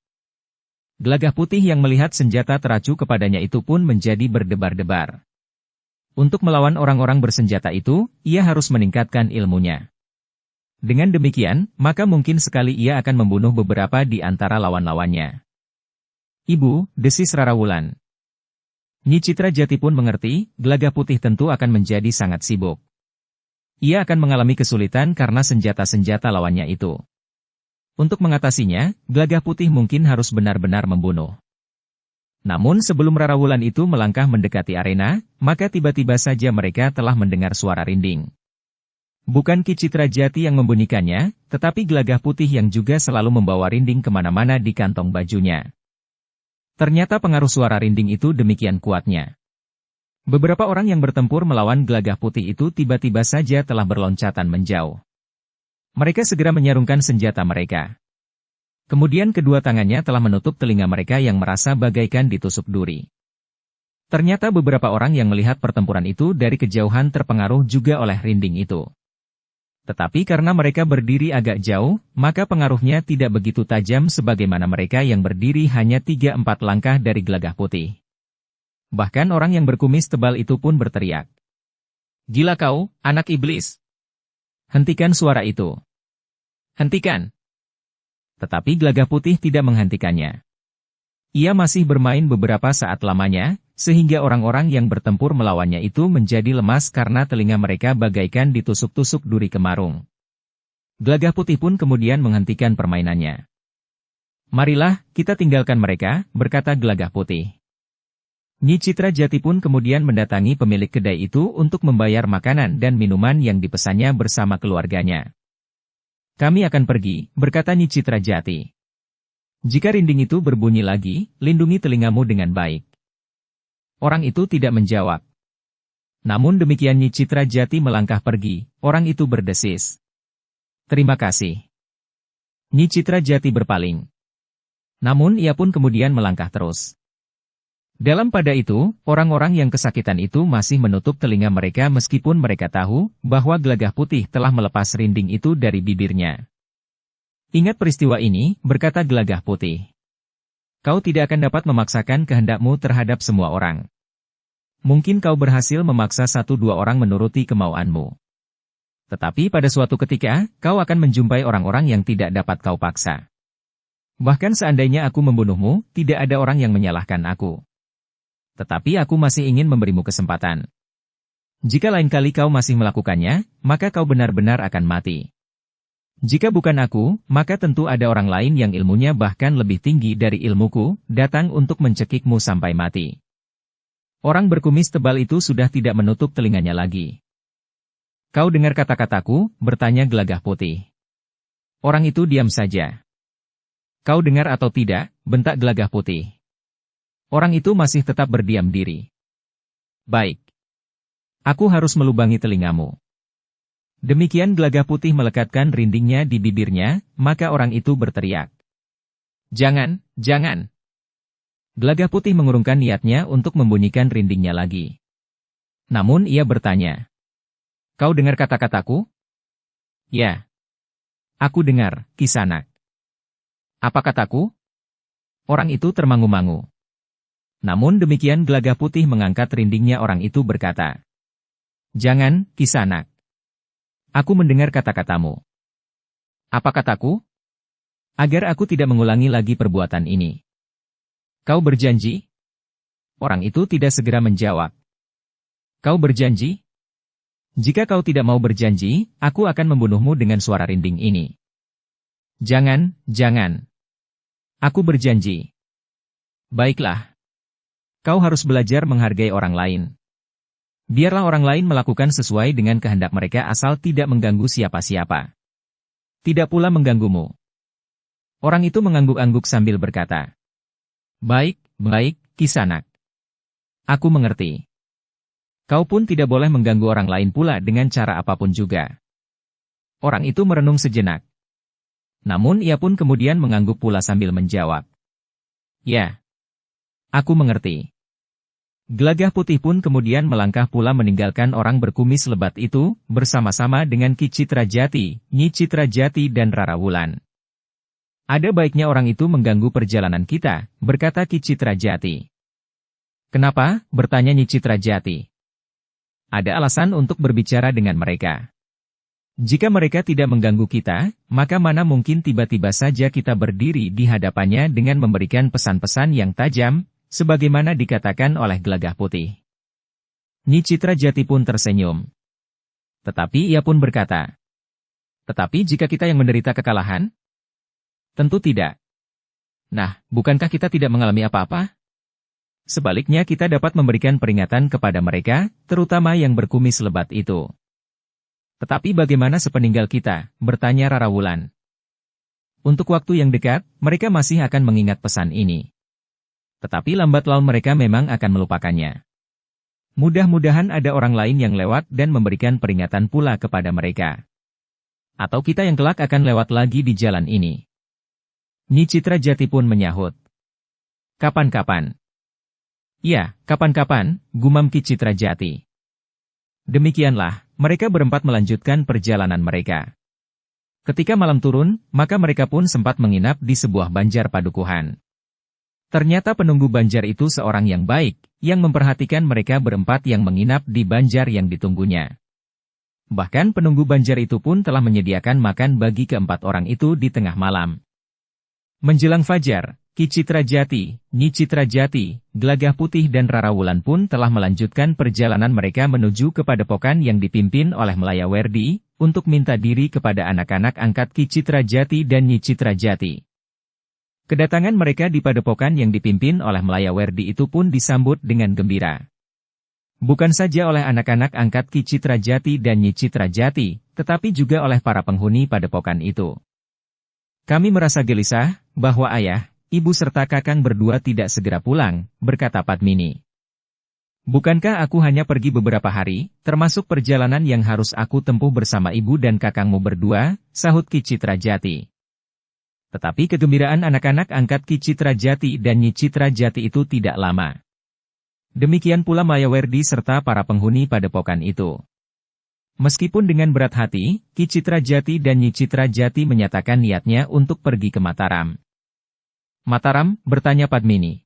Gelagah Putih yang melihat senjata teracu kepadanya itu pun menjadi berdebar-debar. Untuk melawan orang-orang bersenjata itu, ia harus meningkatkan ilmunya. Dengan demikian, maka mungkin sekali ia akan membunuh beberapa di antara lawan-lawannya. "Ibu," desis Rara Wulan. Nyi Citra Jati pun mengerti, Gelagah Putih tentu akan menjadi sangat sibuk. Ia akan mengalami kesulitan karena senjata-senjata lawannya itu. Untuk mengatasinya, Gelagah Putih mungkin harus benar-benar membunuh. Namun sebelum Rara Wulan itu melangkah mendekati arena, maka tiba-tiba saja mereka telah mendengar suara rinding. Bukan Ki Citra Jati yang membunyikannya, tetapi Gelagah Putih yang juga selalu membawa rinding kemana-mana di kantong bajunya. Ternyata pengaruh suara rinding itu demikian kuatnya. Beberapa orang yang bertempur melawan Gelagah Putih itu tiba-tiba saja telah berloncatan menjauh. Mereka segera menyarungkan senjata mereka. Kemudian kedua tangannya telah menutup telinga mereka yang merasa bagaikan ditusuk duri. Ternyata beberapa orang yang melihat pertempuran itu dari kejauhan terpengaruh juga oleh rinding itu. Tetapi karena mereka berdiri agak jauh, maka pengaruhnya tidak begitu tajam sebagaimana mereka yang berdiri hanya 3-4 langkah dari Gelagah Putih. Bahkan orang yang berkumis tebal itu pun berteriak. "Gila kau, anak iblis! Hentikan suara itu! Hentikan!" Tetapi Gelagah Putih tidak menghentikannya. Ia masih bermain beberapa saat lamanya, sehingga orang-orang yang bertempur melawannya itu menjadi lemas karena telinga mereka bagaikan ditusuk-tusuk duri kemarung. Gelagah Putih pun kemudian menghentikan permainannya. "Marilah, kita tinggalkan mereka," berkata Gelagah Putih. Nyi Citra Jati pun kemudian mendatangi pemilik kedai itu untuk membayar makanan dan minuman yang dipesannya bersama keluarganya. "Kami akan pergi," berkata Nyi Citra Jati. "Jika rinding itu berbunyi lagi, lindungi telingamu dengan baik." Orang itu tidak menjawab. Namun demikian Nyi Citra Jati melangkah pergi, orang itu berdesis. "Terima kasih." Nyi Citra Jati berpaling. Namun ia pun kemudian melangkah terus. Dalam pada itu, orang-orang yang kesakitan itu masih menutup telinga mereka meskipun mereka tahu bahwa Gelagah Putih telah melepas rinding itu dari bibirnya. "Ingat peristiwa ini," berkata Gelagah Putih. "Kau tidak akan dapat memaksakan kehendakmu terhadap semua orang. Mungkin kau berhasil memaksa 1-2 orang menuruti kemauanmu. Tetapi pada suatu ketika, kau akan menjumpai orang-orang yang tidak dapat kau paksa. Bahkan seandainya aku membunuhmu, tidak ada orang yang menyalahkan aku. Tetapi aku masih ingin memberimu kesempatan. Jika lain kali kau masih melakukannya, maka kau benar-benar akan mati. Jika bukan aku, maka tentu ada orang lain yang ilmunya bahkan lebih tinggi dari ilmuku, datang untuk mencekikmu sampai mati." Orang berkumis tebal itu sudah tidak menutup telinganya lagi. "Kau dengar kata-kataku?" bertanya Gelagah Putih. Orang itu diam saja. "Kau dengar atau tidak?" bentak Gelagah Putih. Orang itu masih tetap berdiam diri. "Baik. Aku harus melubangi telingamu." Demikian Gelagah Putih melekatkan rindingnya di bibirnya, maka orang itu berteriak. "Jangan, jangan!" Gelagah Putih mengurungkan niatnya untuk membunyikan rindingnya lagi. Namun ia bertanya. "Kau dengar kata-kataku?" "Ya. Aku dengar, Kisanak." "Apa kataku?" Orang itu termangu-mangu. Namun demikian Gelagah Putih mengangkat rindingnya, orang itu berkata. "Jangan, Kisanak. Aku mendengar kata-katamu." "Apa kataku?" "Agar aku tidak mengulangi lagi perbuatan ini." "Kau berjanji?" Orang itu tidak segera menjawab. "Kau berjanji?" "Jika kau tidak mau berjanji, aku akan membunuhmu dengan suara rinding ini." "Jangan, jangan. Aku berjanji." "Baiklah. Kau harus belajar menghargai orang lain. Biarlah orang lain melakukan sesuai dengan kehendak mereka asal tidak mengganggu siapa-siapa. Tidak pula mengganggumu." Orang itu mengangguk-angguk sambil berkata. "Baik, baik, Kisanak. Aku mengerti. Kau pun tidak boleh mengganggu orang lain pula dengan cara apapun juga." Orang itu merenung sejenak. Namun ia pun kemudian mengangguk pula sambil menjawab. "Ya. Aku mengerti." Gelagah Putih pun kemudian melangkah pula meninggalkan orang berkumis lebat itu, bersama-sama dengan Ki Citra Jati, Nyi Citra Jati dan Rara Wulan. "Ada baiknya orang itu mengganggu perjalanan kita," berkata Ki Citra Jati. "Kenapa?" bertanya Nyi Citra Jati. "Ada alasan untuk berbicara dengan mereka. Jika mereka tidak mengganggu kita, maka mana mungkin tiba-tiba saja kita berdiri di hadapannya dengan memberikan pesan-pesan yang tajam, sebagaimana dikatakan oleh Gelagah Putih." Nyi Citra Jati pun tersenyum. Tetapi ia pun berkata, "Tetapi jika kita yang menderita kekalahan?" "Tentu tidak. Nah, bukankah kita tidak mengalami apa-apa?" Sebaliknya kita dapat memberikan peringatan kepada mereka, terutama yang berkumis lebat itu. Tetapi bagaimana sepeninggal kita? Bertanya Rara Wulan. Untuk waktu yang dekat, mereka masih akan mengingat pesan ini. Tetapi lambat laun mereka memang akan melupakannya. Mudah-mudahan ada orang lain yang lewat dan memberikan peringatan pula kepada mereka. Atau kita yang kelak akan lewat lagi di jalan ini. Nyi Citra Jati pun menyahut. Kapan-kapan? Ya, kapan-kapan, gumam Ki Citra Jati. Demikianlah, mereka berempat melanjutkan perjalanan mereka. Ketika malam turun, maka mereka pun sempat menginap di sebuah banjar padukuhan. Ternyata penunggu banjar itu seorang yang baik, yang memperhatikan mereka berempat yang menginap di banjar yang ditunggunya. Bahkan penunggu banjar itu pun telah menyediakan makan bagi keempat orang itu di tengah malam. Menjelang fajar, Ki Citra Jati, Nyi Citra Jati, Gelagah Putih dan Rara Wulan pun telah melanjutkan perjalanan mereka menuju ke padepokan yang dipimpin oleh Melayawerdi, untuk minta diri kepada anak-anak angkat Ki Citra Jati dan Nyi Citra Jati. Kedatangan mereka di padepokan yang dipimpin oleh Melayawerdi itu pun disambut dengan gembira. Bukan saja oleh anak-anak angkat Ki Citra Jati dan Nyi Citra Jati, tetapi juga oleh para penghuni padepokan itu. Kami merasa gelisah, bahwa ayah, ibu serta kakang berdua tidak segera pulang, berkata Padmini. Bukankah aku hanya pergi beberapa hari, termasuk perjalanan yang harus aku tempuh bersama ibu dan kakangmu berdua, sahut Ki Citra Jati. Tetapi kegembiraan anak-anak angkat Ki Citra Jati dan Nyi Citra Jati itu tidak lama. Demikian pula Melayawerdi serta para penghuni padepokan itu. Meskipun dengan berat hati, Ki Citra Jati dan Nyi Citra Jati menyatakan niatnya untuk pergi ke Mataram. Mataram, bertanya Padmini.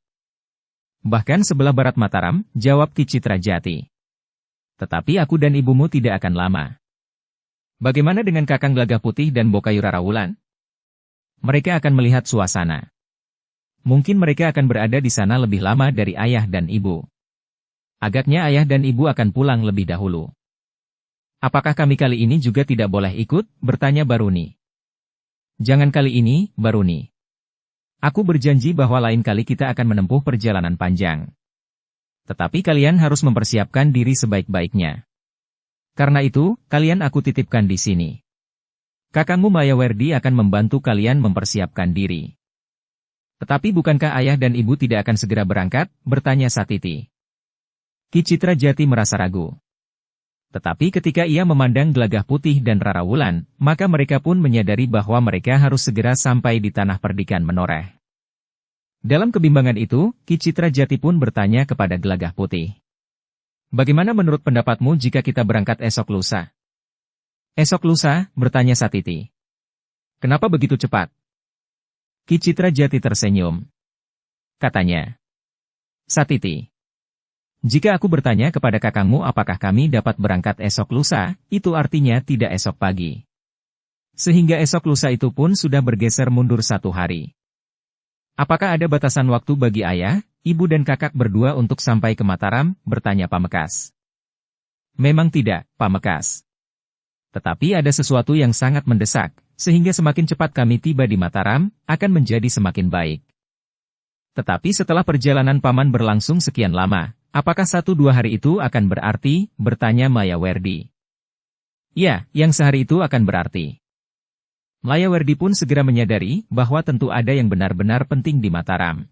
Bahkan sebelah barat Mataram, jawab Ki Citra Jati. Tetapi aku dan ibumu tidak akan lama. Bagaimana dengan Kakang Gelagah Putih dan Bokayu Rara Wulan? Mereka akan melihat suasana. Mungkin mereka akan berada di sana lebih lama dari ayah dan ibu. Agaknya ayah dan ibu akan pulang lebih dahulu. Apakah kami kali ini juga tidak boleh ikut? Bertanya Baruni. Jangan kali ini, Baruni. Aku berjanji bahwa lain kali kita akan menempuh perjalanan panjang. Tetapi kalian harus mempersiapkan diri sebaik-baiknya. Karena itu, kalian aku titipkan di sini. Kakangmu Melayawerdi akan membantu kalian mempersiapkan diri. Tetapi bukankah ayah dan ibu tidak akan segera berangkat? Bertanya Satiti. Ki Citra Jati merasa ragu. Tetapi ketika ia memandang Gelagah Putih dan Rara Wulan, maka mereka pun menyadari bahwa mereka harus segera sampai di tanah perdikan menoreh. Dalam kebimbangan itu, Ki Citra Jati pun bertanya kepada Gelagah Putih. Bagaimana menurut pendapatmu jika kita berangkat esok lusa? Esok lusa, bertanya Satiti. Kenapa begitu cepat? Ki Citra Jati tersenyum. Katanya. Satiti. Jika aku bertanya kepada kakangmu apakah kami dapat berangkat esok lusa, itu artinya tidak esok pagi. Sehingga esok lusa itu pun sudah bergeser mundur 1 hari. Apakah ada batasan waktu bagi ayah, ibu dan kakak berdua untuk sampai ke Mataram? Bertanya Pamekas. Memang tidak, Pamekas. Tetapi ada sesuatu yang sangat mendesak, sehingga semakin cepat kami tiba di Mataram, akan menjadi semakin baik. Tetapi setelah perjalanan paman berlangsung sekian lama, apakah 1-2 hari itu akan berarti? Bertanya Melayawerdi. Ya, yang sehari itu akan berarti. Melayawerdi pun segera menyadari bahwa tentu ada yang benar-benar penting di Mataram.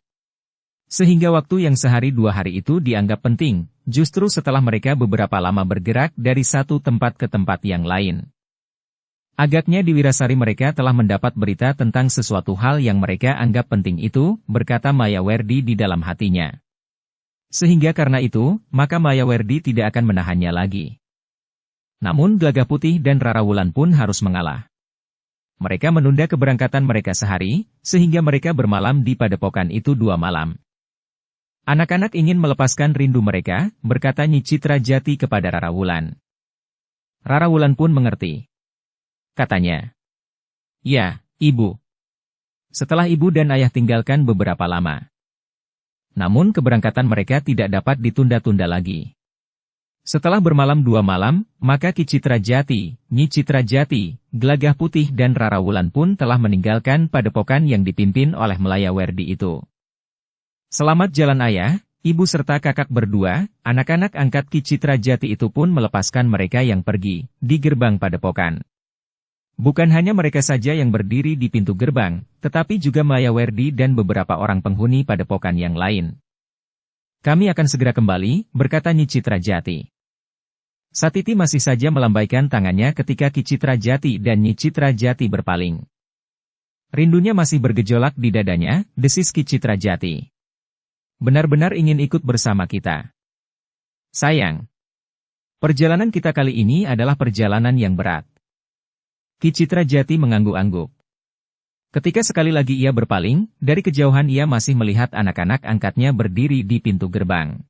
Sehingga waktu yang sehari 2 hari itu dianggap penting, justru setelah mereka beberapa lama bergerak dari satu tempat ke tempat yang lain. Agaknya di Wirasari mereka telah mendapat berita tentang sesuatu hal yang mereka anggap penting itu, berkata Melayawerdi di dalam hatinya. Sehingga karena itu, maka Melayawerdi tidak akan menahannya lagi. Namun Gelagah Putih dan Rara Wulan pun harus mengalah. Mereka menunda keberangkatan mereka sehari, sehingga mereka bermalam di padepokan itu 2 malam. Anak-anak ingin melepaskan rindu mereka, berkata Nyi Citra Jati kepada Rara Wulan. Rara Wulan pun mengerti. Katanya. Ya, ibu. Setelah ibu dan ayah tinggalkan beberapa lama. Namun keberangkatan mereka tidak dapat ditunda-tunda lagi. Setelah bermalam 2 malam, maka Ki Citra Jati, Nyi Citra Jati, Gelagah Putih dan Rara Wulan pun telah meninggalkan padepokan yang dipimpin oleh Melayawerdi itu. Selamat jalan ayah, Ibu serta kakak berdua, anak-anak angkat Ki Citra Jati itu pun melepaskan mereka yang pergi di gerbang padepokan. Bukan hanya mereka saja yang berdiri di pintu gerbang, tetapi juga Mayawerdi dan beberapa orang penghuni padepokan yang lain. Kami akan segera kembali, berkata Nyi Citra Jati. Satiti masih saja melambaikan tangannya ketika Ki Citra Jati dan Nyi Citra Jati berpaling. Rindunya masih bergejolak di dadanya, desis Ki Citra Jati. Benar-benar ingin ikut bersama kita. Sayang. Perjalanan kita kali ini adalah perjalanan yang berat. Ki Citra Jati mengangguk-angguk. Ketika sekali lagi ia berpaling, dari kejauhan ia masih melihat anak-anak angkatnya berdiri di pintu gerbang.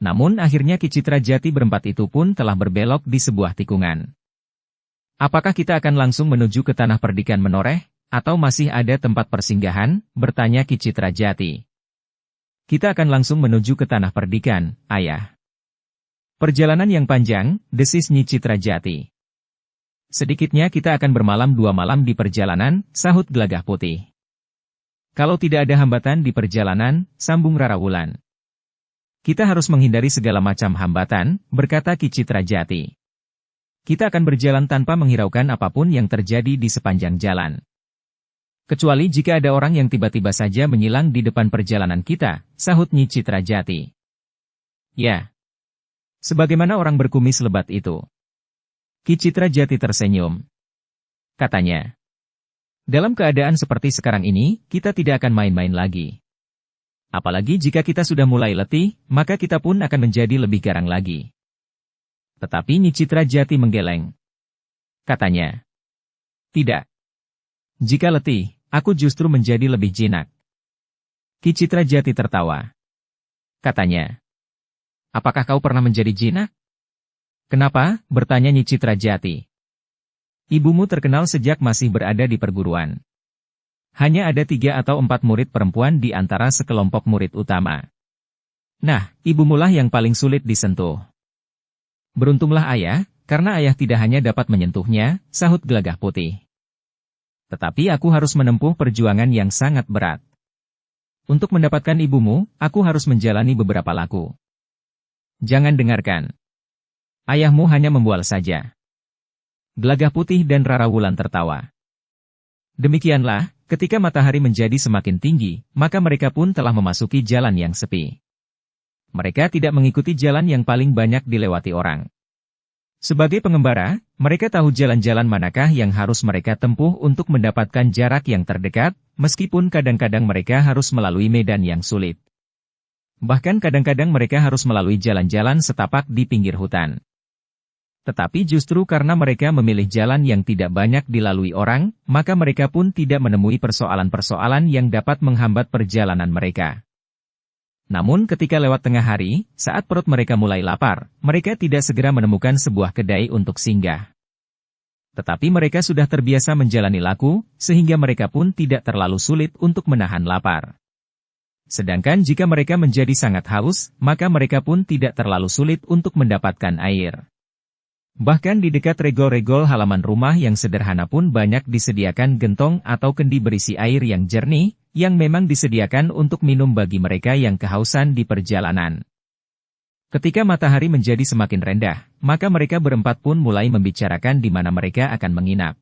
Namun akhirnya Ki Citra Jati berempat itu pun telah berbelok di sebuah tikungan. Apakah kita akan langsung menuju ke tanah perdikan Menoreh, atau masih ada tempat persinggahan? Bertanya Ki Citra Jati. Kita akan langsung menuju ke tanah perdikan, ayah. Perjalanan yang panjang, desis Nyi Citra Jati. Sedikitnya kita akan bermalam 2 malam di perjalanan, sahut Gelagah Putih. Kalau tidak ada hambatan di perjalanan, sambung Rara Wulan. Kita harus menghindari segala macam hambatan, berkata Ki Citra Jati. Kita akan berjalan tanpa menghiraukan apapun yang terjadi di sepanjang jalan. Kecuali jika ada orang yang tiba-tiba saja menyilang di depan perjalanan kita, sahut Nyi Citra Jati. Ya. Sebagaimana orang berkumis lebat itu. Ki Citra Jati tersenyum. Katanya. Dalam keadaan seperti sekarang ini, kita tidak akan main-main lagi. Apalagi jika kita sudah mulai letih, maka kita pun akan menjadi lebih garang lagi. Tetapi Nyi Citra Jati menggeleng. Katanya. Tidak. Jika letih, aku justru menjadi lebih jinak. Ki Citra Jati tertawa. Katanya. Apakah kau pernah menjadi jinak? Kenapa? Bertanya Nyi Citra Jati. Ibumu terkenal sejak masih berada di perguruan. Hanya ada 3 atau 4 murid perempuan di antara sekelompok murid utama. Nah, ibumulah yang paling sulit disentuh. Beruntunglah ayah, karena ayah tidak hanya dapat menyentuhnya, sahut Gelagah Putih. Tetapi aku harus menempuh perjuangan yang sangat berat. Untuk mendapatkan ibumu, aku harus menjalani beberapa laku. Jangan dengarkan. Ayahmu hanya membual saja. Gelagah Putih dan Rara Wulan tertawa. Demikianlah, ketika matahari menjadi semakin tinggi, maka mereka pun telah memasuki jalan yang sepi. Mereka tidak mengikuti jalan yang paling banyak dilewati orang. Sebagai pengembara, mereka tahu jalan-jalan manakah yang harus mereka tempuh untuk mendapatkan jarak yang terdekat, meskipun kadang-kadang mereka harus melalui medan yang sulit. Bahkan kadang-kadang mereka harus melalui jalan-jalan setapak di pinggir hutan. Tetapi justru karena mereka memilih jalan yang tidak banyak dilalui orang, maka mereka pun tidak menemui persoalan-persoalan yang dapat menghambat perjalanan mereka. Namun ketika lewat tengah hari, saat perut mereka mulai lapar, mereka tidak segera menemukan sebuah kedai untuk singgah. Tetapi mereka sudah terbiasa menjalani laku, sehingga mereka pun tidak terlalu sulit untuk menahan lapar. Sedangkan jika mereka menjadi sangat haus, maka mereka pun tidak terlalu sulit untuk mendapatkan air. Bahkan di dekat regol-regol halaman rumah yang sederhana pun banyak disediakan gentong atau kendi berisi air yang jernih, yang memang disediakan untuk minum bagi mereka yang kehausan di perjalanan. Ketika matahari menjadi semakin rendah, maka mereka berempat pun mulai membicarakan di mana mereka akan menginap.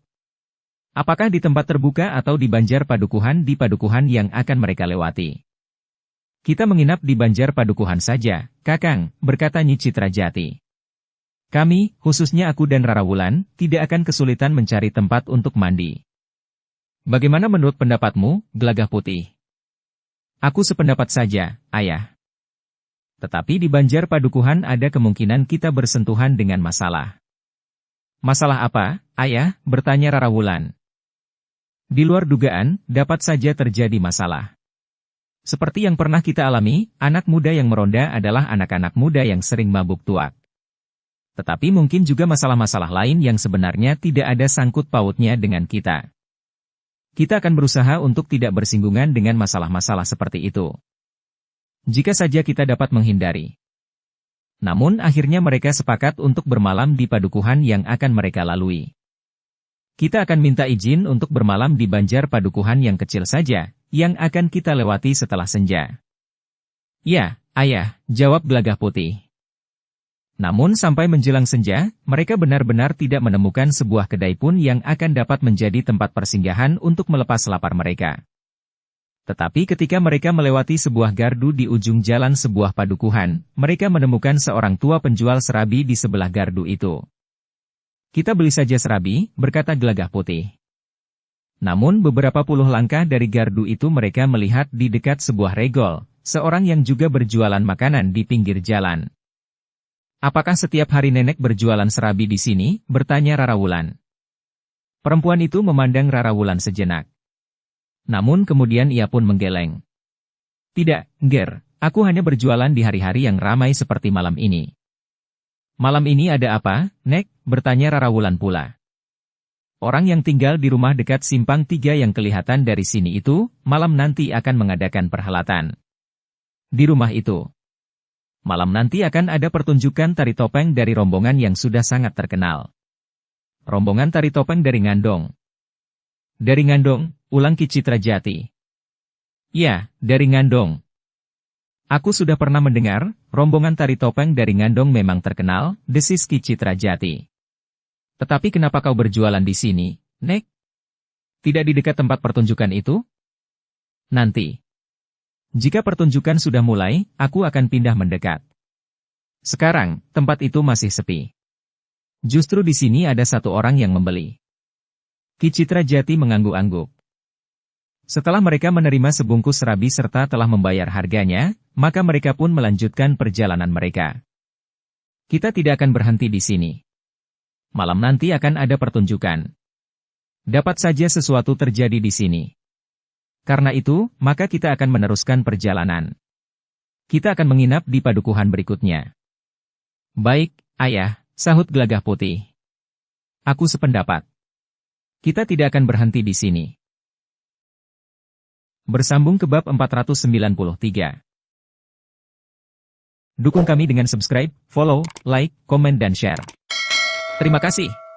Apakah di tempat terbuka atau di Banjar Padukuhan yang akan mereka lewati? Kita menginap di Banjar Padukuhan saja, Kakang, berkata Nyi Citra Jati. Kami, khususnya aku dan Rara Wulan, tidak akan kesulitan mencari tempat untuk mandi. Bagaimana menurut pendapatmu, Gelagah Putih? Aku sependapat saja, ayah. Tetapi di Banjar Padukuhan ada kemungkinan kita bersentuhan dengan masalah. Masalah apa, ayah? Bertanya Rara Wulan. Di luar dugaan, dapat saja terjadi masalah. Seperti yang pernah kita alami, anak muda yang meronda adalah anak-anak muda yang sering mabuk tuak. Tetapi mungkin juga masalah-masalah lain yang sebenarnya tidak ada sangkut pautnya dengan kita. Kita akan berusaha untuk tidak bersinggungan dengan masalah-masalah seperti itu. Jika saja kita dapat menghindari. Namun akhirnya mereka sepakat untuk bermalam di padukuhan yang akan mereka lalui. Kita akan minta izin untuk bermalam di Banjar Padukuhan yang kecil saja, yang akan kita lewati setelah senja. Ya, ayah, jawab Gelagah Putih. Namun sampai menjelang senja, mereka benar-benar tidak menemukan sebuah kedai pun yang akan dapat menjadi tempat persinggahan untuk melepas lapar mereka. Tetapi ketika mereka melewati sebuah gardu di ujung jalan sebuah padukuhan, mereka menemukan seorang tua penjual serabi di sebelah gardu itu. Kita beli saja serabi, berkata Gelagah Putih. Namun beberapa puluh langkah dari gardu itu mereka melihat di dekat sebuah regol, seorang yang juga berjualan makanan di pinggir jalan. Apakah setiap hari nenek berjualan serabi di sini? Bertanya Rarawulan. Perempuan itu memandang Rarawulan sejenak. Namun kemudian ia pun menggeleng. Tidak, Nger, aku hanya berjualan di hari-hari yang ramai seperti malam ini. Malam ini ada apa, Nek? Bertanya Rarawulan pula. Orang yang tinggal di rumah dekat Simpang 3 yang kelihatan dari sini itu, malam nanti akan mengadakan perhelatan. Di rumah itu. Malam nanti akan ada pertunjukan tari topeng dari rombongan yang sudah sangat terkenal. Rombongan tari topeng dari Ngandong. Dari Ngandong, ulang Ki Citra Jati. Ya, dari Ngandong. Aku sudah pernah mendengar, rombongan tari topeng dari Ngandong memang terkenal, desis Ki Citra Jati. Tetapi kenapa kau berjualan di sini, Nek? Tidak di dekat tempat pertunjukan itu? Nanti. Jika pertunjukan sudah mulai, aku akan pindah mendekat. Sekarang, tempat itu masih sepi. Justru di sini ada satu orang yang membeli. Ki Citra Jati mengangguk-angguk. Setelah mereka menerima sebungkus serabi serta telah membayar harganya, maka mereka pun melanjutkan perjalanan mereka. Kita tidak akan berhenti di sini. Malam nanti akan ada pertunjukan. Dapat saja sesuatu terjadi di sini. Karena itu, maka kita akan meneruskan perjalanan. Kita akan menginap di padukuhan berikutnya. Baik, ayah, sahut Gelagah Putih. Aku sependapat. Kita tidak akan berhenti di sini. Bersambung ke bab 493. Dukung kami dengan subscribe, follow, like, komen dan share. Terima kasih.